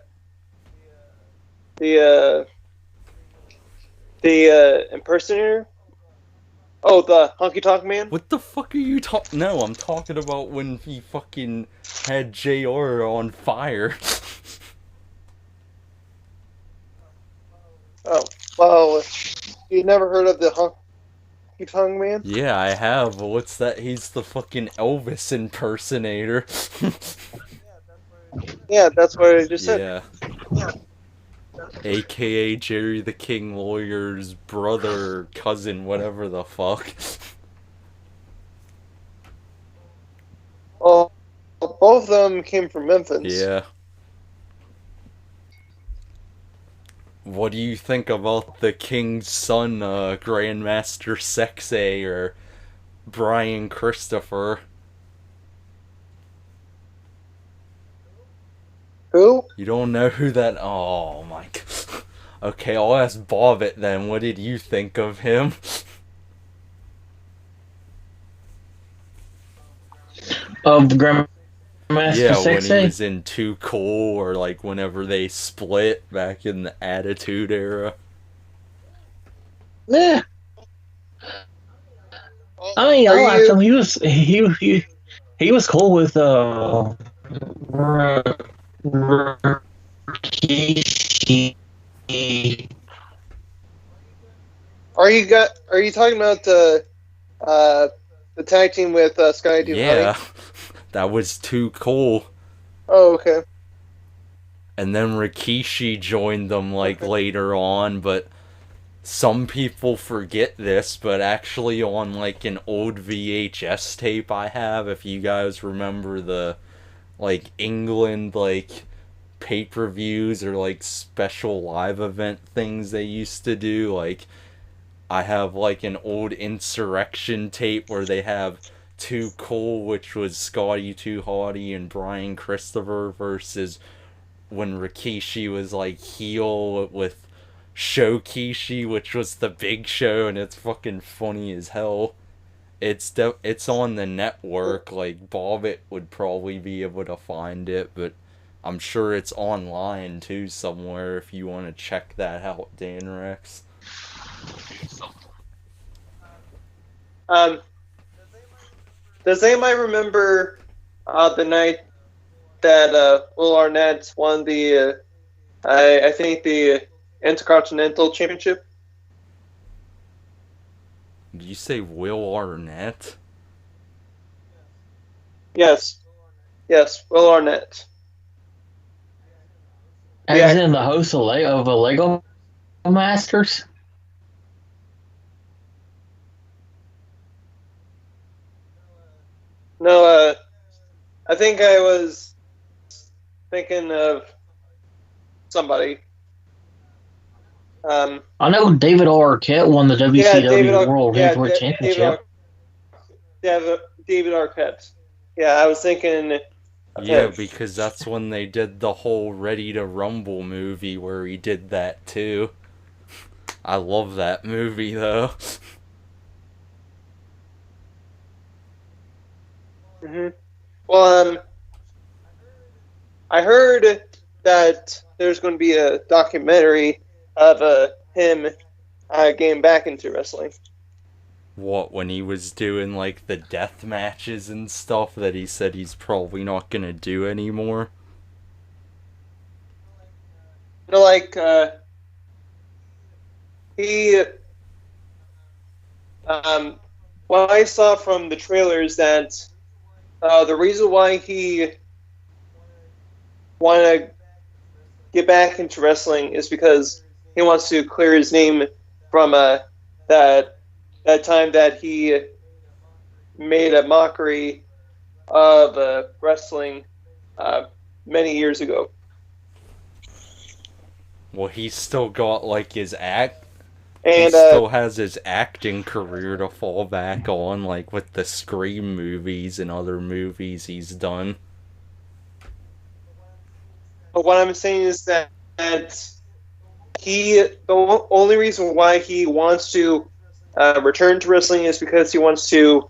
impersonator? Oh, the honky tonk man? What the fuck are you talking? No, I'm talking about when he fucking had JR on fire. Oh, well, you never heard of the honky tonk man? Yeah, I have. What's that? He's the fucking Elvis impersonator. Yeah, that's what I just said. Yeah. AKA Jerry the King Lawyer's brother, cousin, whatever the fuck. Well, both of them came from Memphis. Yeah. What do you think about the King's son, Grandmaster Sexay, or Brian Christopher? Who? You don't know who that... Oh my God. Okay, I'll ask Bobbitt then. What did you think of him? Of Grandmaster Yeah, when Sexay? he was in Too Cool, or like whenever they split back in the Attitude Era. Yeah. I mean, I liked him. He was cool with Rikishi. Are you talking about the tag team with Sky Dude? Yeah, that was Too Cool. Oh, okay. And then Rikishi joined them later on, but some people forget this, but actually on like an old VHS tape I have, if you guys remember the England pay-per-views or special live event things they used to do, I have an old Insurrection tape where they have Too Cool, which was Scotty Too Hottie and Brian Christopher, versus when Rikishi was heel with Shokishi, which was the Big Show, and it's fucking funny as hell. It's on the network. Bobbitt would probably be able to find it, but I'm sure it's online too somewhere if you want to check that out, Dan Rex. Does anybody remember the night that Will Arnett won the I think the Intercontinental Championship? Did you say Will Arnett? Yes, Will Arnett. As in the host of a Lego Masters? No, I think I was thinking of somebody. I know David Arquette won the WCW World Heavyweight Championship. David Arquette. Yeah, I was thinking. Yeah, because that's when they did the whole Ready to Rumble movie where he did that too. I love that movie though. Mm-hmm. Well, I heard that there's going to be a documentary of him getting back into wrestling. What, when he was doing like the death matches and stuff that he said he's probably not gonna do anymore? Like he what I saw from the trailers that the reason why he wanted to get back into wrestling is because he wants to clear his name from that time that he made a mockery of wrestling many years ago. Well, he's still got like his act. And he still has his acting career to fall back on, like with the Scream movies and other movies he's done. But what I'm saying is that the only reason why he wants to return to wrestling is because he wants to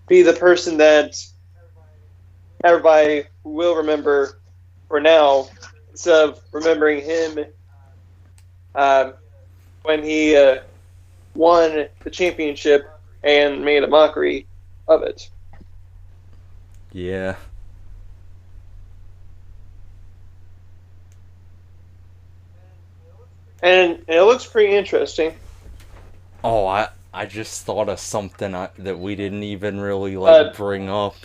be the person that everybody will remember for now, instead of remembering him when he won the championship and made a mockery of it. Yeah. And it looks pretty interesting. Oh, I just thought of something that we didn't even really bring up.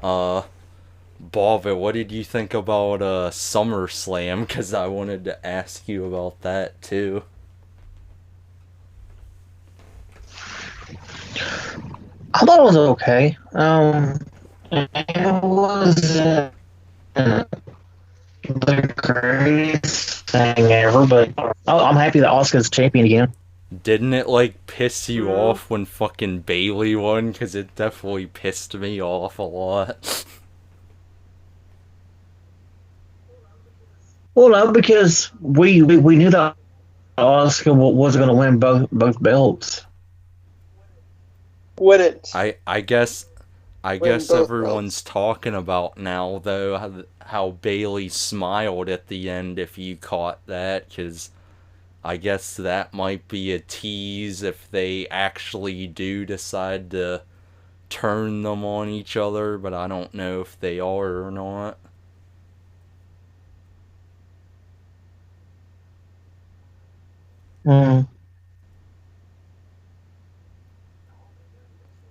Bobbitt, what did you think about SummerSlam? Because I wanted to ask you about that too. I thought it was okay. It wasn't the greatest thing ever, but I'm happy that Asuka's champion again. Didn't it like piss you off when fucking Bayley won? Because it definitely pissed me off a lot. Well, no, because we knew that Asuka was going to win both belts. Wouldn't. I guess everyone's talking about now though how Bayley smiled at the end, if you caught that, because I guess that might be a tease if they actually do decide to turn them on each other, but I don't know if they are or not. I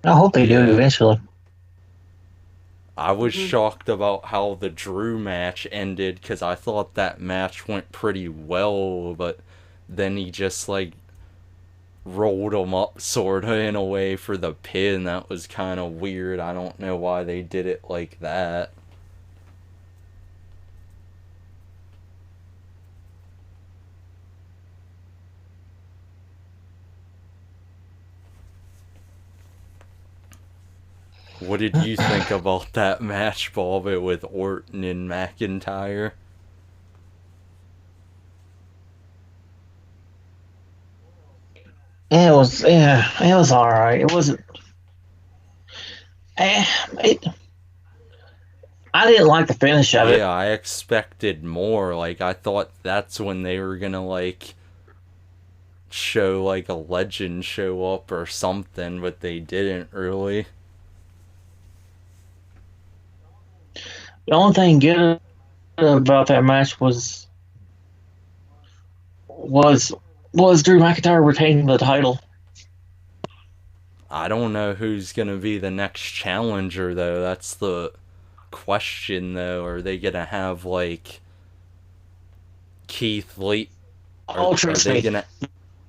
hope they do eventually. I was shocked about how the Drew match ended, because I thought that match went pretty well, but then he just like rolled him up sorta in a way for the pin. That was kind of weird. I don't know why they did it like that. What did you think about that match, Bobbitt, with Orton and McIntyre? It was all right. It wasn't. I didn't like the finish of it. Yeah, I expected more. Like, I thought that's when they were gonna like show like a legend show up or something, but they didn't really. The only thing good about that match was Drew McIntyre retaining the title. I don't know who's gonna be the next challenger though. That's the question though. Are they gonna have like Keith Lee? Oh, Are trust they me, gonna?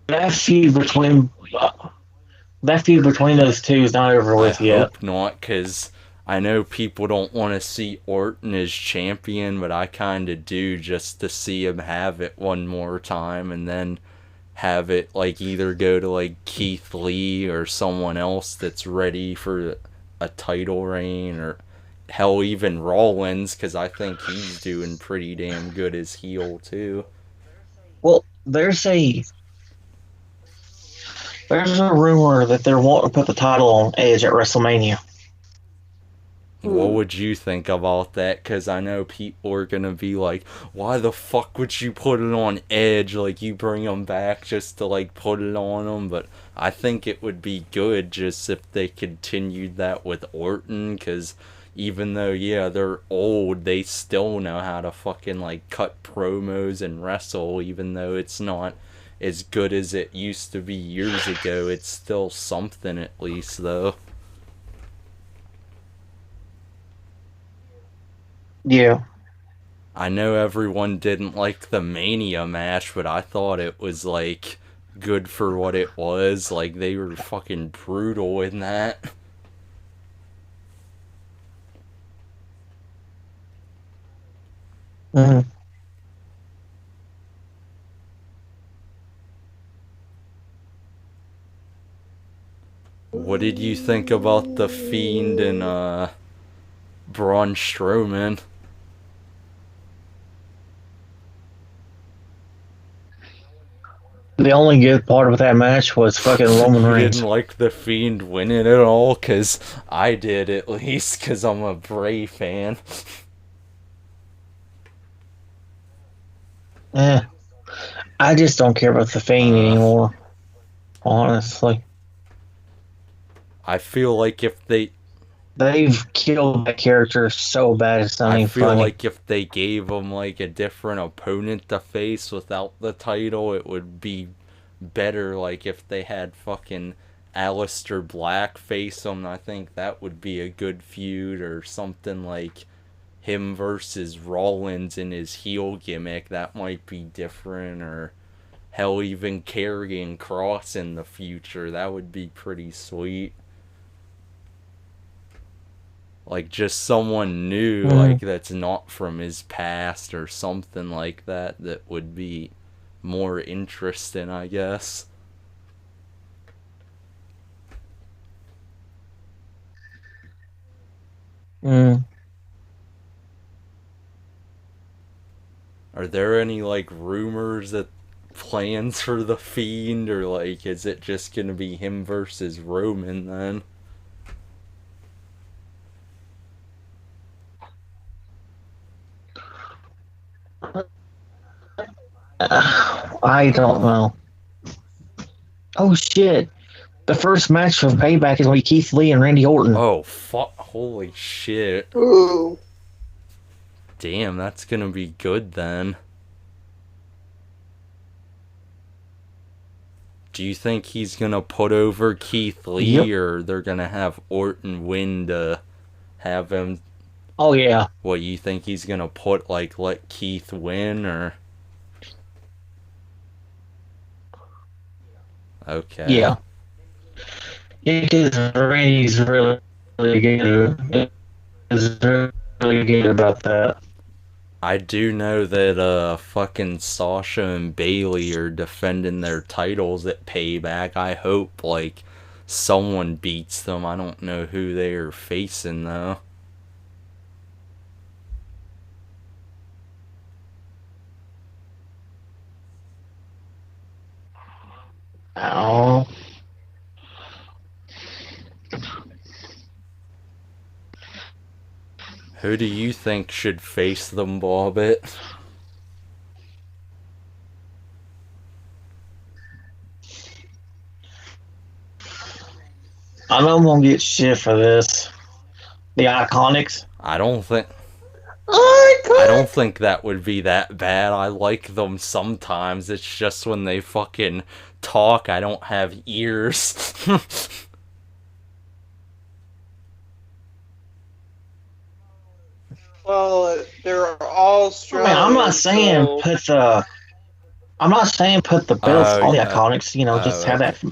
that feud between those two is not over I with yet. hope not, because I know people don't want to see Orton as champion, but I kind of do, just to see him have it one more time and then have it like either go to like Keith Lee or someone else that's ready for a title reign, or hell, even Rollins, because I think he's doing pretty damn good as heel too. Well, there's a rumor that they're wanting to put the title on Edge at WrestleMania. What would you think about that? Because I know people are going to be like, why the fuck would you put it on Edge? Like, you bring him back just to, like, put it on him. But I think it would be good just if they continued that with Orton. Because even though, yeah, they're old, they still know how to fucking, like, cut promos and wrestle. Even though it's not as good as it used to be years ago. It's still something at least, though. Yeah. I know everyone didn't like the Mania match, but I thought it was, like, good for what it was. Like, they were fucking brutal in that. Mm-hmm. What did you think about The Fiend and, Braun Strowman? The only good part of that match was fucking Roman You Reigns. didn't like The Fiend winning at all? Because I did, at least, because I'm a Bray fan. I just don't care about the Fiend anymore, honestly. I feel like if They've killed that character so bad it's not I even feel funny. like if they gave him like a different opponent to face without the title, it would be better. Like if they had fucking Aleister Black face him, I think that would be a good feud, or something like him versus Rollins in his heel gimmick. That might be different, or hell, even carrying Cross in the future. That would be pretty sweet. Like just someone new, like that's not from his past or something like that, that would be more interesting, I guess. Mm. Are there any like rumors that plans for the Fiend, or like is it just gonna be him versus Roman then? I don't know. Oh shit! The first match of Payback is going to be Keith Lee and Randy Orton. Oh fuck! Holy shit! Ooh. Damn, that's gonna be good then. Do you think he's gonna put over Keith Lee, Yep. or they're gonna have Orton win to have him? Oh yeah. What, you think he's gonna put like let Keith win, or? Okay. Yeah. Because Randy's really good. Is really good about that. I do know that fucking Sasha and Bailey are defending their titles at Payback. I hope like someone beats them. I don't know who they are facing though. Oh. Who do you think should face them, Bobbitt? I know I'm gonna get shit for this. The Iconics. I don't think that would be that bad. I like them sometimes. It's just when they fucking talk, I don't have ears. Well, they're all I Australian. mean, I'm not saying put the belts Oh on the yeah. Iconics. You know, just have that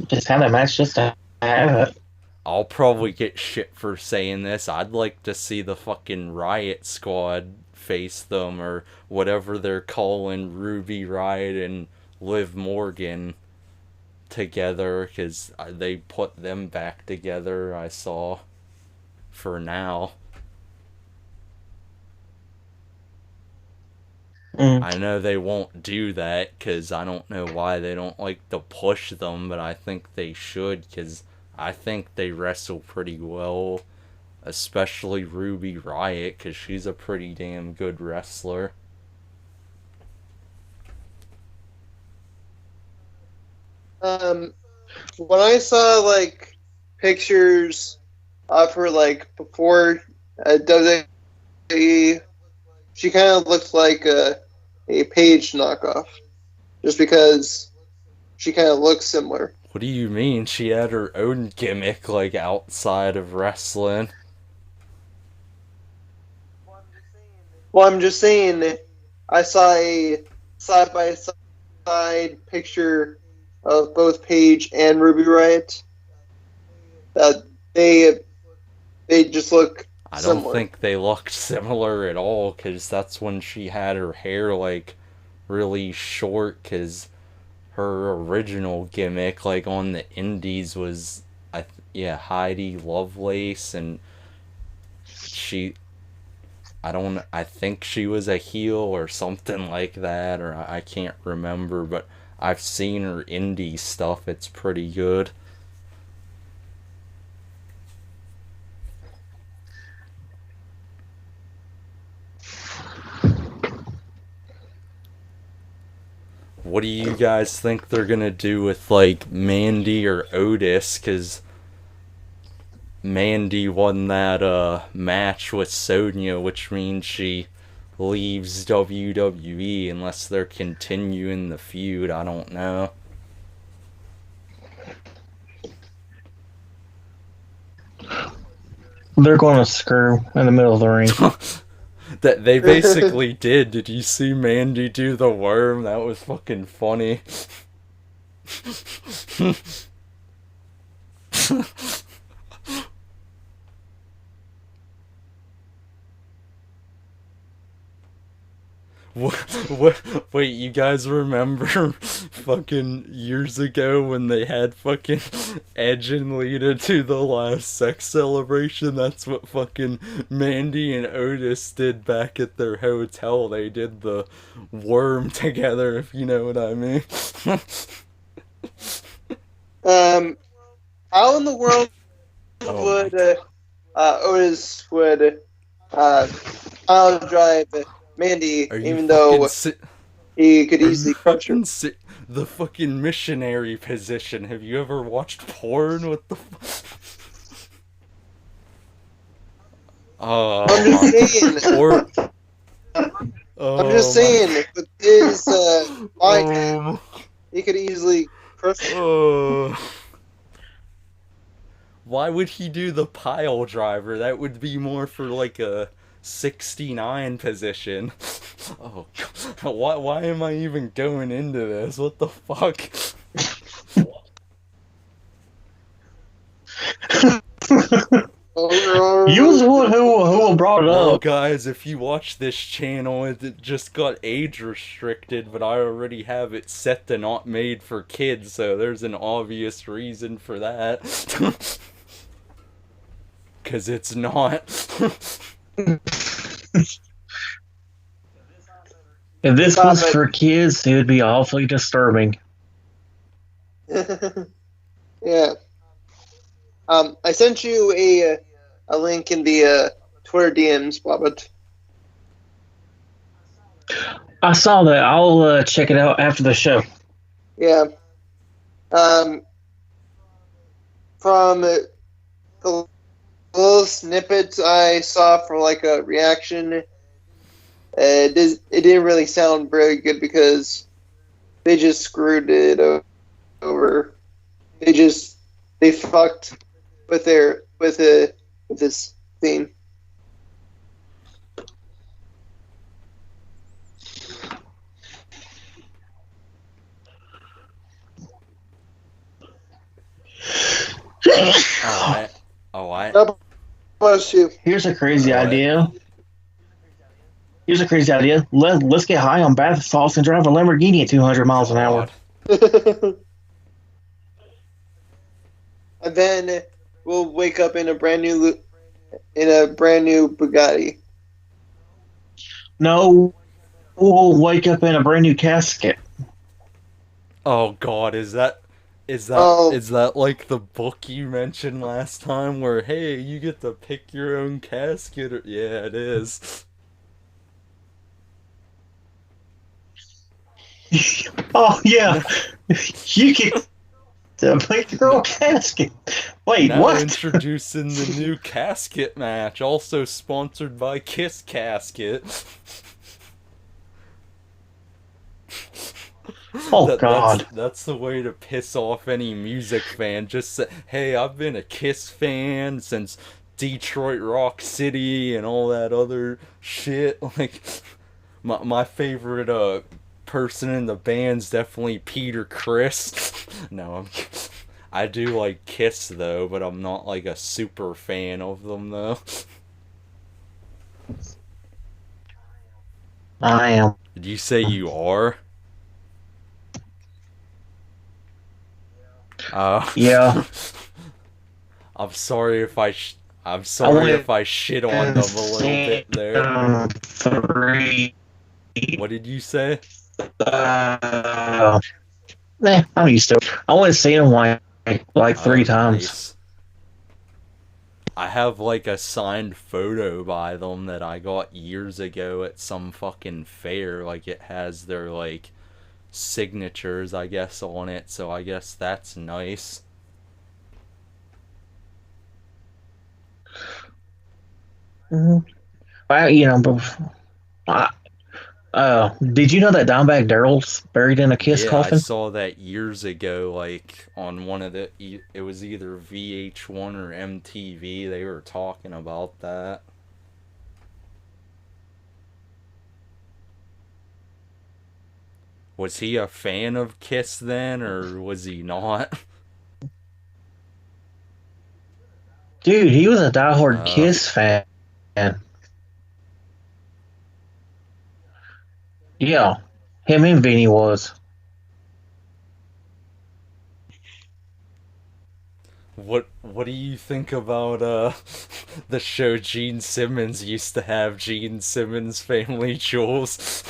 match just to have it. I'll probably get shit for saying this. I'd like to see the fucking Riot Squad face them, or whatever they're calling Ruby Riot and Liv Morgan together, because they put them back together, I saw, for now. I know they won't do that, because I don't know why they don't like to push them, but I think they should, because I think they wrestle pretty well, especially Ruby Riot, because she's a pretty damn good wrestler. When I saw like pictures of her like before WWE, she kind of looked like a Paige knockoff, just because she kind of looks similar. What do you mean? She had her own gimmick, like, outside of wrestling. Well, I'm just saying, I saw a side by side picture of both Paige and Ruby Riot. They just look I don't similar. think they looked similar at all, because that's when she had her hair, like, really short, because her original gimmick, like, on the indies was, Heidi Lovelace, and I think she was a heel or something like that, or I can't remember, but I've seen her indie stuff. It's pretty good. What do you guys think they're gonna do with, like, Mandy or Otis? Because Mandy won that match with Sonya, which means she leaves WWE unless they're continuing the feud. I don't know. They're going to screw in the middle of the ring. That they basically did. Did you see Mandy do the worm? That was fucking funny. Wait, you guys remember fucking years ago when they had fucking Edge and Lita to the last sex celebration? That's what fucking Mandy and Otis did back at their hotel. They did the worm together, if you know what I mean. How in the world would Otis would pile drive Mandy, even though he could easily crush her? The fucking missionary position. Have you ever watched porn? What the I'm just saying. I'm just saying, with his mind, he could easily crush her. Why would he do the pile driver? That would be more for like a 69 position. Oh, God. Why am I even going into this? What the fuck? You was the one who brought it up. Well, guys, if you watch this channel, it just got age restricted, but I already have it set to not made for kids, so there's an obvious reason for that. Because it's not. If this was for kids, it would be awfully disturbing. Yeah. I sent you a link in the Twitter DMs, Bobbitt. I saw that. I'll check it out after the show. Yeah. From the little snippets I saw for like a reaction, it didn't really sound very good because they just screwed it over. They fucked with this theme. God bless you. Here's a crazy What? idea. Let's get high on bath salts and drive a Lamborghini at 200 miles an hour. God. And then we'll wake up in a brand new Bugatti. No, we'll wake up in a brand new casket. Oh God, is that Oh. like the book you mentioned last time where, hey, you get to pick your own casket? Or... Yeah, it is. Oh yeah, you get to pick your own casket. Wait, Now what? introducing the new casket match, also sponsored by Kiss Casket. Oh God. That's the way to piss off any music fan. Just say, hey, I've been a Kiss fan since Detroit Rock City and all that other shit. Like, my favorite person in the band's definitely Peter Criss. No, I do like Kiss though, but I'm not like a super fan of them though. I am. Did you say you are? Yeah. I'm sorry if I'm I sorry went if I shit on them a little bit there. 3. What did you say? I'm used to it. I want to see him like 3 times. Nice. I have like a signed photo by them that I got years ago at some fucking fair. Like it has their like signatures, I guess, on it. So I guess that's nice. Mm-hmm. Well, did you know that Dimebag Darrell's buried in a Kiss Yeah, I coffin? saw that years ago, like on one of the. It was either VH1 or MTV. They were talking about that. Was he a fan of Kiss then, or was he not? Dude, he was a diehard Uh, Kiss fan. Yeah, him and Vinny was. what do you think about the show Gene Simmons used to have, Gene Simmons Family Jewels?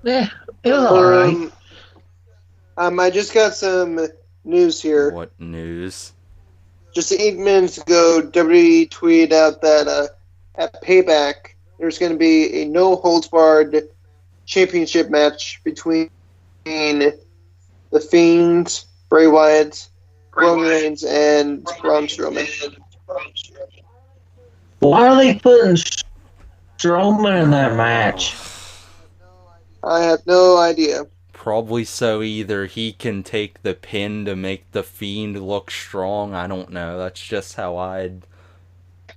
Yeah, it was alright. I just got some news here. What news? Just 8 minutes ago, WWE tweeted out that at Payback, there's going to be a no holds barred championship match between The Fiend, Bray Wyatt, Roman Reigns, and Braun Strowman. Why are they putting Strowman in that match? I have no idea. Probably so either he can take the pin to make the Fiend look strong. I don't know. That's just how I'd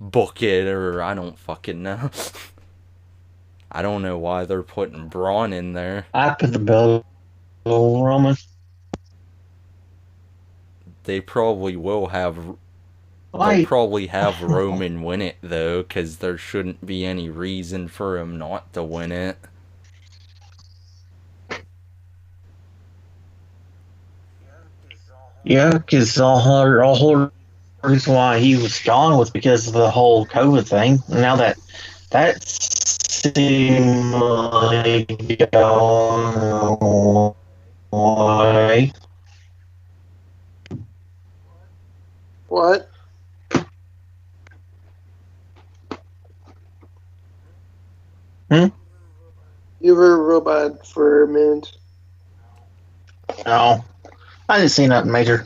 book it, or I don't fucking know. I don't know why they're putting Braun in there. I put the belt on Roman. They probably will have. They'll Like, probably have Roman win it though, because there shouldn't be any reason for him not to win it. yeah, because all whole reason why he was gone was because of the whole COVID thing. Now that seems like going away. What? You were a robot for a minute. No, I didn't see nothing major.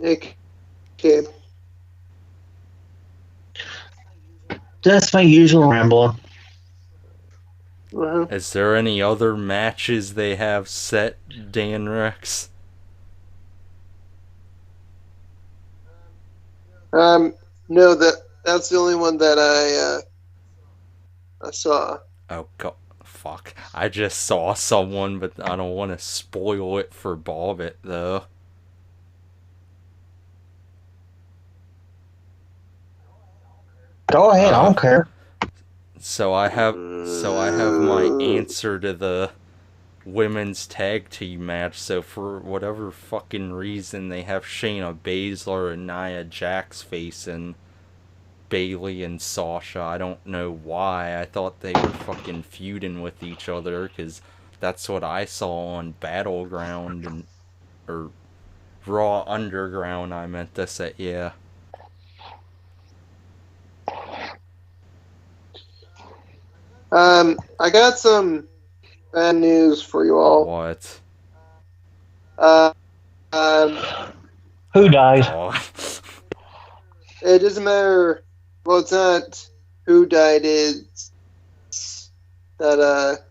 Okay. That's my usual rambling. Uh-huh. Is there any other matches they have set, Dan Rex? No, that's the only one that I saw. Oh, God. fuck. I just saw someone, but I don't want to spoil it for Bobbitt, though. Go ahead, I don't care. So I have my answer to the women's tag team match. So for whatever fucking reason, they have Shayna Baszler and Nia Jax facing Bailey and Sasha. I don't know why. I thought they were fucking feuding with each other, because that's what I saw on Battleground or Raw Underground. I meant to say, yeah. I got some bad news for you all. What? Who died? Oh. It doesn't matter. Well, it's not who died. It's that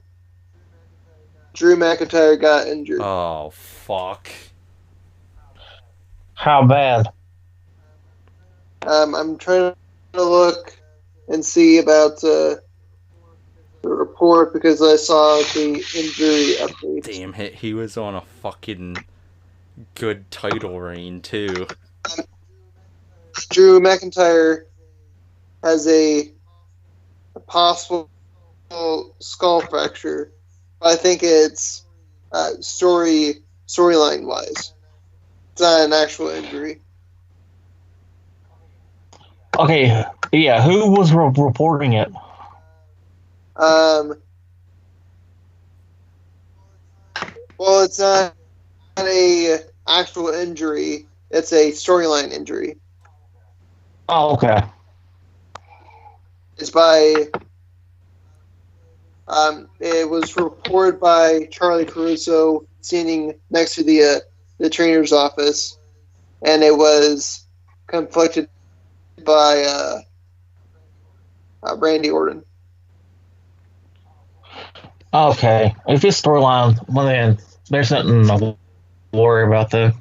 Drew McIntyre got injured. Oh, fuck. How bad? I'm trying to look and see about the report because I saw the injury update. Damn it, he was on a fucking good title reign, too. Drew McIntyre has a possible skull fracture. I think it's storyline wise. It's not an actual injury. Okay, yeah, who was reporting it? Well, it's not a actual injury. It's a storyline injury. Oh, okay. It's by. It was reported by Charlie Caruso standing next to the trainer's office, and it was conflicted by Randy Orton. Okay, if it's storyline, well then there's nothing to worry about though.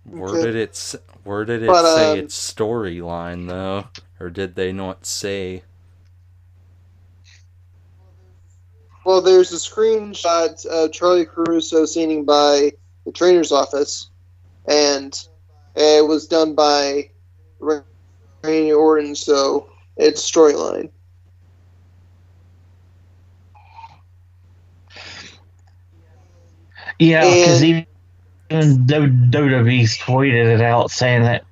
Where did it say it's storyline, though? Or did they not say? Well, there's a screenshot of Charlie Caruso standing by the trainer's office, and it was done by Randy Orton, so it's storyline. Yeah, because even WWE's tweeted it out saying that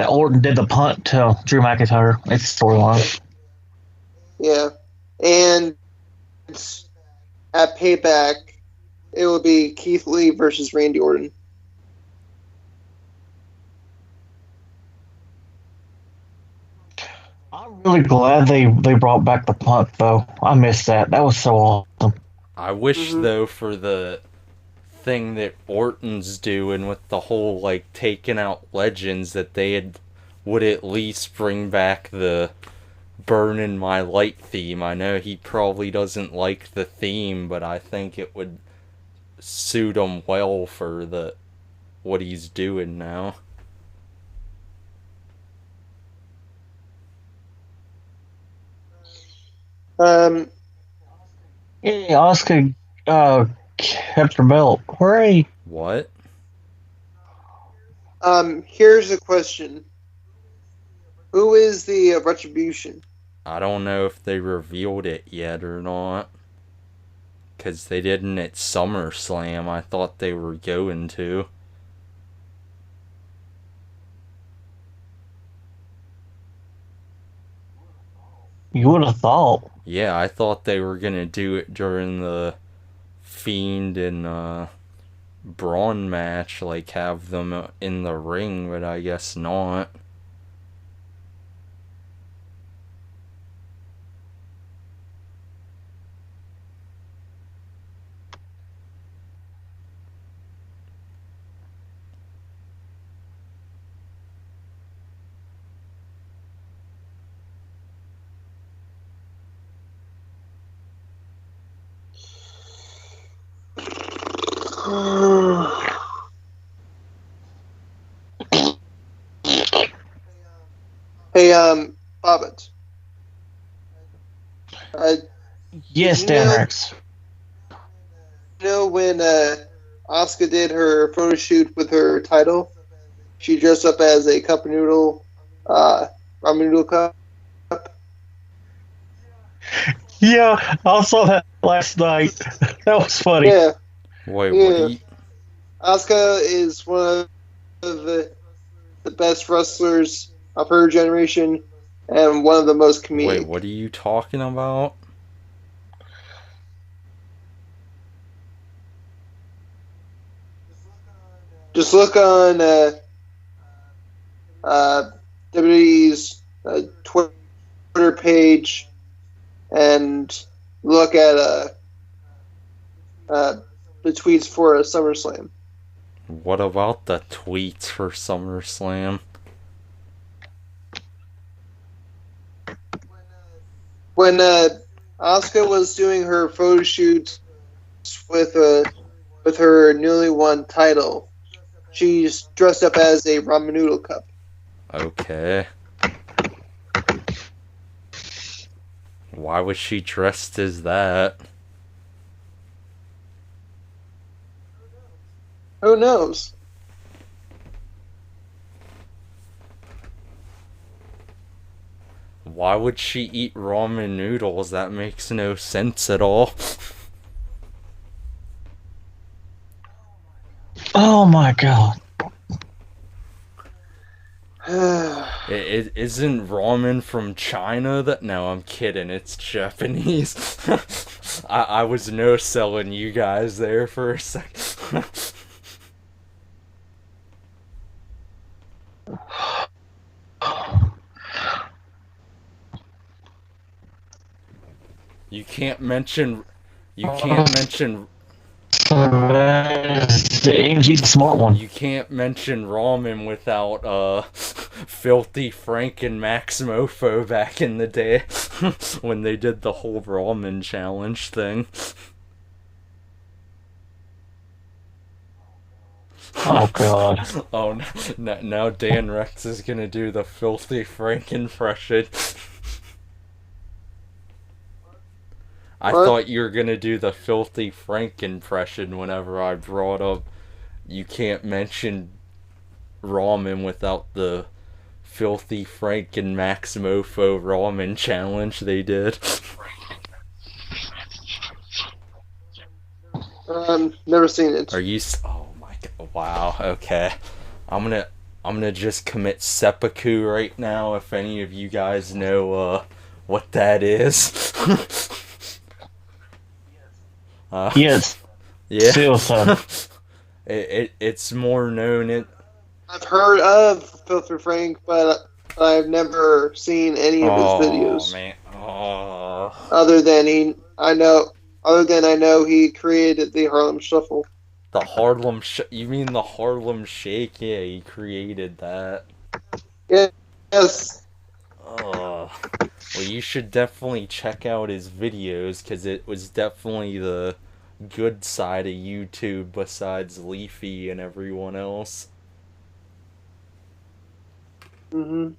Orton did the punt to Drew McIntyre. It's storyline. Yeah, and at Payback, it will be Keith Lee versus Randy Orton. I'm really glad they brought back the punt though. I missed that. That was so awesome. I wish, though, for the thing that Orton's doing with the whole, like, taking out legends, that they would at least bring back the Burnin' My Light theme. I know he probably doesn't like the theme, but I think it would suit him well for what he's doing now. Yeah, Oscar kept her belt. Hooray! What? Here's a question. Who is the Retribution? I don't know if they revealed it yet or not. Because they didn't at SummerSlam. I thought they were going to. You would have thought. Yeah, I thought they were going to do it during the Fiend and Braun match. Like, have them in the ring, but I guess not. Hey, Bobbitt. Yes, you Dan know, Rex. when Asuka did her photo shoot with her title, she dressed up as a cup noodle, ramen noodle cup. Yeah, I saw that last night. That was funny. Yeah, Wait, what do yeah. you... Asuka is one of the best wrestlers of her generation and one of the most Wait, comedic. what are you talking about? Just look on WWE's Twitter page and look at the tweets for SummerSlam. What about the tweets for SummerSlam? When Asuka was doing her photo shoots with her newly won title, she's dressed up as a ramen noodle cup. Okay. Why was she dressed as that? Who knows? Why would she eat ramen noodles? That makes no sense at all. Oh my god. It isn't ramen from China that... No, I'm kidding. It's Japanese. I was no-selling you guys there for a sec. You can't mention... You can't mention... The AMG's a smart one. You can't mention ramen without Filthy Frank and Max Mofo back in the day when they did the whole ramen challenge thing. Oh god. Oh, now Dan Rex is gonna do the Filthy Frank impression. I What? thought you were gonna do the Filthy Frank impression whenever I brought up you can't mention ramen without the Filthy Frank and Max Mofo ramen challenge they did. Never seen it. Are you? Oh my god! Wow. Okay. I'm gonna just commit seppuku right now. If any of you guys know what that is. Yes. Yeah. Still, son. It's more known. I've heard of Filthy Frank, but I've never seen any of his videos. Oh man. Oh. Other than I know he created the Harlem Shuffle. The Harlem you mean the Harlem Shake? Yeah, he created that. Yes. Well, you should definitely check out his videos because it was definitely the good side of YouTube besides Leafy and everyone else. Mm-hmm.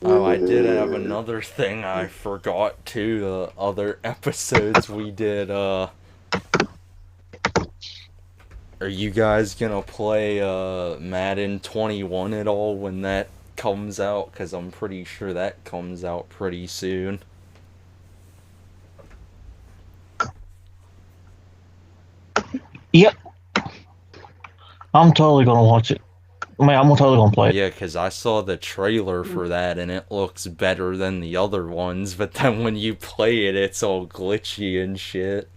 Oh, I did have another thing I forgot too. The other episodes we did. Are you guys gonna play Madden 21 at all when that comes out? Because I'm pretty sure that comes out pretty soon. Yep. I'm totally gonna watch it. I mean, I'm totally gonna play it. Yeah, because I saw the trailer for that and it looks better than the other ones, but then when you play it, it's all glitchy and shit.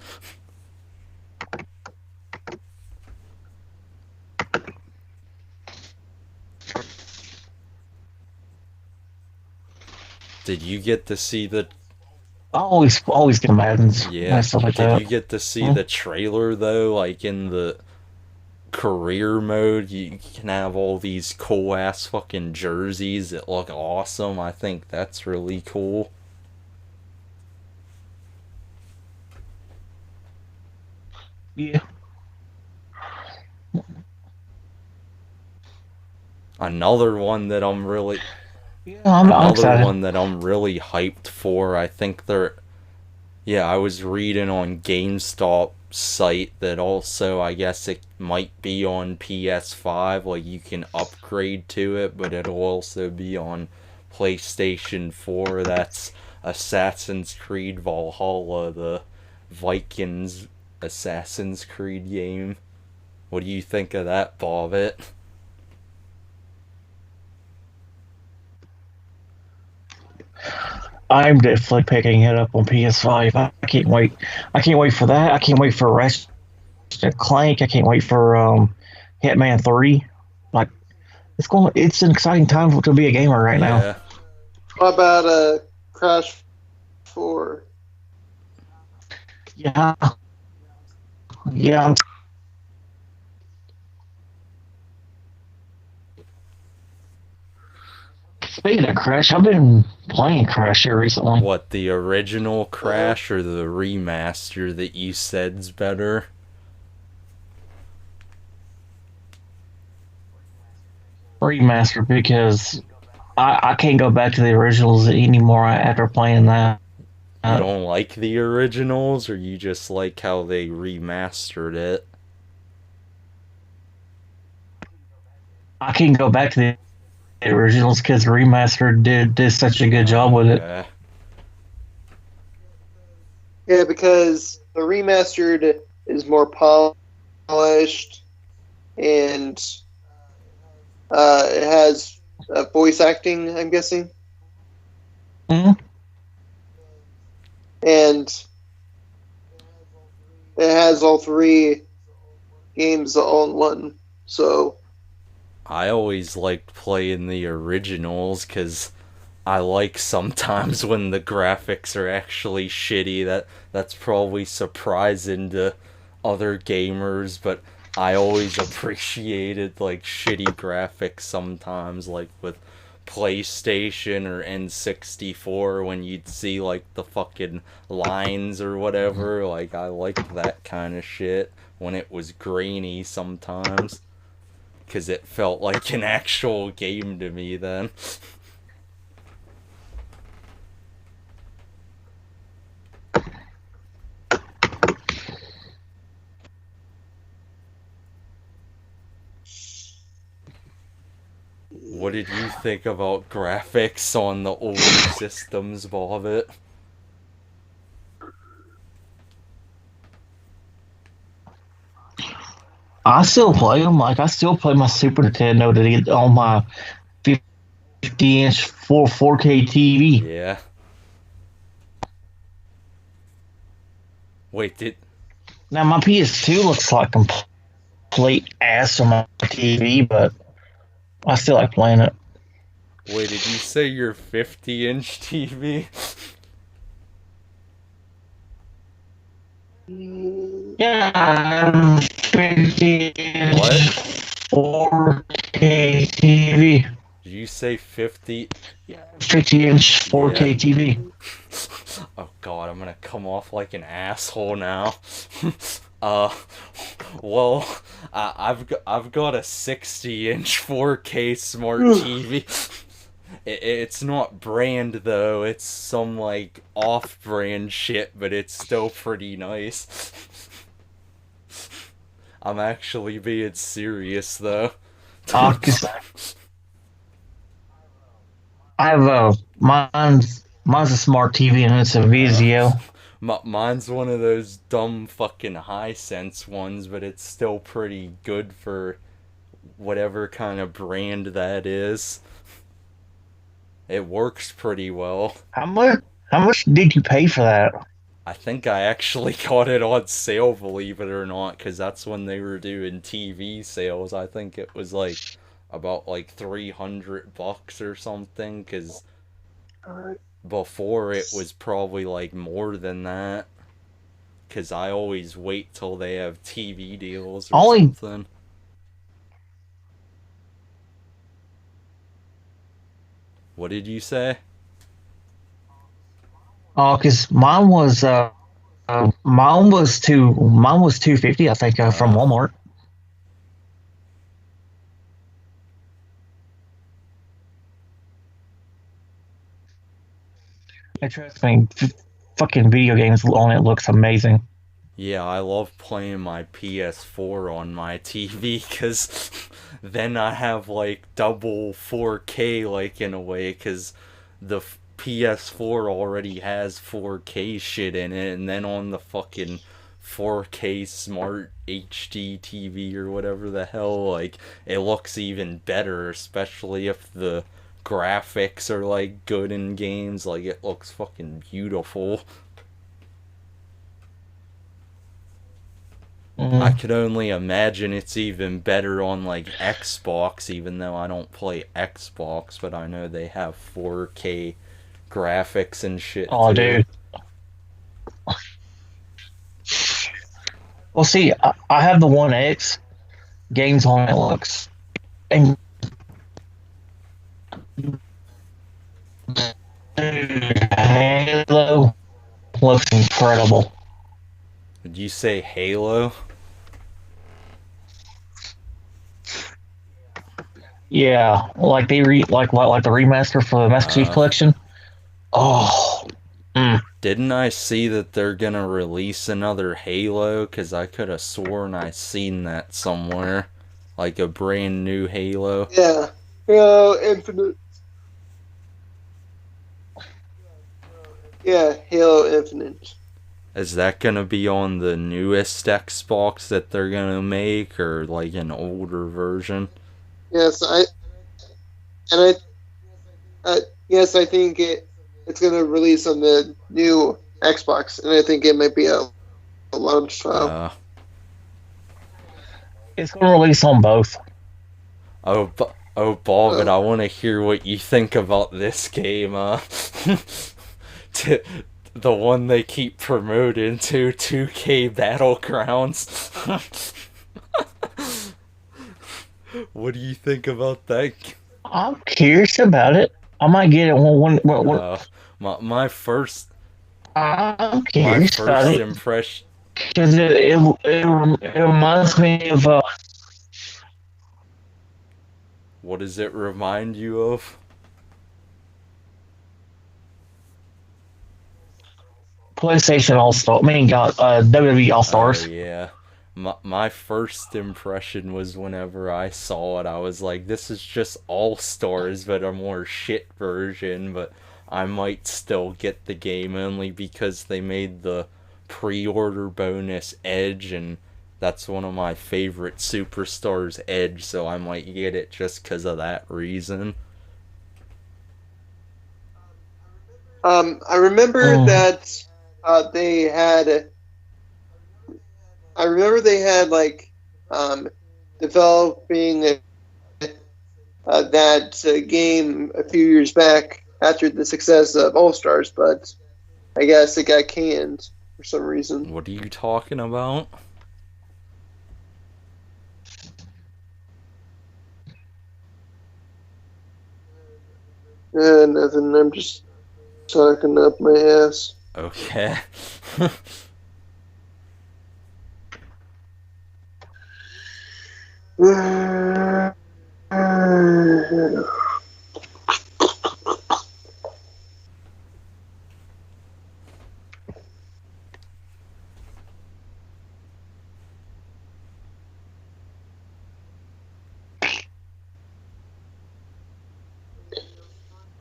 Did you get to see the... I always get Maddens. Yeah, And stuff like did that. you get to see the trailer though? Like in the career mode, you can have all these cool ass fucking jerseys that look awesome. I think that's really cool. Yeah. Another one that I'm really Yeah, I'm another excited. one that I'm really hyped for. I think they're yeah, I was reading on GameStop site that also I guess it might be on PS5, like you can upgrade to it, but it'll also be on PlayStation 4. That's Assassin's Creed Valhalla, the Vikings Assassin's Creed game. What do you think of that, Bobbitt? I'm definitely picking it up on PS5. I can't wait. I can't wait for that. I can't wait for Ratchet and Clank. I can't wait for Hitman 3. Like it's an exciting time to be a gamer right now. Yeah. What about Crash 4? Yeah. Yeah. Speaking of Crash, I've been playing Crash here recently. What, the original Crash or the remaster that you said's better? Remaster because I can't go back to the originals anymore after playing that. You don't like the originals, or you just like how they remastered it? I can't go back to the originals because remaster did such a good job with it. Yeah. Yeah, because the remastered is more polished and it has voice acting, I'm guessing. Hmm. And it has all three games all in one. So I always liked playing the originals because I like sometimes when the graphics are actually shitty. That's probably surprising to other gamers, but I always appreciated like shitty graphics sometimes, like with PlayStation or N64 when you'd see like the fucking lines or whatever. Like I liked that kind of shit when it was grainy sometimes because it felt like an actual game to me then. What did you think about graphics on the older systems, Bobbitt? I still play them. Like I still play my Super Nintendo to get on my 50-inch 4K TV. Yeah. Wait, did Now my PS2 looks like complete ass on my TV, but I still like playing it. wait, did you say your 50-inch TV? Yeah, 50-inch What? 4K TV. Did you say 50? 50-inch 4K TV. Oh god, I'm gonna come off like an asshole now. uh, well, I've got a 60-inch 4K smart TV. It's not brand though. It's some like off-brand shit, but it's still pretty nice. I'm actually being serious though. Cause I have mine's a smart TV and it's a Vizio. Mine's one of those dumb fucking Hisense ones, but it's still pretty good for whatever kind of brand that is. It works pretty well. How much did you pay for that? I think I actually got it on sale, believe it or not, because that's when they were doing TV sales. I think it was like about like $300 or something, because before it was probably like more than that. Because I always wait till they have TV deals or Only something. What did you say? cause mine was 250 I think from Walmart. And trust me, fucking video games on it looks amazing. Yeah, I love playing my PS4 on my TV because then I have like double 4K, like in a way, because the PS4 already has 4K shit in it, and then on the fucking 4K smart HD TV or whatever the hell, like it looks even better, especially if the graphics are like good in games. Like it looks fucking beautiful. I Mm. could only imagine it's even better on like Xbox, even though I don't play Xbox, but I know they have 4K graphics and shit Oh, too. dude. Well, see, I have the One X. Games on it looks, and dude, Halo looks incredible. Did you say Halo? Yeah, like they like the remaster for the Master Chief Uh, Collection. Oh, mm. didn't I see that they're gonna release another Halo? Cause I could have sworn I seen that somewhere, like a brand new Halo. Yeah. Halo Infinite. Yeah, Halo Infinite. Is that gonna be on the newest Xbox that they're gonna make, or like an older version? Yes, and yes, I think it's going to release on the new Xbox, and I think it might be a launch trial. It's going to release on both. Oh, Bobbitt, Oh. I want to hear what you think about this game. The one they keep promoting to 2K Battlegrounds. What do you think about that? I'm curious about it. I might get it when My first I'm curious about it impression. because it reminds me of What does it remind you of? PlayStation All Star. I mean, WWE All Stars. Yeah. My first impression was whenever I saw it, I was like, this is just All Stars, but a more shit version, but I might still get the game only because they made the pre-order bonus Edge, and that's one of my favorite superstars, Edge, so I might get it just because of that reason. I remember that they had. I remember they had like developing that game a few years back after the success of All Stars, but I guess it got canned for some reason. What are you talking about? Nothing. I'm just talking up my ass. Okay.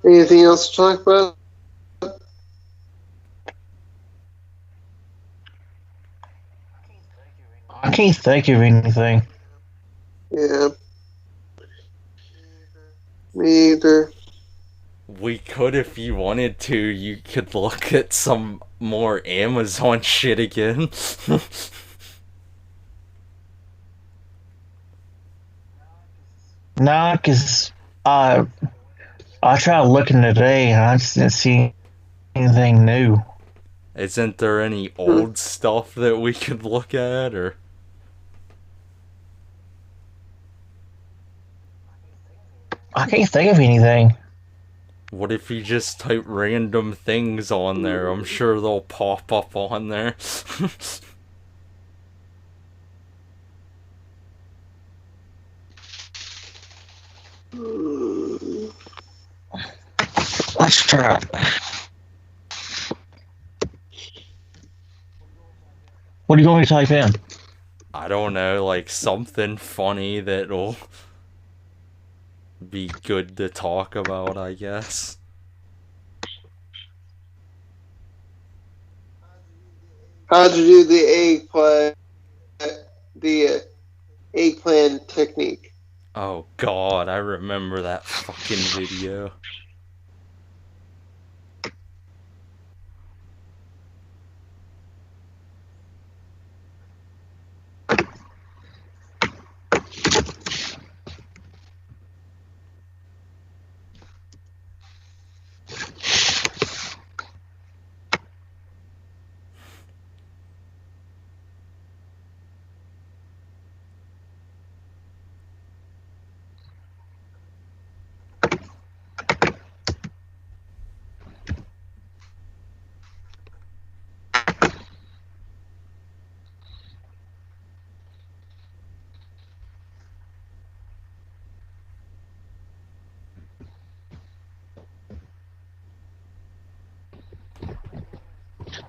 Anything else to talk about? I can't think of anything. Yeah. Me either. We could if you wanted to. You could look at some more Amazon shit again. Nah, because I tried looking today and I just didn't see anything new. Isn't there any old stuff that we could look at, or? I can't think of anything. What if you just type random things on there? I'm sure they'll pop up on there. Let's try. What do you want me to type in? I don't know, like something funny that'll be good to talk about, I guess. How'd you do the eggplant technique? Oh god, I remember that fucking video.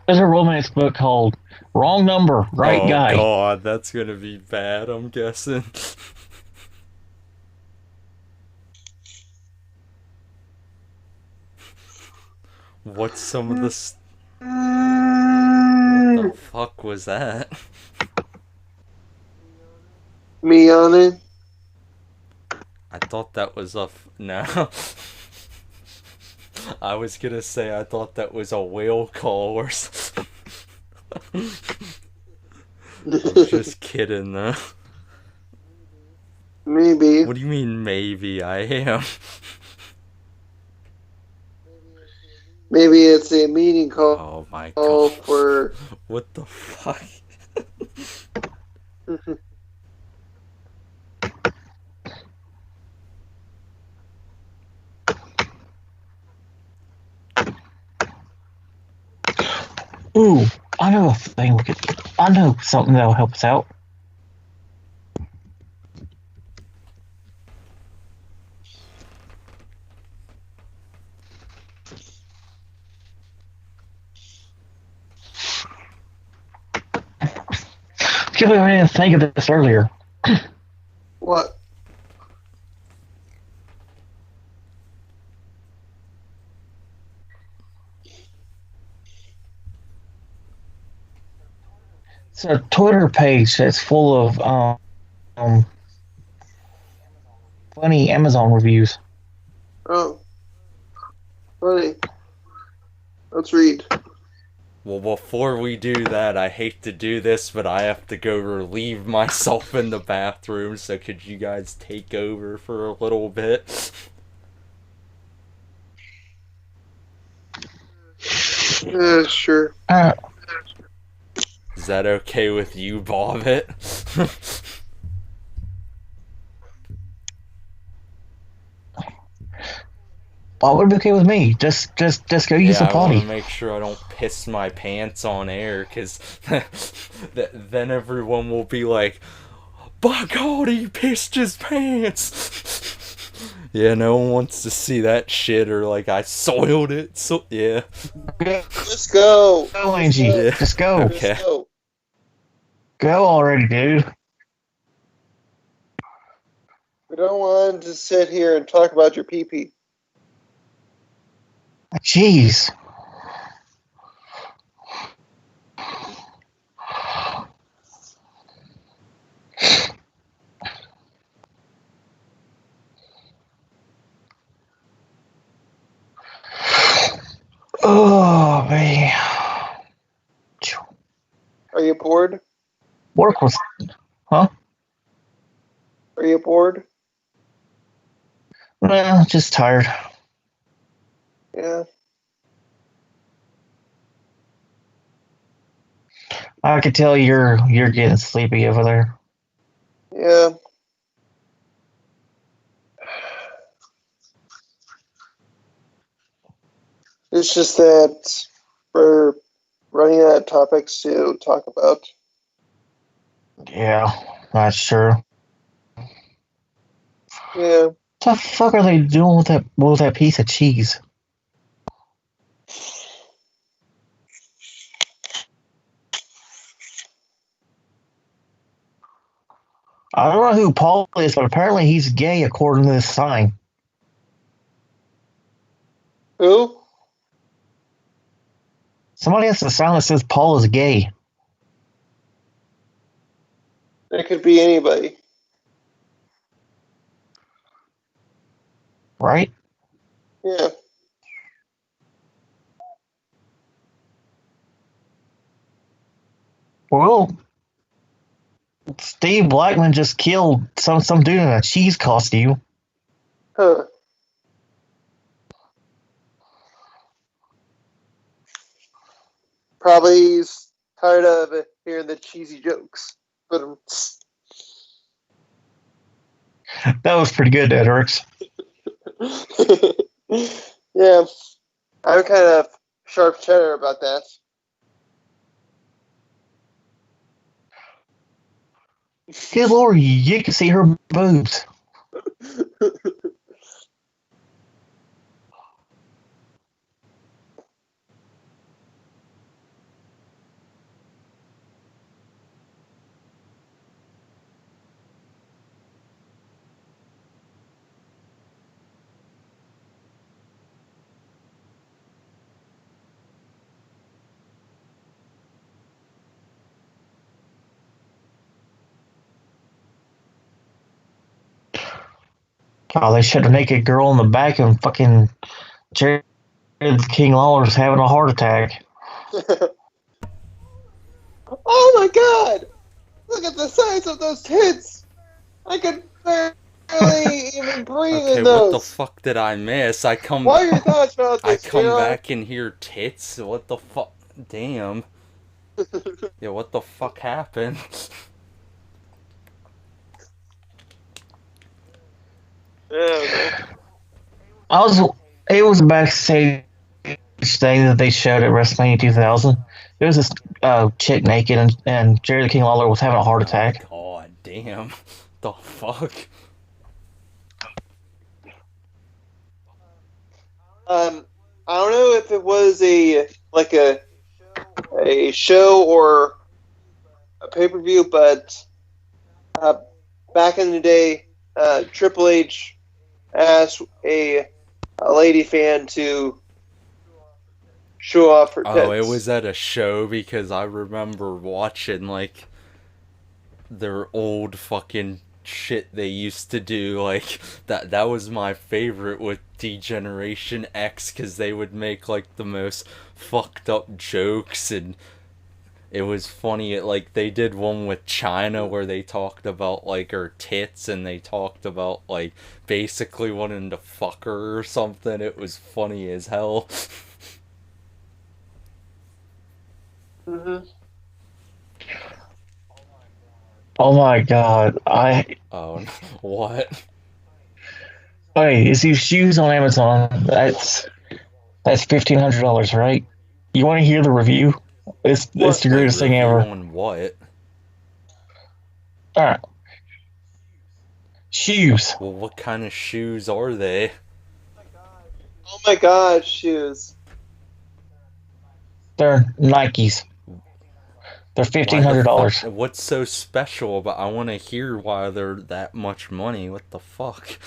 There's a romance book called Wrong Number, Right Oh Guy. god, that's gonna be bad, I'm guessing. What's some of the what the fuck was that? Me on it? I thought that was no. I was gonna say I thought that was a whale call or something. I'm just kidding though. Maybe. What do you mean maybe? I am. Maybe it's a meeting call Oh my god. for. What the fuck? Ooh, I know a thing. I know something that'll help us out. I didn't think of this earlier. What? It's a Twitter page that's full of funny Amazon reviews. Oh. Funny. Let's read. Well, before we do that, I hate to do this, but I have to go relieve myself in the bathroom, so could you guys take over for a little bit? Sure. Is that okay with you, Bobbitt? Well, it would be okay with me. Just go use the I want potty. to make sure I don't piss my pants on air, because then everyone will be like, by God, he pissed his pants! Yeah, no one wants to see that shit, or like, I soiled it, so, yeah. Just go. Go, Angie. Yeah. Just go. Okay. Just go. Go already, dude. We don't want to sit here and talk about your pee-pee. Jeez. Oh, man. Are you bored? Work was... Huh? Are you bored? Well, just tired. Yeah. I could tell you're getting sleepy over there. Yeah. It's just that we're running out of topics to talk about. Yeah, that's true. Yeah. What the fuck are they doing with that piece of cheese? I don't know who Paul is, but apparently he's gay according to this sign. Who? Somebody has a sign that says Paul is gay. It could be anybody. Right? Yeah. Well, Steve Blackman just killed some dude in a cheese costume. Huh. Probably he's tired of hearing the cheesy jokes. But That was pretty good, Edrix. yeah, I'm kind of sharp cheddar about that. Good lord, you can see her boobs. Oh, they showed a naked girl in the back and fucking Jared King Lawler's having a heart attack. Oh my god! Look at the size of those tits! I could barely even breathe Okay, in those. what the fuck did I miss? What are your thoughts about I this? come back and hear tits. What the fuck? Damn. Yeah, what the fuck happened? Yeah, It was a backstage thing that they showed at WrestleMania 2000. There was this chick naked, and Jerry the King Lawler was having a heart attack. Oh, god damn. The fuck? I don't know if it was a show or a pay-per-view, but back in the day, Triple H asked a lady fan to show off her tits. Oh, it was at a show because I remember watching like their old fucking shit they used to do. Like that was my favorite with D-Generation X, because they would make like the most fucked up jokes, and it was funny. Like they did one with China where they talked about like her tits, and they talked about like basically wanting to fuck her or something. It was funny as hell. Mm-hmm. Oh my god! Oh, what? Hey, is these shoes on Amazon? That's $1,500, right? You want to hear the review? It's the greatest thing ever. On what? All right, shoes. Well, what kind of shoes are they? Oh my god, shoes. They're Nikes. They're $1,500. What's so special about? I want to hear why they're that much money. What the fuck?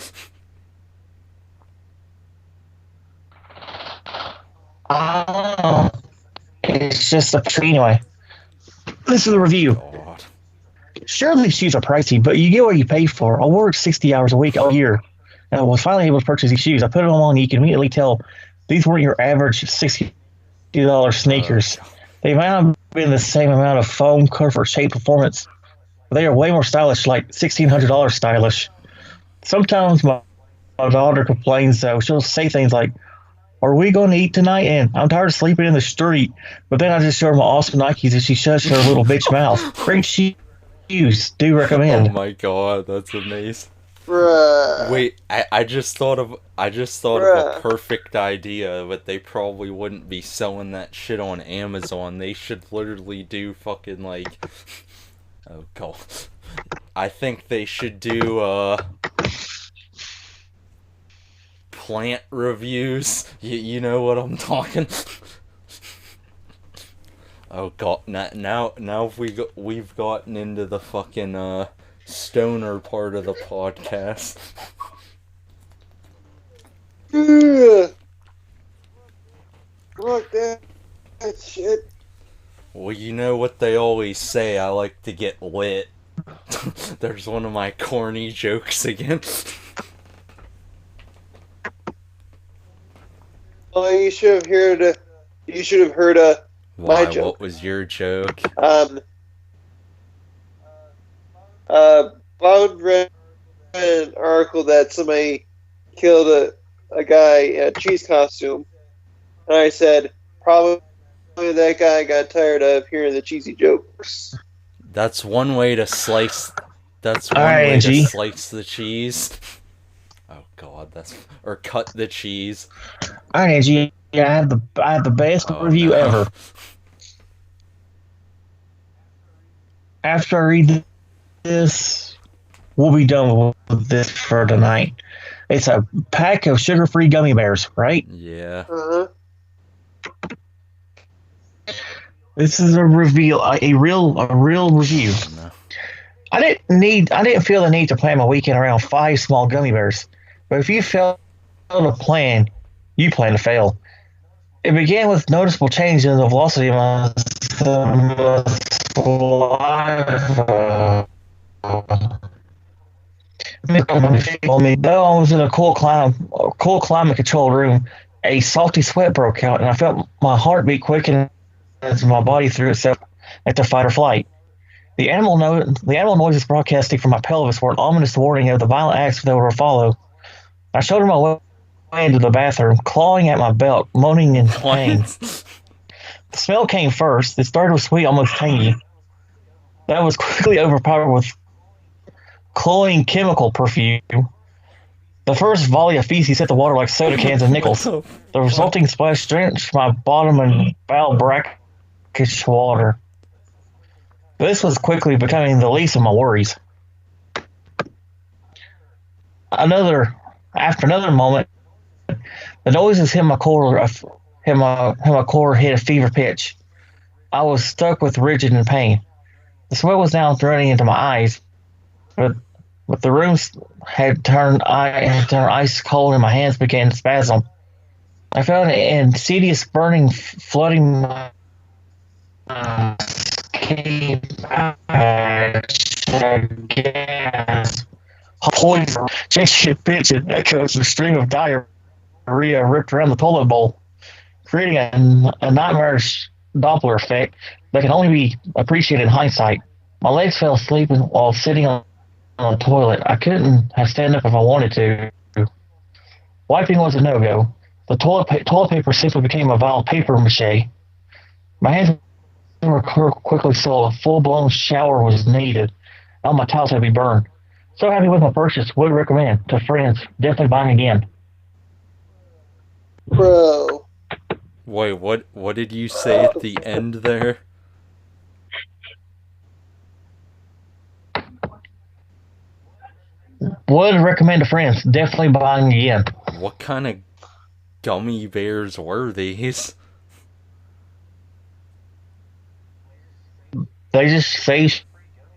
It's just a tree anyway. This is the review. God. Sure, these shoes are pricey, but you get what you pay for. I worked 60 hours a week all year, and I was finally able to purchase these shoes. I put them on, and you can immediately tell these weren't your average $60 sneakers. They might not have been the same amount of foam, comfort, shape, performance, but they are way more stylish, like $1,600 stylish. Sometimes my daughter complains, though. She'll say things like, "Are we going to eat tonight?" And "I'm tired of sleeping in the street." But then I just show her my awesome Nikes, and she shuts her little bitch mouth. Great shoes. Do recommend. Oh my god, that's amazing. Bruh. Wait, I just thought of a perfect idea, but they probably wouldn't be selling that shit on Amazon. They should literally do fucking like, oh god, I think they should do plant reviews. You know what I'm talking. Oh god, now we've gotten into the fucking stoner part of the podcast. Fuck that shit. Well, you know what they always say, I like to get lit. There's one of my corny jokes again. Oh, you should have heard. You should have heard Why? my joke. What was your joke? Bob read an article that somebody killed a guy in a cheese costume, and I said probably that guy got tired of hearing the cheesy jokes. That's one way to slice. That's one Alright, way Angie. to slice the cheese. Oh God, or cut the cheese. All right, Angie. I have the best Oh, review no. ever. After I read this, we'll be done with this for tonight. It's a pack of sugar-free gummy bears, right? Yeah. Uh-huh. This is a reveal, a real review. No. I didn't feel the need to plan my weekend around 5 small gummy bears. But if you fail to plan, you plan to fail. It began with noticeable change in the velocity of my saliva. Though I was in a cool climate controlled room, a salty sweat broke out, and I felt my heartbeat quicken as my body threw itself into fight or flight. The animal noises broadcasting from my pelvis were an ominous warning of the violent acts that were to follow. I showed my way into the bathroom, clawing at my belt, moaning in pain. What? The smell came first. It started with sweet, almost tangy. That was quickly overpowered with cloying chemical perfume. The first volley of feces hit the water like soda cans and nickels. The resulting splash drenched my bottom and foul brackish water. This was quickly becoming the least of my worries. After another moment, the noises hit my core hit a fever pitch. I was stuck with rigid and pain. The sweat was now running into my eyes, but the room had turned ice cold and my hands began to spasm. I felt an insidious burning flooding my skin. Gas. Poison, Jason pitch and echoes the stream of diarrhea ripped around the toilet bowl, creating a nightmarish Doppler effect that can only be appreciated in hindsight. My legs fell asleep while sitting on the toilet. I couldn't have stand up if I wanted to. Wiping was a no-go. The toilet paper simply became a vile paper mache. My hands were quickly so a full-blown shower was needed. All my towels had to be burned. So happy with my purchase. Would recommend to friends. Definitely buying again. Bro. Wait, what did you say at the end there? Would recommend to friends. Definitely buying again. What kind of gummy bears were these? They just say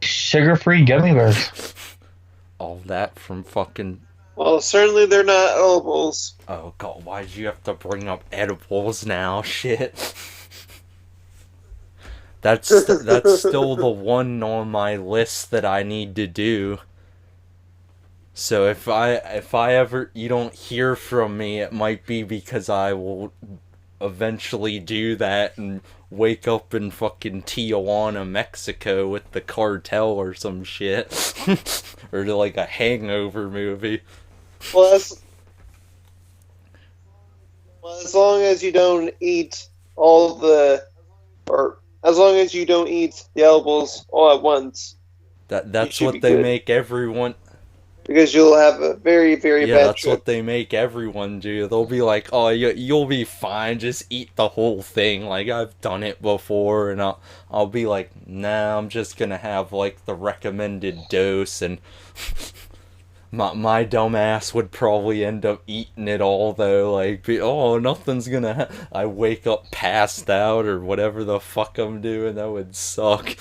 sugar-free gummy bears. All that from fucking... Well, certainly they're not edibles. Oh God, why'd you have to bring up edibles now? Shit. That's still the one on my list that I need to do. So if I ever you don't hear from me, it might be because I will eventually do that and wake up in fucking Tijuana, Mexico with the cartel or some shit. Or like a Hangover movie. Well, as long as you don't eat as long as you don't eat the edibles all at once. That's what they make everyone. Because you'll have a very, very bad that's trip. what they make everyone do. They'll be like, oh, you'll be fine, just eat the whole thing. Like, I've done it before, and I'll be like, nah, I'm just gonna have, like, the recommended dose, and my dumb ass would probably end up eating it all, though. Like, nothing's gonna I wake up passed out, or whatever the fuck I'm doing. That would suck.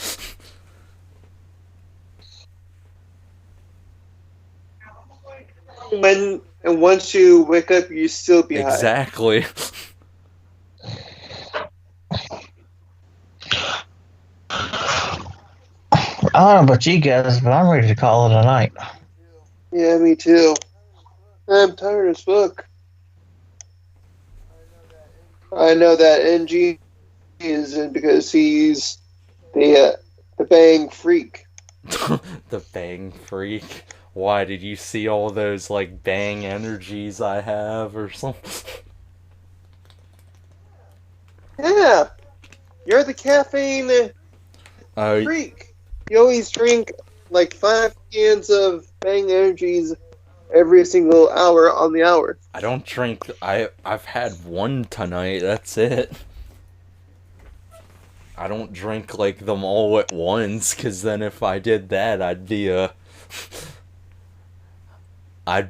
And once you wake up, you still be high. Exactly. I don't know about you guys, but I'm ready to call it a night. Yeah, me too. I'm tired as fuck. I know that NG is in because he's the bang freak. The bang freak. Why, did you see all those, like, bang energies I have or something? Yeah, you're the caffeine freak. You always drink like 5 cans of bang energies every single hour on the hour. I don't drink. I've had one tonight. That's it. I don't drink like them all at once, because then if I did that, I'd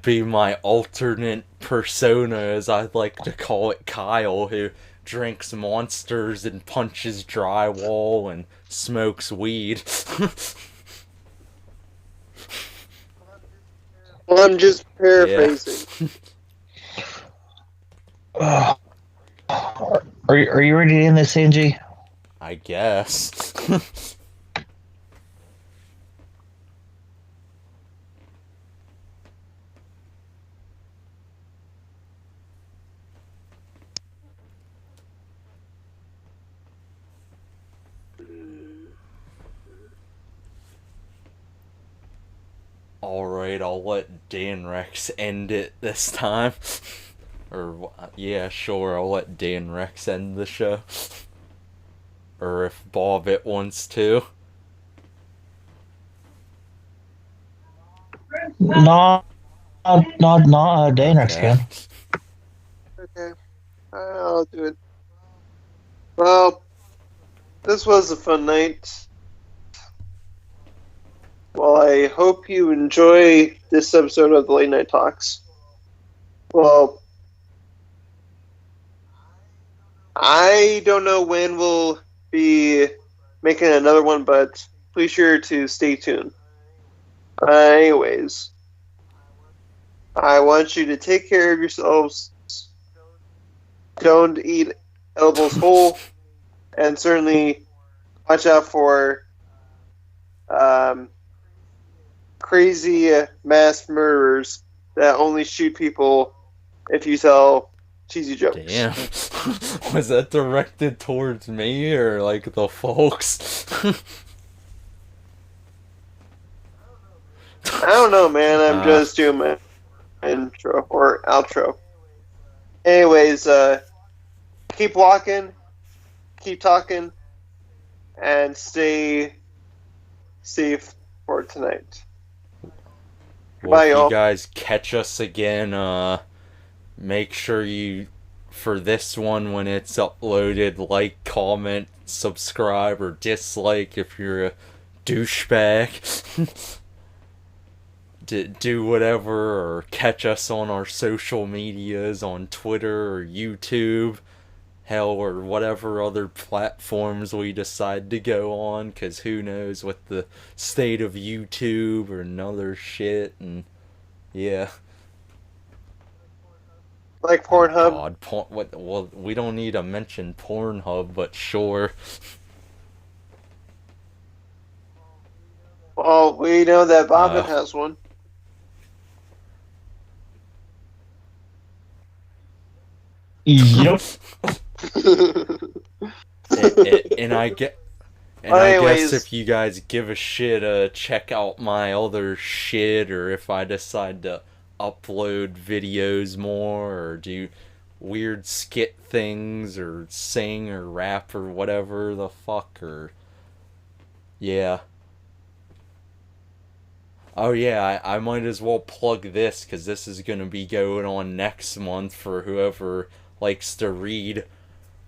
be my alternate persona, as I'd like to call it, Kyle, who drinks monsters and punches drywall and smokes weed. I'm just paraphrasing. Are you ready to end this, NG? I guess. Alright, I'll let Dan Rex end it this time. Or, yeah, sure, I'll let Dan Rex end the show. Or if Bobbitt wants to. No, Danrex can. Okay, I'll do it. Well, this was a fun night. Well, I hope you enjoy this episode of the Late Night Talks. Well, I don't know when we'll be making another one, but please sure to stay tuned. Anyways, I want you to take care of yourselves. Don't eat elbows whole, and certainly watch out for crazy mass murderers that only shoot people if you tell cheesy jokes. Damn. Was that directed towards me or like the folks? I don't know, man. I'm just doing my intro or outro. Anyways, keep walking, keep talking, and stay safe for tonight. Well, Bye, if y'all. you guys catch us again, make sure you, for this one, when it's uploaded, like, comment, subscribe, or dislike if you're a douchebag. Do whatever, or catch us on our social medias, on Twitter or YouTube, hell, or whatever other platforms we decide to go on, because who knows what the state of YouTube or another shit, and yeah. Like Pornhub. God, well, we don't need to mention Pornhub, but sure. Well, we know that Bobbitt has one. Yep. And I guess if you guys give a shit, check out my other shit, or if I decide to upload videos more, or do weird skit things, or sing, or rap, or whatever the fuck, or yeah. Oh yeah, I might as well plug this, because this is going to be going on next month for whoever likes to read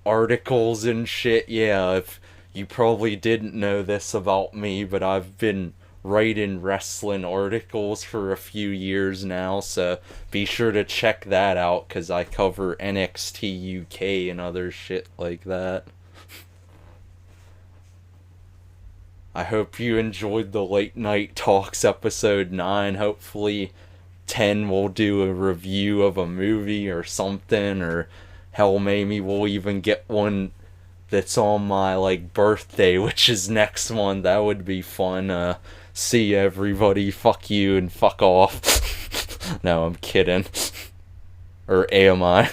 articles and shit. Yeah, if you probably didn't know this about me, but I've been writing wrestling articles for a few years now, so be sure to check that out, because I cover NXT UK and other shit like that. I hope you enjoyed the Late Night Talks episode 9. Hopefully 10 we'll do a review of a movie or something, or hell, maybe we'll even get one that's on my like birthday, which is next month. That would be fun. See everybody, fuck you and fuck off. No, I'm kidding. Or am I?